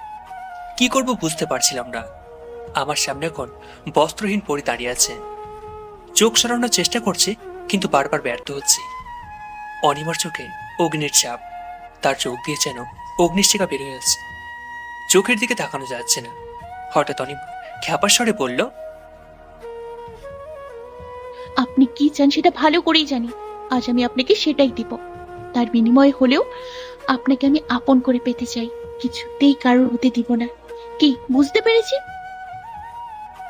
কি করব বুঝতে পারছিলাম না। আমার সামনে এখন বস্ত্রহীন পরি দাঁড়িয়ে আছে। চোখ সরানোর চেষ্টা করছি, কিন্তু বারবার ব্যর্থ হচ্ছি। অনিমার চোখে অগ্নির চাপ। তার চোখ দিয়ে যেন অগ্নিশিখা বের হয়ে আসছে। চোখের দিকে তাকানো যাচ্ছে না। হঠাৎ অনিমা খ্যাপার স্বরে বলল, আপনি কি চান সেটা ভালো করেই জানি। আজ আমি আপনাকে সেটাই দিব। তার বিনিময়ে হলেও আপনাকে আমি আপন করে পেতে চাই। কিছুতেই কারোর হতে দিব না। কি বুঝতে পেরেছি?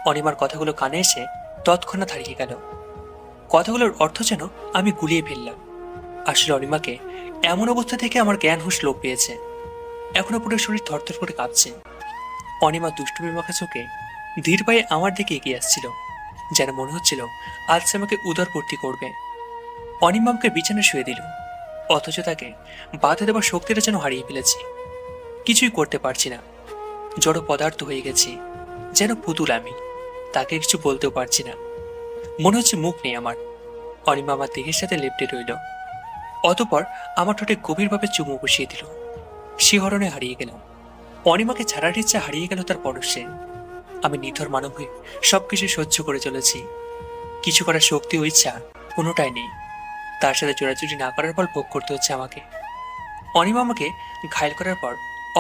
অনিমার কথাগুলো কানে এসে তৎক্ষণাৎ হারিয়ে গেল। কথাগুলোর অর্থ যেন আমি গুলিয়ে ফেললাম। আসলে অনিমাকে এমন অবস্থা থেকে আমার জ্ঞান হুঁশ লোপ পেয়েছে। এখনো পুরো শরীর থরথর করে কাঁপছে। অনিমা দুষ্টুমি মাখা চোখে ধীর পায়ে আমার দিকে এগিয়ে আসছিল, যেন মনে হচ্ছিল আজ সে আমাকে উদরপূর্তি করবে। অনিমা আমাকে বিছানা শুয়ে দিল, অথচ তাকে বাধা দেওয়ার শক্তিটা যেন হারিয়ে ফেলেছি। কিছুই করতে পারছি না। জড় পদার্থ হয়ে গেছি, যেন পুতুল আমি। তাকে কিছু বলতেও পারছি না। মনে হচ্ছে মুখ নেই আমার। অনিমা আমার দেহের সাথে লেপ্টে রইল। অতঃপর আমার ঠোঁটে গভীরভাবে চুমু বসিয়ে দিল। শিহরণে হারিয়ে গেলাম। অনিমাকে ছাড়ার ইচ্ছা হারিয়ে গেল তার পরশে। আমি নিথর মানব হয়ে সবকিছু সহ্য করে চলেছি। কিছু করার শক্তি ও ইচ্ছা কোনোটাই নেই। তার সাথে চোরাচুরি না করার ফল ভোগ করতে হচ্ছে আমাকে। অনিমা আমাকে ঘায়ল করার পর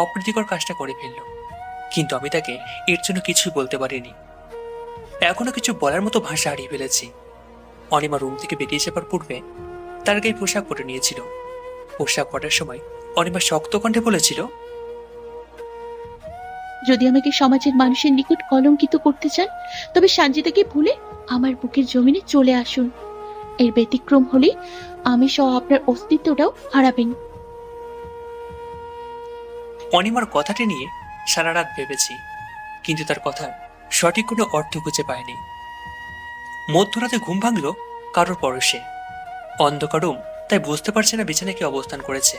অপ্রীতিকর কাজটা করে ফেলল, কিন্তু আমি তাকে এর জন্য কিছুই বলতে পারিনি। এখনো কিছু বলার মতো ভাষা হারিয়ে ফেলেছি। অনিমা রুম থেকে বেরিয়ে যাবার পূর্বে তার গায়ে পোশাক পরে নিয়েছিল। পোশাক পরার সময় অনিমা শক্ত কণ্ঠে বলেছিল, যদি আমাকে সমাজের মানুষের নিকট কলঙ্কিত করতে চান, তবে সানজিদাকে ভুলে আমার বুকের জমিনে চলে আসুন। এর ব্যতিক্রম হলে আমি সহ আপনার অস্তিত্বটাও হারাবেন। অনিমার কথাটি নিয়ে সারা রাত ভেবেছি, কিন্তু তার কথার সঠিক কোনো অর্থ খুঁজে পায়নি। মধ্যরাতে ঘুম ভাঙল কারোর পরশে। অন্ধকার রুম, তাই বুঝতে পারছে না বিছানায় কি অবস্থান করেছে।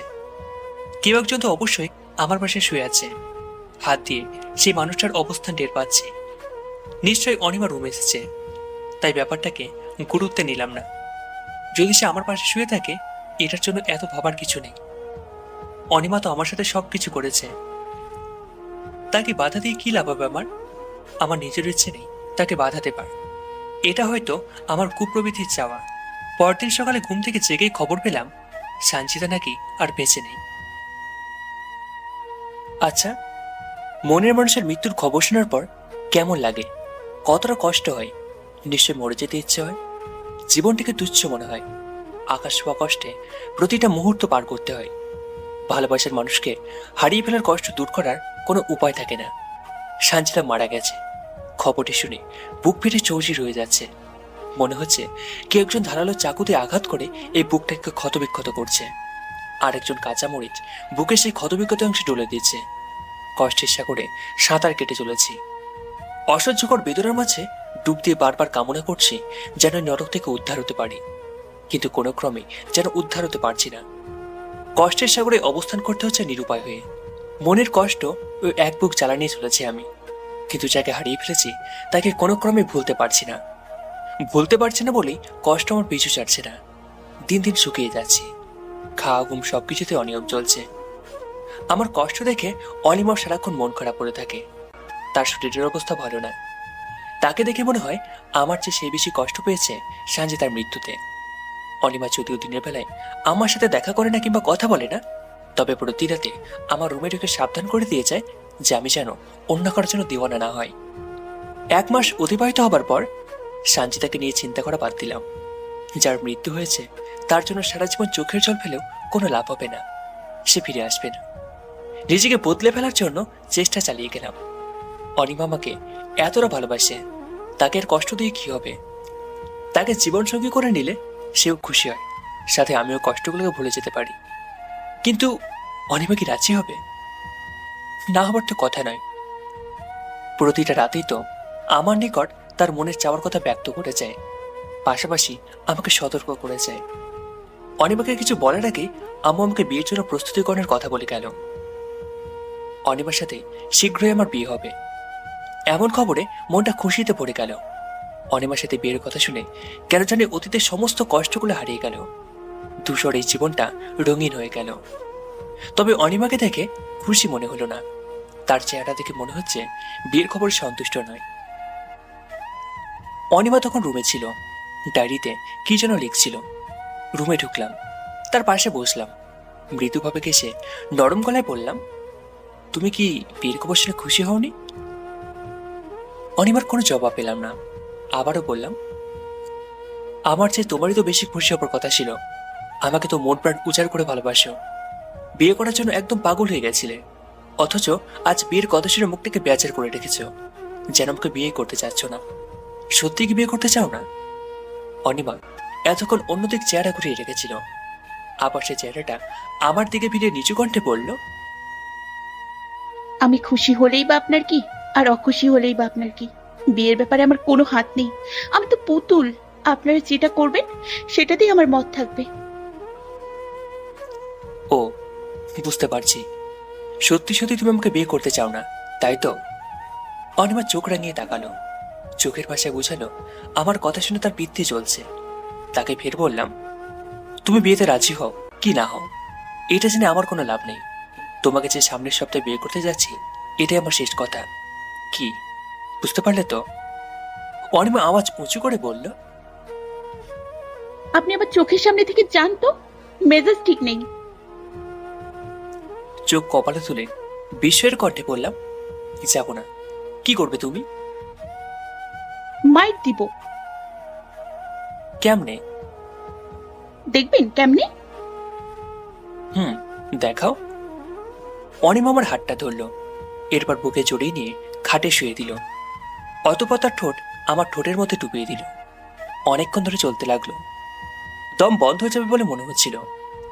কেউ একজন তো অবশ্যই আমার পাশে শুয়ে আছে। হাত দিয়ে সেই মানুষটার অবস্থান টের পাচ্ছি। নিশ্চয়ই অনিমা রুম এসেছে, তাই ব্যাপারটাকে গুরুত্বে নিলাম না। যদি সে আমার পাশে শুয়ে থাকে, এটার জন্য এত ভাবার কিছু নেই। অনিমা তো আমার সাথে সবকিছু করেছে, তাকে বাধা দিয়ে কি লাভ হবে আমার? আমার নিজের ইচ্ছে নেই তাকে বাধা দেবার। এটা হয়তো আমার কুপ্রবৃত্তির চাওয়া। পরদিন সকালে ঘুম থেকে জেগেই খবর পেলাম সানজিদা নাকি আর বেঁচে নেই। আচ্ছা, মনের মানুষের মৃত্যুর খবর শোনার পর কেমন লাগে, কতটা কষ্ট হয়? নিশ্চয় মরে যেতে ইচ্ছে হয়। জীবনটাকে তুচ্ছ মনে হয়। আকাশ ছোঁয়া কষ্টে প্রতিটা মুহূর্ত পার করতে হয়। ভালোবাসার মানুষকে হারিয়ে ফেলার কষ্ট দূর করার কোনো উপায় থাকে না। সানজিদা মারা গেছে খবরটি শুনে বুক ফেটে চৌচির হয়ে যাচ্ছে। মনে হচ্ছে কেউ একজন ধারালো চাকুতে আঘাত করে এই বুকটাকে ক্ষতবিক্ষত করছে। আরেকজন কাঁচা মরিচ বুকে সেই ক্ষতবিক্ষত অংশে ডলে দিচ্ছে। কষ্টের সাগরে সাঁতার কেটে চলেছি। অসহ্যকর বেদনার মাঝে ডুব দিয়ে বারবার কামনা করছি যেন নরক থেকে উদ্ধার হতে পারি, কিন্তু কোনো ক্রমে যেন উদ্ধার হতে পারছি না। কষ্টের সাগরে অবস্থান করতে হচ্ছে নিরুপায় হয়ে। মনের কষ্ট ওই এক বুক জ্বালা নিয়ে চলেছে আমি, কিন্তু যাকে হারিয়ে ফেলেছি তাকে কোনো ক্রমে ভুলতে পারছি না। ভুলতে পারছি না বলেই কষ্ট আমার পিছু ছাড়ছে না। দিন দিন শুকিয়ে যাচ্ছি, খাওয়া ঘুম সবকিছুতে অনিয়ম চলছে। আমার কষ্ট দেখে অনিমার সারাক্ষণ মন খারাপ করে থাকে। তার শরীরের অবস্থা ভালো না। তাকে দেখে মনে হয় আমার চেয়ে সে বেশি কষ্ট পেয়েছে সাঞ্জিতার মৃত্যুতে। অনিমা যদিও দিনের বেলায় আমার সাথে দেখা করে না কিংবা কথা বলে না, তবে প্রতি রাতে আমার রুমে ঢুকে সাবধান করে দিয়ে যায় যে আমি যেন অন্য কারোর জন্য দিওয়ানা না হয়। 1 মাস অতিবাহিত হবার পর সাঞ্জিতাকে নিয়ে চিন্তা করা বাদ দিলাম। যার মৃত্যু হয়েছে তার জন্য সারা জীবন চোখের জল ফেলেও কোনো লাভ হবে না। সে ফিরে আসবে না। নিজেকে বদলে ফেলার জন্য চেষ্টা চালিয়ে গেলাম। অনিমা আমাকে এতটা ভালোবাসে, তাকে আর কষ্ট দিয়ে কি হবে? তাকে জীবনসঙ্গী করে নিলে সেও খুশি হয়, সাথে আমিও কষ্টগুলোকে ভুলে যেতে পারি। কিন্তু অনিমা কি রাজি হবে? না হবার তো কথা নয়। প্রতিটা রাতেই তো আমার নিকট তার মনের চাওয়ার কথা ব্যক্ত করে যায়, পাশাপাশি আমাকে সতর্ক করে যায়। অনিমাকে কিছু বলার আগেই আম্মু আমাকে বিয়ের জন্য প্রস্তুতিকরণের কথা বলে গেল। অনিমার সাথে শীঘ্রই আমার বিয়ে হবে, এমন খবরে মনটা খুশিতে ভরে গেল। অনিমার সাথে বিয়ের কথা শুনে কেন জানি অতীতের সমস্ত কষ্টগুলো হারিয়ে গেল। ধূসর এই জীবনটা রঙিন হয়ে গেল। তবে অনিমাকে দেখে খুশি মনে হলো না। তার চেহারা দেখে মনে হচ্ছে বিয়ের খবরে সন্তুষ্ট নয়। অনিমা তখন রুমে ছিল, ডায়েরিতে কি যেন লিখছিল। রুমে ঢুকলাম, তার পাশে বসলাম। মৃদুভাবে কেসে নরম গলায় বললাম, তুমি কি বিয়ের খবর শুনে খুশি হওনি? অনিমার কোনো জবাব পেলাম না। আবারও বললাম, আমার চেয়ে তোমারই তো বেশি খুশি হবার কথা ছিল। আমাকে তো মন প্রাণ উজাড় করে ভালোবাসো, বিয়ে করার জন্য একদম পাগল হয়ে গেছিলে। অথচ আজ বিয়ের কথা শুনে মুখটাকে বেচার করে রেখেছ, যেন আমাকে বিয়ে করতে চাচ্ছ না। সত্যি কি বিয়ে করতে চাও না? অনিমা এতক্ষণ অন্যদিক চেহারা ঘুরিয়ে রেখেছিল, আবার সে চেহারাটা আমার দিকে ফিরে নিচু কণ্ঠে বলল, আমি খুশি হলেই বা আপনার কি, আর অখুশি হলেই বা আপনার কি? বিয়ের ব্যাপারে আমার কোনো হাত নেই। আমি তো পুতুল। আপনারা যেটা করবেন সেটাতেই আমার মত থাকবে। ও, বুঝতে পারছি, সত্যি সত্যি তুমি আমাকে বিয়ে করতে চাও না, তাই তো? অনিমা চোখ রাঙিয়ে তাকালো, চোখের ভাষায় বোঝালো আমার কথা শুনে তার পিত্তি চলছে। তাকে ফের বললাম, তুমি বিয়েতে রাজি হও কি না হও, এটা জেনে আমার কোনো লাভ নেই। তোমাকে যে সামনের সপ্তাহে বিয়ে করতে যাচ্ছি, এটাই আমার শেষ কথা। কি বুঝতে পারলে তো? অনিমা আওয়াজ উঁচু করে বলল, আপনি আবার চোখের সামনে থেকে যান তো, মেজাজ ঠিক নেই। চোখ কপালে তুলে বিস্ময়ের কণ্ঠে বললাম, যাব না। কি করবে তুমি? মাইর দিব। কেমনে? দেখবেন কেমনে। দেখাও। অনিমা আমার হাতটা ধরল, এরপর বুকে জড়িয়ে নিয়ে খাটে শুয়ে দিল। অতঃপর তার ঠোঁট আমার ঠোঁটের মধ্যে ডুবিয়ে দিল। অনেকক্ষণ ধরে চলতে লাগলো। দম বন্ধ হয়ে যাবে বলে মনে হচ্ছিল।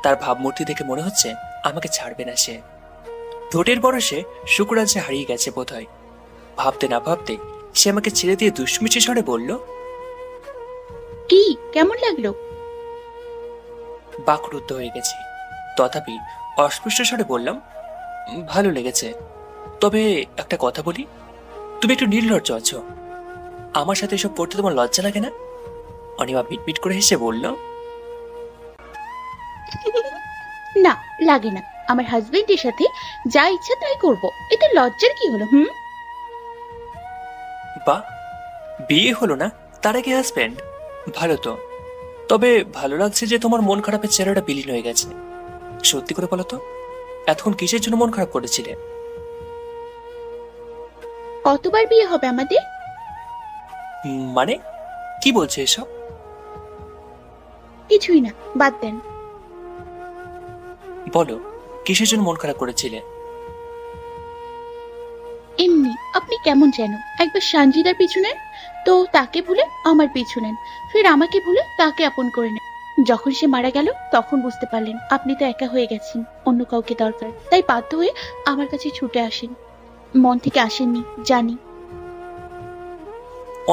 তার ভাবমূর্তি দেখে মনে হচ্ছে আমাকে ছাড়বে না সে। ঠোঁটের বরসে শুক্রাজ্যে হারিয়ে গেছে বোধহয়। ভাবতে না ভাবতে সে আমাকে ছেড়ে দিয়ে দুষ্টমিষ্টি স্বরে বলল, কি কেমন লাগলো? বাকরুদ্ধ হয়ে গেছি, তথাপি অস্পষ্ট স্বরে বললাম, ভালো লেগেছে। তবে একটা কথা বলি, তুমি একটু নির্লজ্জ আছো। আমার সাথে এসব করতে তোমার লজ্জা লাগে না? অনিমা পিটপিট করে হেসে বলল, না লাগে না। আমার হাজবেন্ডের সাথে যা ইচ্ছা তাই করব, এতে লজ্জার কি হলো? বা, বিয়ে হলো না তার আগে হাজবেন্ড, ভালো তো। তবে ভালো লাগছে যে তোমার মন খারাপের চেহারাটা বিলীন হয়ে গেছে। সত্যি করে বলো তো, এতক্ষণ কিসের জন্য মন খারাপ করেছিলে? কতবার বিয়ে হবে আমাদের? মানে কি বলছে এসব? কিছুই না, বাদ দেন। বলো, কিসের জন্য মন খারাপ করেছিলে? এমনি, আপনি কেমন যেন একবার সানজিদার পিছু নেন, তো তাকে ভুলে আমার পিছু নেন, ফের আমাকে ভুলে তাকে আপন করে নেন। যখন সে মারা গেল তখন বুঝতে পারলেন আপনি তো একা হয়ে গেছেন, অন্য কাউকে দরকার, তাই বাধ্য হয়ে আমার কাছে ছুটে আসেন। মন থেকে আসেননি জানি।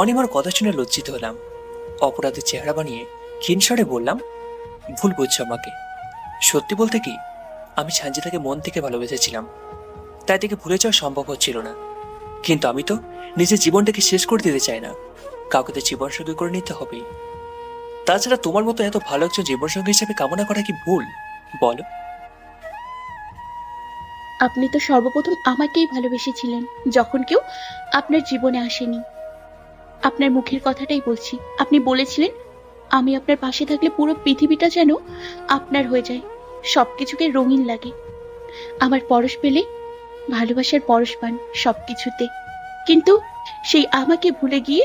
অনিমার কথা শুনে লজ্জিত হলাম। অপরাধের চেহারা বানিয়ে ক্ষীণ স্বরে বললাম, ভুল বুঝছো আমাকে। সত্যি বলতে কি, আমি সানজিদাকে মন থেকে ভালোবেসেছিলাম, তাই থেকে ভুলে যাওয়া সম্ভব হচ্ছিল না। কিন্তু আমি তো নিজের জীবনটাকে শেষ করে দিতে চাই না, কাউকে তো জীবন সঙ্গী করে নিতে হবেই। তাছাড়া তোমার মতো এত ভালো একজন জীবনসঙ্গী হিসেবে কামনা করা কি ভুল বলো? আপনি তো সর্বপ্রথম আমাকেই ভালোবেসেছিলেন, যখন কেউ আপনার জীবনে আসেনি। আপনার মুখের কথাটাই বলছি। আপনি বলেছিলেন, আমি আপনার পাশে থাকলে পুরো পৃথিবীটা যেন আপনার হয়ে যায়, সবকিছুকে রঙিন লাগে। আমার পরশ পেলে ভালোবাসার পরশ পান সবকিছুতে। কিন্তু সেই আমাকে ভুলে গিয়ে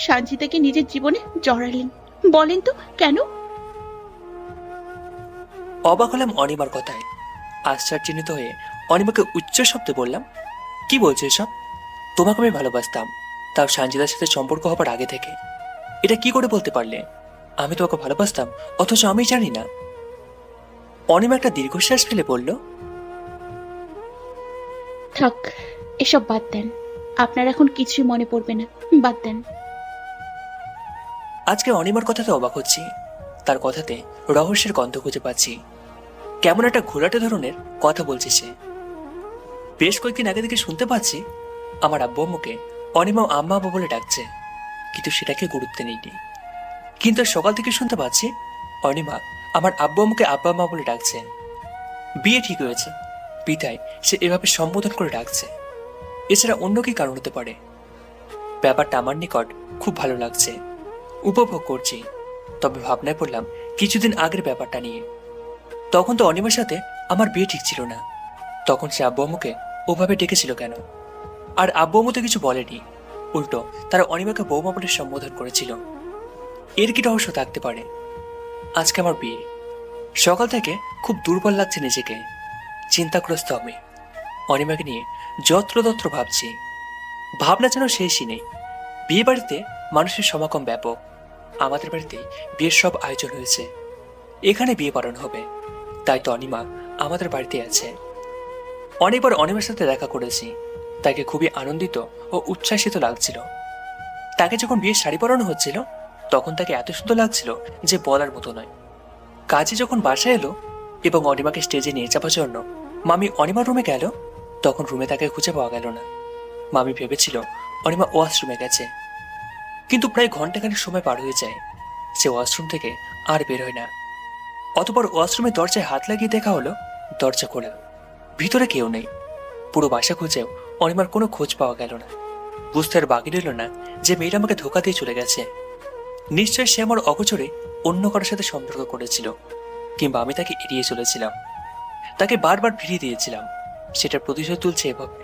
সানজিদাকে নিজের জীবনে জড়ালেন। বলেন তো কেন? অবাক হলাম অনিমার কথায়। আশ্চর্যজনিত হয়ে অনিমাকে উচ্চ শব্দে বললাম, কি বলছো এসব? তোমাকে আমি ভালোবাসতাম, তাও সানজিদার সাথে সম্পর্ক হবার আগে থেকে। এটা কি করে বলতে পারলে? আমি তোমাকে ভালোবাসতাম অথচ আমি জানি না। অনিমা একটা দীর্ঘশ্বাস ফেলে বলল, থাক, এসব বাদ দেন। আপনার এখন কিছুই মনে পড়বে না, বাদ দেন। আজকে অনিমার কথাতে অবাক হচ্ছি। তার কথাতে রহস্যের গন্ধ খুঁজে পাচ্ছি। কেমন একটা ঘোলাটে ধরনের কথা বলছে সে। বেশ কয়েকদিন আগে থেকে শুনতে পাচ্ছি আমার আব্বু আম্মুকে অনিমা আম্মা আব্বা বলে ডাকছে, কিন্তু সেটাকে গুরুত্ব নেইনি। কিন্তু সকাল থেকে শুনতে পাচ্ছি অনিমা আমার আব্বু আম্মুকে আব্বা মা বলে ডাকছে। বিয়ে ঠিক হয়েছে, পিতায় সে এভাবে সম্বোধন করে ডাকছে। এছাড়া অন্য কি কারণ হতে পারে? ব্যাপারটা আমার নিকট খুব ভালো লাগছে, উপভোগ করছি। তবে ভাবনায় পড়লাম কিছুদিন আগের ব্যাপারটা নিয়ে। তখন তো অনিমার সাথে আমার বিয়ে ঠিক ছিল না। তখন সে আব্বু আম্মুকে ওভাবে ডেকেছিল কেন? আর আব্বু আম্মু তো কিছু বলেনি, উল্টো তারা অনিমাকে বৌমা বলে সম্বোধন করেছিল। এর কি রহস্য থাকতে পারে? আজকে আমার বিয়ে, সকাল থেকে খুব দুর্বল লাগছে নিজেকে, চিন্তাগ্রস্ত আমি। অনিমাকে নিয়ে যত্রতত্র ভাবছি, ভাবনা যেন শেষই নেই। বিয়ে বাড়িতে মানুষের সমাগম ব্যাপক। আমাদের বাড়িতে বিয়ের সব আয়োজন হয়েছে, এখানে বিয়ে পালন হবে, তাই তো অনিমা আমাদের বাড়িতে আছে। অনেকবার অনিমার সাথে দেখা করেছি, তাকে খুবই আনন্দিত ও উচ্ছ্বাসিত লাগছিল। তাকে যখন বিয়ের শাড়ি পরানো হচ্ছিল তখন তাকে এত সুন্দর লাগছিল যে বলার মতো নয়। কাজে যখন বাসায় এলো এবং অনিমাকে স্টেজে নিয়ে যাওয়ার জন্য মামি অনিমার রুমে গেল, তখন রুমে তাকে খুঁজে পাওয়া গেল না। মামি ভেবেছিল অনিমা ওয়াশরুমে গেছে, কিন্তু প্রায় ঘন্টাখানেক সময় পার হয়ে যায়, সে ওয়াশরুম থেকে আর বের হয় না। অতপর ওয়াশরুমের দরজায় হাত লাগিয়ে দেখা হলো, দরজা খোলা, ভিতরে কেউ নেই। পুরো বাসা খুঁজেও অনিমার কোনো খোঁজ পাওয়া গেল না। বুঝতে আর বাকি রইল না যে মেয়েটা আমাকে ধোকা দিয়ে চলে গেছে। নিশ্চয় সে আমার অগোচরে অন্য কারোর সাথে সম্পর্ক করেছিল, কিংবা আমি তাকে এড়িয়ে চলেছিলাম, তাকে বারবার ফিরিয়ে দিয়েছিলাম। সেটার প্রতিশোধ তুলছে এভাবে।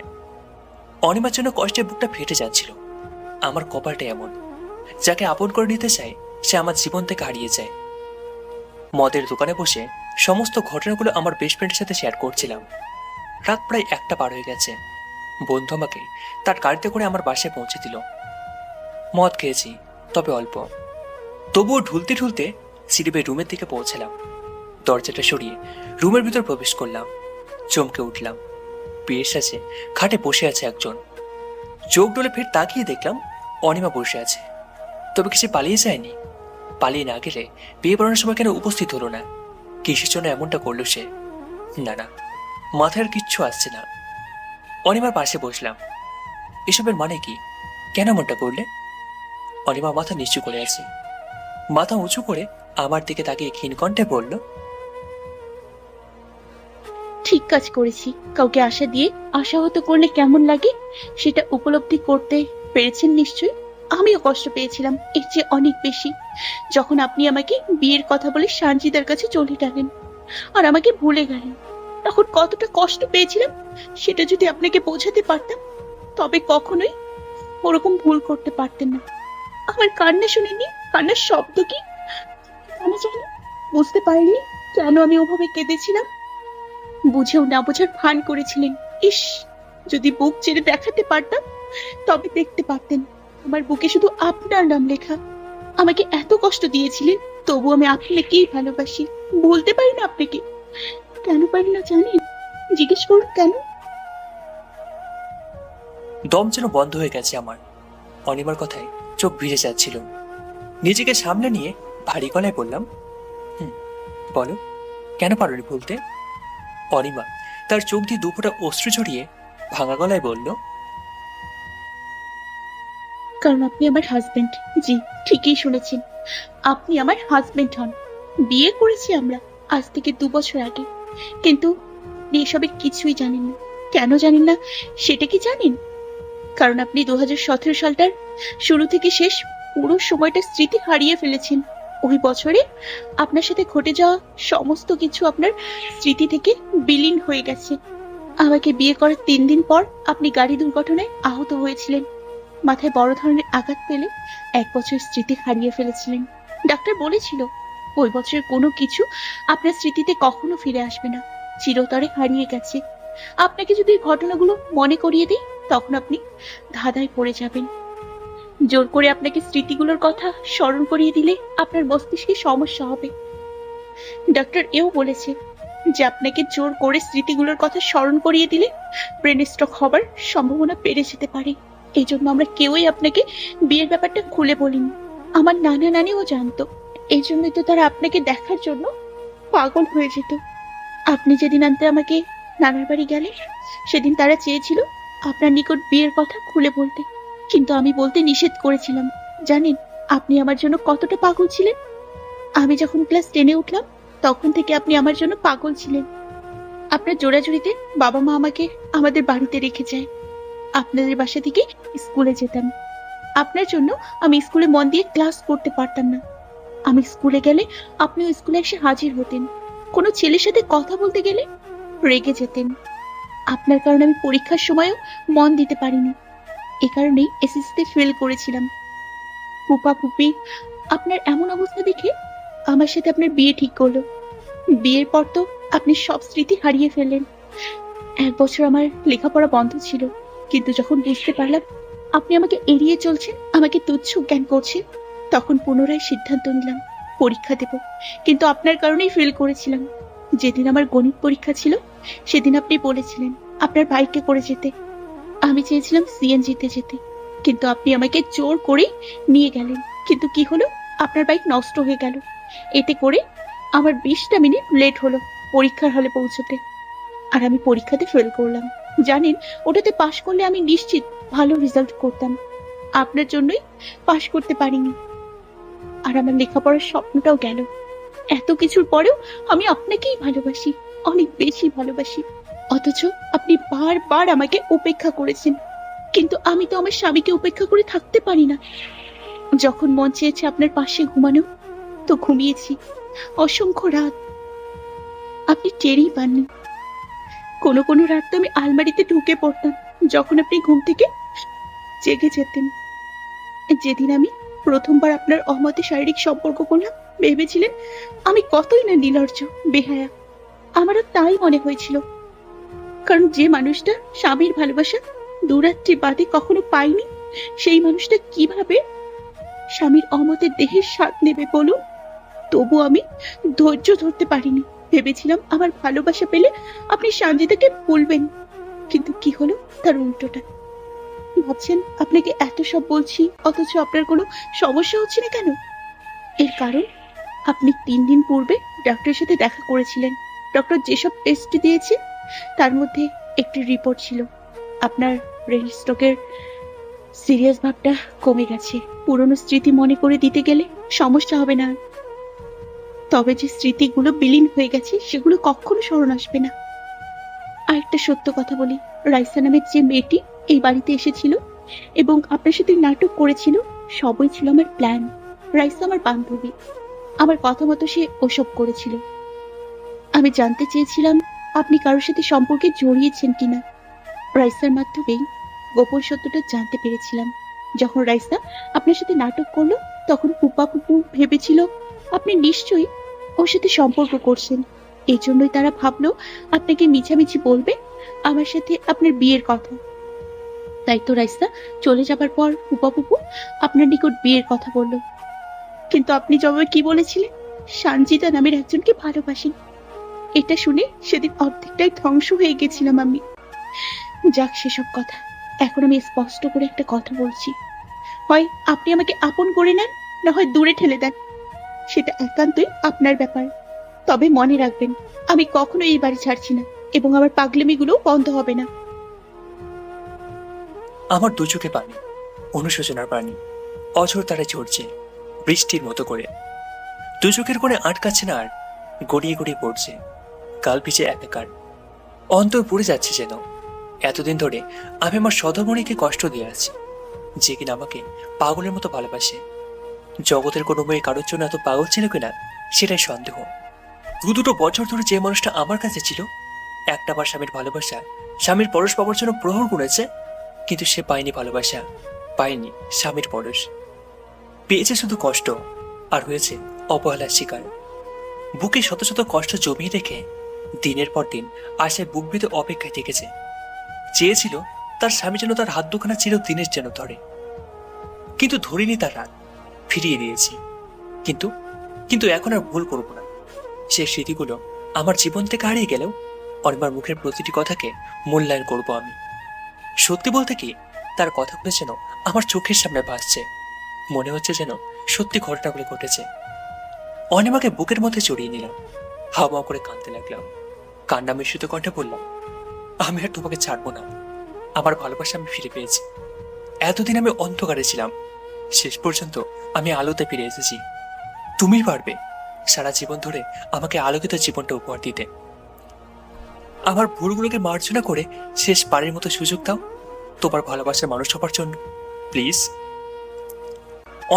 অনিমার জন্য কষ্টে বুকটা ফেটে যাচ্ছিল। আমার কপালটা এমন, যাকে আপন করে নিতে চায় সে আমার জীবন থেকে হারিয়ে যায়। মদের দোকানে বসে সমস্ত ঘটনাগুলো আমার বেস্ট ফ্রেন্ডের সাথে শেয়ার করছিলাম। রাত প্রায় 1টা পার হয়ে গেছে। বন্ধু আমাকে তার গাড়িতে করে আমার বাসায় পৌঁছে দিল। মদ খেয়েছি, তবে অল্প। তবুও ঢুলতে ঢুলতে সিঁড়ি বেয়ে রুমের দিকে পৌঁছলাম। দরজাটা সরিয়ে রুমের ভিতর প্রবেশ করলাম। চমকে উঠলাম, বিয়ের সাজে খাটে বসে আছে একজন। চোখ ডলে ফের তাকিয়ে দেখলাম অনিমা বসে আছে। তবে কি সে পালিয়ে যায়নি? পালিয়ে না গেলে বিয়ে পড়ানোর সময় কেন উপস্থিত হলো না? কিসের জন্য এমনটা করলো সে? না না, মাথায় আর কিচ্ছু আসছে না। অনিমার পাশে বসলাম। এসবের মানে কি? কেন এমনটা করলে? অনিমা মাথা নিচু করে আছে। মাথা উঁচু করে আমার দিকে তাকিয়ে ক্ষীণ কণ্ঠে বলল, ঠিক কাজ করেছি। কাউকে আশা দিয়ে আশাহত করলে কেমন লাগে সেটা উপলব্ধি করতে পেরেছেন নিশ্চয়ই। আমিও কষ্ট পেয়েছিলাম এর চেয়ে অনেক বেশি, যখন আপনি আমাকে বিয়ের কথা বলে সানজিদার কাছে চলে গেলেন আর আমাকে ভুলে গেলেন। তখন কতটা কষ্ট পেয়েছিলাম সেটা যদি আপনাকে বোঝাতে পারতাম, তবে কখনোই ওরকম ভুল করতে পারতেন না। আমার কান্না শুনেনি? কান্নার শব্দ কি কেন জানি বুঝতে পারিনি কেন আমি ওভাবে কেঁদেছিলাম। বুঝেও না বোঝার ভান করেছিলেন। ইস, যদি বুক চেড়ে দেখাতে পারতাম তবে দেখতে পারতেন আমার বুকে শুধু আপনার নাম লেখা। আমাকে এত কষ্ট দিয়েছিলেন, তবু আমি আপনাকেই ভালোবাসি। বলতে পারি না আপনাকে। কেন পারি না জানেন? জিজ্ঞেস করুন কেন। দম যেন বন্ধ হয়ে গেছে আমার। অনিমার কথায় চোখ ভিজে যাচ্ছিল। নিজেকে সামনে নিয়ে ভারী গলায় বললাম, বলো, কেন পারোনি বলতে? অনিমা তার চোখ দিয়ে দুফোঁটা অশ্রু ঝরিয়ে ভাঙা গলায় বলল, কারণ আপনি আমার হাজবেন্ড। জি, ঠিকই শুনেছেন, আপনি আমার হাজবেন্ড হন। বিয়ে করেছি আমরা আজ থেকে 2 বছর আগে, কিন্তু আপনি এসবের কিছুই জানেন না। কেন জানেন না সেটা কি জানেন? কারণ আপনি 2017 সালটার শুরু থেকে শেষ পুরো সময়টা স্মৃতি হারিয়ে ফেলেছেন। ওই বছরে আপনার সাথে ঘটে যাওয়া সমস্ত কিছু আপনার স্মৃতি থেকে বিলীন হয়ে গেছে। আমাকে বিয়ে করার 3 দিন পর আপনি গাড়ি দুর্ঘটনায় আহত হয়েছিলেন। মাথায় বড় ধরনের আঘাত পেলে 1 বছর স্মৃতি হারিয়ে ফেলেছিলেন। ডাক্তার বলেছিল ওই বছরের কোনো কিছু আপনার স্মৃতিতে কখনো ফিরে আসবে না, চিরতরে হারিয়ে গেছে। আপনাকে যদি এই ঘটনাগুলো মনে করিয়ে দিই তখন আপনি ধাঁধায় পড়ে যাবেন। জোর করে আপনাকে স্মৃতিগুলোর কথা স্মরণ করিয়ে দিলে আপনার মস্তিষ্কে সমস্যা হবে। ডাক্তার এও বলেছে যে আপনাকে জোর করে স্মৃতিগুলোর কথা স্মরণ করিয়ে দিলে ব্রেন স্ট্রোক হবার সম্ভাবনা বেড়ে যেতে পারে। এই জন্য আমরা কেউই আপনাকে বিয়ের ব্যাপারটা খুলে বলিনি। আমার নানা নানিও জানতো, এই জন্যই তো তারা আপনাকে দেখার জন্য পাগল হয়ে যেত। আপনি যেদিন আনতে আমাকে নানার বাড়ি গেলেন সেদিন তারা চেয়েছিল আপনার নিকট বিয়ের কথা খুলে বলতে, কিন্তু আমি বলতে নিষেধ করেছিলাম। জানেন আপনি আমার জন্য কতটা পাগল ছিলেন? আমি যখন ক্লাস 10-এ উঠলাম তখন থেকে আপনি আমার জন্য পাগল ছিলেন। আপনার জোড়াজুড়িতে বাবা মা আমাকে আমাদের বাড়িতে রেখে যায়। আপনাদের বাসা থেকে স্কুলে যেতাম। আপনার জন্য আমি স্কুলে মন দিয়ে ক্লাস করতে পারতাম না। আমি স্কুলে গেলে আপনিও স্কুলে এসে হাজির হতেন। কোনো ছেলের সাথে কথা বলতে গেলে রেগে যেতেন। আপনার কারণে আমি পরীক্ষার সময়ও মন দিতে পারিনি। এ কারণেই এসএসসিতে ফেল করেছিলাম। ফুপা ফুপি আপনার এমন অবস্থা দেখে আমার সাথে আপনার বিয়ে ঠিক করলো। বিয়ের পর তো আপনি সব স্মৃতি হারিয়ে ফেললেন। 1 বছর আমার লেখাপড়া বন্ধ ছিল, কিন্তু যখন বুঝতে পারলাম আপনি আমাকে এড়িয়ে চলছেন, আমাকে তুচ্ছ জ্ঞান করছেন, তখন পুনরায় সিদ্ধান্ত নিলাম পরীক্ষা দেব। কিন্তু আপনার কারণেই ফেল করেছিলাম। যেদিন আমার গণিত পরীক্ষা ছিল সেদিন আপনি বলেছিলেন আপনার বাইকে করে যেতে। আমি চেয়েছিলাম সিএনজিতে যেতে, কিন্তু আপনি আমাকে জোর করে নিয়ে গেলেন। কিন্তু কি হলো, আপনার বাইক নষ্ট হয়ে গেল। এতে করে আমার 20টা মিনিট লেট হলো পরীক্ষার হলে পৌঁছতে। আর আমি পরীক্ষাতে ফেল করলাম। জানেন ওটাতে পাশ করলে আমি নিশ্চিত ভালো রেজাল্ট করতাম। আপনার জন্যই পাশ করতে পারিনি, আর আমার লেখাপড়ার স্বপ্নটাও গেল। এত কিছুর পরেও আমি আপনাকেই ভালোবাসি, অনেক বেশি ভালোবাসি। অথচ আপনি বারবার আমাকে উপেক্ষা করেছেন, কিন্তু আমি তো আমার স্বামীকে উপেক্ষা করে থাকতে পারি না। যখন মন চেয়েছে আপনার পাশে ঘুমানো তো ঘুমিয়েছি অসংখ্য রাত, আপনি টেরই পাননি। কোনো কোনো রাত তো আমি আলমারিতে ঢুকে পড়তাম যখন আপনি ঘুম থেকে জেগে যেতেন। যেদিন আমি প্রথমবার আপনার অমতে শারীরিক সম্পর্ক করলাম ভেবেছিলেন আমি কতই না নির্লজ্জ বেহায়া। আমারও তাই মনে হয়েছিল, কারণ যে মানুষটা স্বামীর ভালোবাসা দুরাত্রি বাদে কখনো পাইনি, সেই মানুষটা কিভাবে স্বামীর অমতের দেহের স্বাদ নেবে বলুন? তবু আমি ধৈর্য ধরতে পারিনি। ভেবেছিলাম আমার ভালোবাসা পেলে আপনি সঞ্জিতাকে ভুলবেন, কিন্তু কি হলো তার উল্টোটা। ভাবছেন আপনাকে এত সব বলছি অথচ আপনার কোনো সমস্যা হচ্ছে না কেন? এর কারণ আপনি 3 দিন পূর্বে ডক্টরের সাথে দেখা করেছিলেন। ডক্টর যেসব টেস্ট দিয়েছে তার মধ্যে একটি রিপোর্ট ছিল আপনার ব্রেন স্ট্রোকের সিরিয়াস ভাবটা কমে গেছে। পুরনো স্মৃতি মনে করে দিতে গেলে সমস্যা হবে না, তবে যে স্মৃতিগুলো বিলীন হয়ে গেছে সেগুলো কখনো স্মরণ আসবে না। আর একটা সত্য কথা বলি, রাইসা নামের যে মেয়েটি এই বাড়িতে এসেছিল এবং আপনার সাথে নাটক করেছিল সবই ছিল আমার প্ল্যান। রাইসা আমার বান্ধবী, আমার কথা মতো সে ওসব করেছিল। আমি জানতে চেয়েছিলাম আপনি কারোর সাথে সম্পর্কে জড়িয়েছেন কিনা। রাইসার মাধ্যমেই গোপন সত্যটা জানতে পেরেছিলাম। যখন রাইসা আপনার সাথে নাটক করলো তখন ফুপা ফুপু ভেবেছিল আপনি নিশ্চয়ই ওর সাথে সম্পর্ক করছেন। এই জন্যই তারা ভাবলো আপনাকে মিছামিছি বলবে আমার সাথে আপনার বিয়ের কথা। তাই তো রাইসা চলে যাবার পর ফুপা ফুপু আপনার নিকট বিয়ের কথা বলল। কিন্তু আপনি জবাবে কি বলেছিলেন? সঞ্জিতা নামের একজনকে ভালোবাসেন। এটা শুনে সেদিন অর্ধেকটাই ধ্বংস হয়ে গেছিলাম আমি। যাক সেসব কথা, এখন আমি স্পষ্ট করে একটা কথা বলছি, হয় আপনি আমাকে আপন করে নেন, না হয় দূরে ঠেলে দেন। সেটা একান্তই আপনার ব্যাপার। তবে মনে রাখবেন আমি কখনো এই বাড়ি ছাড়ছি না। এবং আমার পাগলামিগুলো বন্ধ হবে না। আমার দু চোখে পানি, অনুশোচনার পানি অঝোর তারা ঝরছে বৃষ্টির মতো করে। দু চোখের কোণে আটকাচ্ছে না আর, গড়িয়ে গড়িয়ে পড়ছে, কাল পিছে একাকার। অন্তর পুড়ে যাচ্ছে যেন। এতদিন ধরে আমি আমার সধমণিকে কষ্ট দিয়ে আছি, যে কিনা আমাকে পাগলের মতো ভালোবাসে। জগতের কোনো মেয়ে কারোর জন্য এত পাগল ছিল কিনা সেটাই সন্দেহ। দুটো বছর ধরে যে মানুষটা আমার কাছে ছিল, একটা বার স্বামীর ভালোবাসা, স্বামীর পরশ পাবার জন্য প্রহর করেছে, কিন্তু সে পায়নি ভালোবাসা, পায়নি স্বামীর পরশ। পেয়েছে শুধু কষ্ট, আর হয়েছে অবহেলার শিকার। বুকে শত শত কষ্ট জমিয়ে রেখে দিনের পর দিন আশায় বুক বেঁধে অপেক্ষায় থেকেছে। চেয়েছিল তার স্বামী যেন তার হাত দুখানা চিরদিনের যেন ধরে, কিন্তু ধরিনি তার রাত, ফিরিয়ে দিয়েছি। কিন্তু কিন্তু এখন আর ভুল করবো না। সে স্মৃতিগুলো আমার জীবন থেকে হারিয়ে গেলেও অনিমার মুখের প্রতিটি কথাকে মূল্যায়ন করব আমি। সত্যি বলতে কি, তার কথাগুলো যেন আমার চোখের সামনে ভাসছে, মনে হচ্ছে যেন সত্যি ঘটনাগুলো ঘটেছে। অনিমাকে বুকের মধ্যে জড়িয়ে নিলাম, হাওয়া করে কাঁদতে লাগলাম। কান্না মিশ্রিত কণ্ঠে বললাম, আমি আর তোমাকে ছাড়বো না। আমার ভালোবাসা আমি ফিরে পেয়েছি। এতদিন আমি অন্ধকারে ছিলাম, শেষ পর্যন্ত আমি আলোতে ফিরে এসেছি। তুমি পারবে সারা জীবন ধরে আমাকে আলোকিত জীবনটা উপহার দিতে। আমার ভুলগুলোকে মার্জনা করে শেষ পারের মতো সুযোগ দাও তোমার ভালোবাসার মানুষ হবার জন্য, প্লিজ।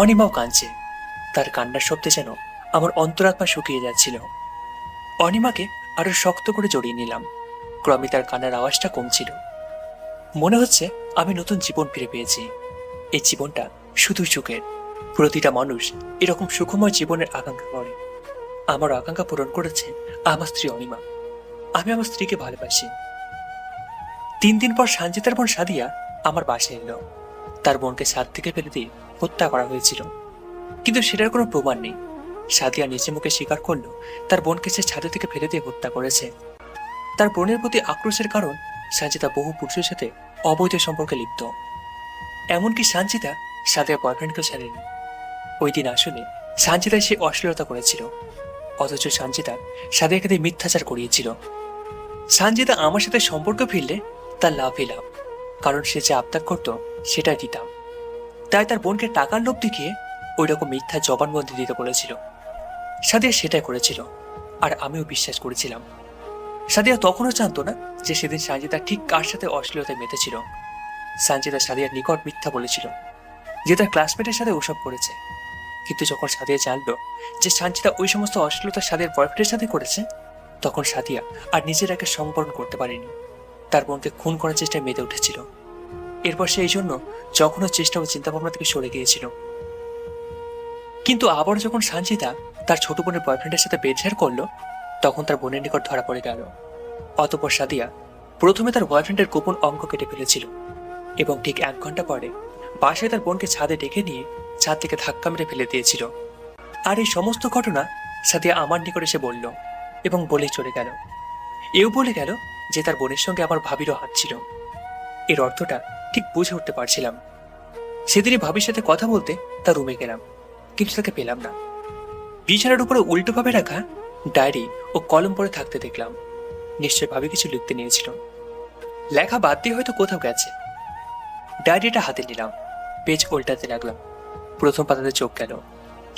অনিমাও কাঁদছে, তার কান্নার শব্দে যেন আমার অন্তরাত্মা শুকিয়ে যাচ্ছিল। অনিমাকে আরো শক্ত করে জড়িয়ে নিলাম। ক্রমে তার কান্নার আওয়াজটা কমছিল। মনে হচ্ছে আমি নতুন জীবন ফিরে পেয়েছি। এই জীবনটা শুধু সুখের। প্রতিটা মানুষ এরকম সুখময় জীবনের আকাঙ্ক্ষা করে। আমার আকাঙ্ক্ষা পূরণ করেছে আমার স্ত্রী অনিমা। আমি আমার স্ত্রীকে ভালোবাসি। 3 দিন পর সঞ্জিতার বোন সাদিয়া আমার বাসায় এলো। তার বোনকে ছাদ থেকে ফেলে দিয়ে হত্যা করা হয়েছিল, কিন্তু সেটার কোনো প্রমাণ নেই। সাদিয়া নিজে মুখে স্বীকার করলো তার বোনকে সে ছাদে থেকে ফেলে দিয়ে হত্যা করেছে। তার বোনের প্রতি আক্রোশের কারণ সঞ্জিতা বহু পুরুষের সাথে অবৈধ সম্পর্কে লিপ্ত। এমনকি সঞ্জিতা সাদিয়ার বয়ফ্রেন্ডকেও ছাড়েনি। ওই দিন আসলে সঞ্জিতা সে অশ্লীলতা করেছিল, অথচ সঞ্জিতা সাদিয়াকে দিয়ে মিথ্যাচার করিয়েছিল। সঞ্জিতা আমার সাথে সম্পর্ক ফিরলে তার লাভই লাভ, কারণ সে যে আবদার করতো সেটাই দিতাম। তাই তার বোনকে টাকার লোভ দেখিয়ে ওই রকম মিথ্যা জবানবন্দি দিতে বলেছিল। সাদিয়া সেটাই করেছিল, আর আমিও বিশ্বাস করেছিলাম। সাদিয়া তখনও জানতো না যে সেদিন সঞ্জিতা ঠিক কার সাথে অশ্লীলতায় মেতেছিল। সঞ্জিতা সাদিয়ার নিকট মিথ্যা বলেছিল যে তার ক্লাসমেটের সাথে ওসব করেছে, কিন্তু যখন সাদিয়া জানলো যে সঞ্জিতা ওই সমস্ত অশ্লীলতা সাদিয়ার বয়ফ্রেন্ডের সাথে করেছে, তখন সাদিয়া আর নিজের আগে সংবরণ করতে পারেনি। তার বোনকে খুন করার চেষ্টায় মেতে উঠেছিল। এরপর সে এই জন্য যখনও চেষ্টা ও চিন্তা ভাবনা থেকে সরে গিয়েছিল। কিন্তু আবার যখন সঞ্জিতা তার ছোট বোনের বয়ফ্রেন্ডের সাথে বেডশেয়ার করলো, তখন তার বোনের নিকট ধরা পড়ে গেল। অতঃপর সাদিয়া প্রথমে তার বয়ফ্রেন্ডের গোপন অঙ্গ কেটে ফেলেছিল, এবং ঠিক 1 ঘন্টা পরে বাসায় তার বোনকে ছাদে ডেকে নিয়ে ছাদ থেকে ধাক্কা মেরে ফেলে দিয়েছিল। আর এই সমস্ত ঘটনা সাদিয়া আমার নিকট এসে বলল, এবং বলেই চলে গেল। এও বলে গেল যে তার বোনের সঙ্গে আমার ভাবিরও হাত ছিল। এর অর্থটা ঠিক বুঝে উঠতে পারছিলাম। সেদিনই ভাবির সাথে কথা বলতে তার রুমে গেলাম, কিন্তু তাকে পেলাম না। বিছানার উপরে উল্টোভাবে রাখা ডায়েরি ও কলম পড়ে থাকতে দেখলাম। নিশ্চয় ভাবি কিছু লিখতে নিয়েছিল। লেখা বাদ দিয়ে হয়তো কোথাও গেছে। ডায়েরিটা হাতে নিলাম, পেজ উল্টাতে লাগলাম। প্রথম পাতাতে চোখ গেল।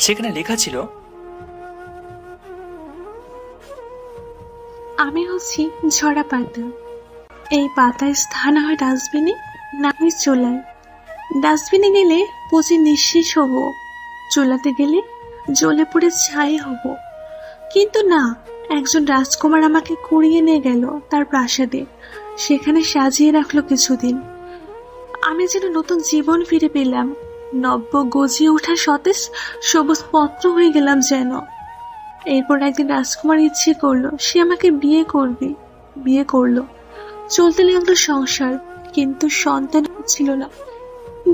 সেখানে লেখা ছিল, আমি হচ্ছি ঝরা পাতা। এই পাতার স্থান হয় ডাস্টবিনে, না হয় চুলায়। ডাস্টবিনে গেলে পচে নিঃশেষ হব, চুলাতে গেলে জ্বলে পড়ে ছাই হব। কিন্তু না, একজন রাজকুমার আমাকে কুড়িয়ে নিয়ে গেল তার প্রাসাদে, সেখানে সাজিয়ে রাখলো কিছুদিন। আমি যেন নতুন জীবন ফিরে পেলাম, নব্য গজিয়ে ওঠা সতেজ সবুজ পত্র হয়ে গেলাম যেন। এরপর একদিন রাজকুমার ইচ্ছে করলো সে আমাকে বিয়ে করবে। বিয়ে করলো, চলতে লাগলো সংসার, কিন্তু সন্তান ছিল না।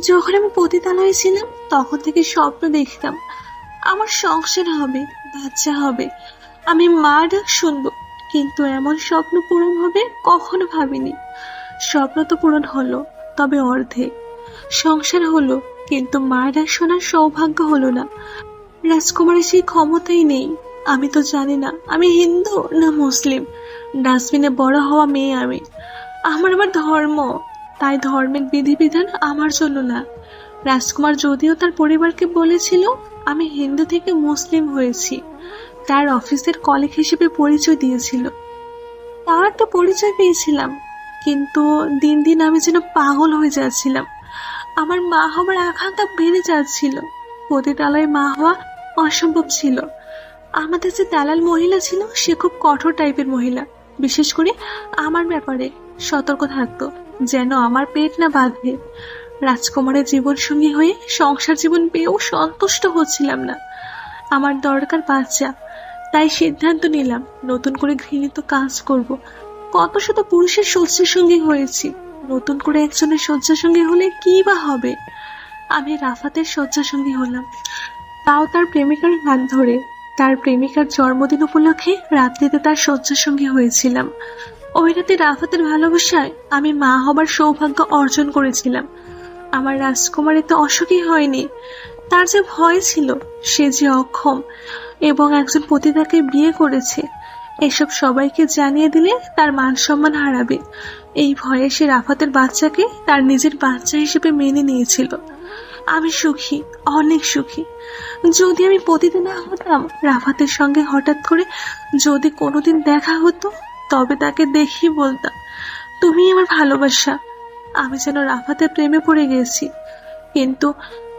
যখন আমি পতিতালয়ে ছিলাম তখন থেকে স্বপ্ন দেখতাম আমার সংসার হবে, বাচ্চা হবে, আমি মা ডাক শুনবো। কিন্তু এমন স্বপ্ন পূরণ হবে কখনো ভাবিনি। স্বপ্ন তো পূরণ হলো, তবে অর্ধেক। সংসার হলো, কিন্তু মা ডাক শোনার সৌভাগ্য হলো না। রাজকুমারের সেই ক্ষমতাই নেই। আমি তো জানি না আমি হিন্দু না মুসলিম, ডাস্টবিনে বড় হওয়া মেয়ে আমি। আমার ধর্ম, তাই ধর্মের বিধিবিধান আমার জন্য না। রাজকুমার যদিও তার পরিবারকে বলেছিল আমি হিন্দু থেকে মুসলিম হয়েছি, তার অফিসের কলিগ হিসেবে পরিচয় দিয়েছিল, তার একটা পরিচয় পেয়েছিলাম, কিন্তু দিন দিন আমি যেন পাগল হয়ে যাচ্ছিলাম। আমার মা হওয়ার আকাঙ্ক্ষা বেড়ে যাচ্ছিল। পতিতালয়ে মা হওয়া অসম্ভব ছিল। আমাদের যে দালাল মহিলা ছিল সে খুব কঠোর টাইপের মহিলা, বিশেষ করে আমার ব্যাপারে সতর্ক থাকতো যেন আমার পেট না বাঁধে। রাজকুমারের জীবন সঙ্গী হয়ে সংসার জীবন পেয়েও সন্তুষ্ট হচ্ছিলাম না, আমার দরকার বাচ্চা। তাই সিদ্ধান্ত নিলাম নতুন করে ঘৃণিত কাজ করব। কত শত পুরুষের শয্যার সঙ্গী হয়েছি, নতুন করে একজনের শয্যার সঙ্গী হলে কি বা হবে। আমি রাফাতের শয্যার সঙ্গী হলাম, তাও তার প্রেমিকার হাত ধরে। তার প্রেমিকার জন্মদিন উপলক্ষে রাত্রিতে তার শয্যার সঙ্গী হয়েছিলাম। ওই রাতে রাফাতের ভালোবাসায় আমি মা হবার সৌভাগ্য অর্জন করেছিলাম। আমার রাজকুমারের তো অসুখই হয়নি, তার যে ভয় ছিল, সে যে অক্ষম এবং একজন পতিতাকে বিয়ে করেছে, এসব সবাইকে জানিয়ে দিলে তার মান সম্মান হারাবে। এই ভয়ে সে রাফাতের বাচ্চাকে তার নিজের বাচ্চা হিসেবে মেনে নিয়েছিল। আমি সুখী, অনেক সুখী। যদি আমি পতিতা না হতাম, রাফাতের সঙ্গে হঠাৎ করে যদি কোনোদিন দেখা হতো, তবে তাকে দেখেই বলতাম তুমি আমার ভালোবাসা। আমি যেন রাফাতের প্রেমে পড়ে গেছি, কিন্তু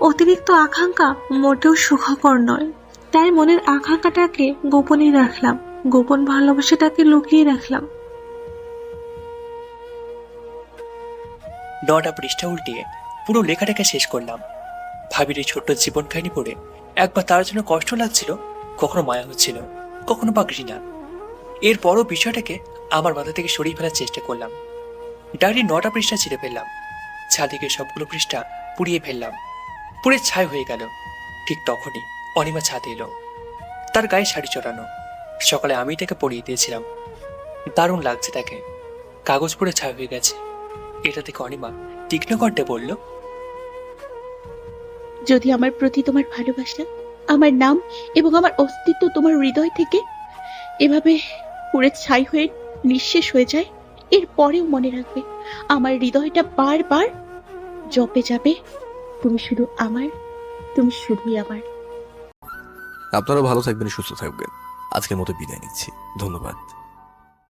অতিরিক্ত আকাঙ্ক্ষা মোটেও সুখকর নয়। তাই মনের আকাঙ্ক্ষাটাকে গোপনই রাখলাম, গোপন ভালোবাসাটাকে লুকিয়ে রাখলাম। 9টা পৃষ্ঠা উল্টিয়ে পুরো লেখাটাকে শেষ করলাম। ভাবির এই ছোট্ট জীবন কাহিনী পড়ে একবার তার জন্য কষ্ট লাগছিল, কখনো মায়া হচ্ছিল, কখনো বা ঘৃণা। এরপরও বিষয়টাকে আমার মাথা থেকে সরিয়ে ফেলার চেষ্টা করলাম। ডায়েরি 9টা পৃষ্ঠা ছিঁড়ে ফেললাম, ছাদিকে সবগুলো পৃষ্ঠা পুড়িয়ে ফেললাম। পুড়ে ছাই হয়ে গেল। ঠিক তখনই অনিমা ছাদে এলো, তার গায়ে শাড়ি চড়ানো। সকালে আমি তাকে পরিয়ে দিয়েছিলাম, দারুণ লাগছে তাকে। কাগজ পুড়ে ছাই হয়ে গেছে। এটা থেকে অনিমা তীক্ষ্ণ কণ্ঠে বলল, যদি আমার প্রতি তোমার ভালোবাসা, আমার নাম এবং আমার অস্তিত্ব তোমার হৃদয় থেকে এভাবে পুড়ে ছাই হয়ে নিঃশেষ হয়ে যায়, এরপরেও মনে রাখবে আমার হৃদয়টা বারবার জপে যাবে তুমি শুধু আমার, তুমি শুধুই আমার। আপনারা ভালো থাকবেন, সুস্থ থাকবেন। আজকের মতো বিদায় নিচ্ছি, ধন্যবাদ।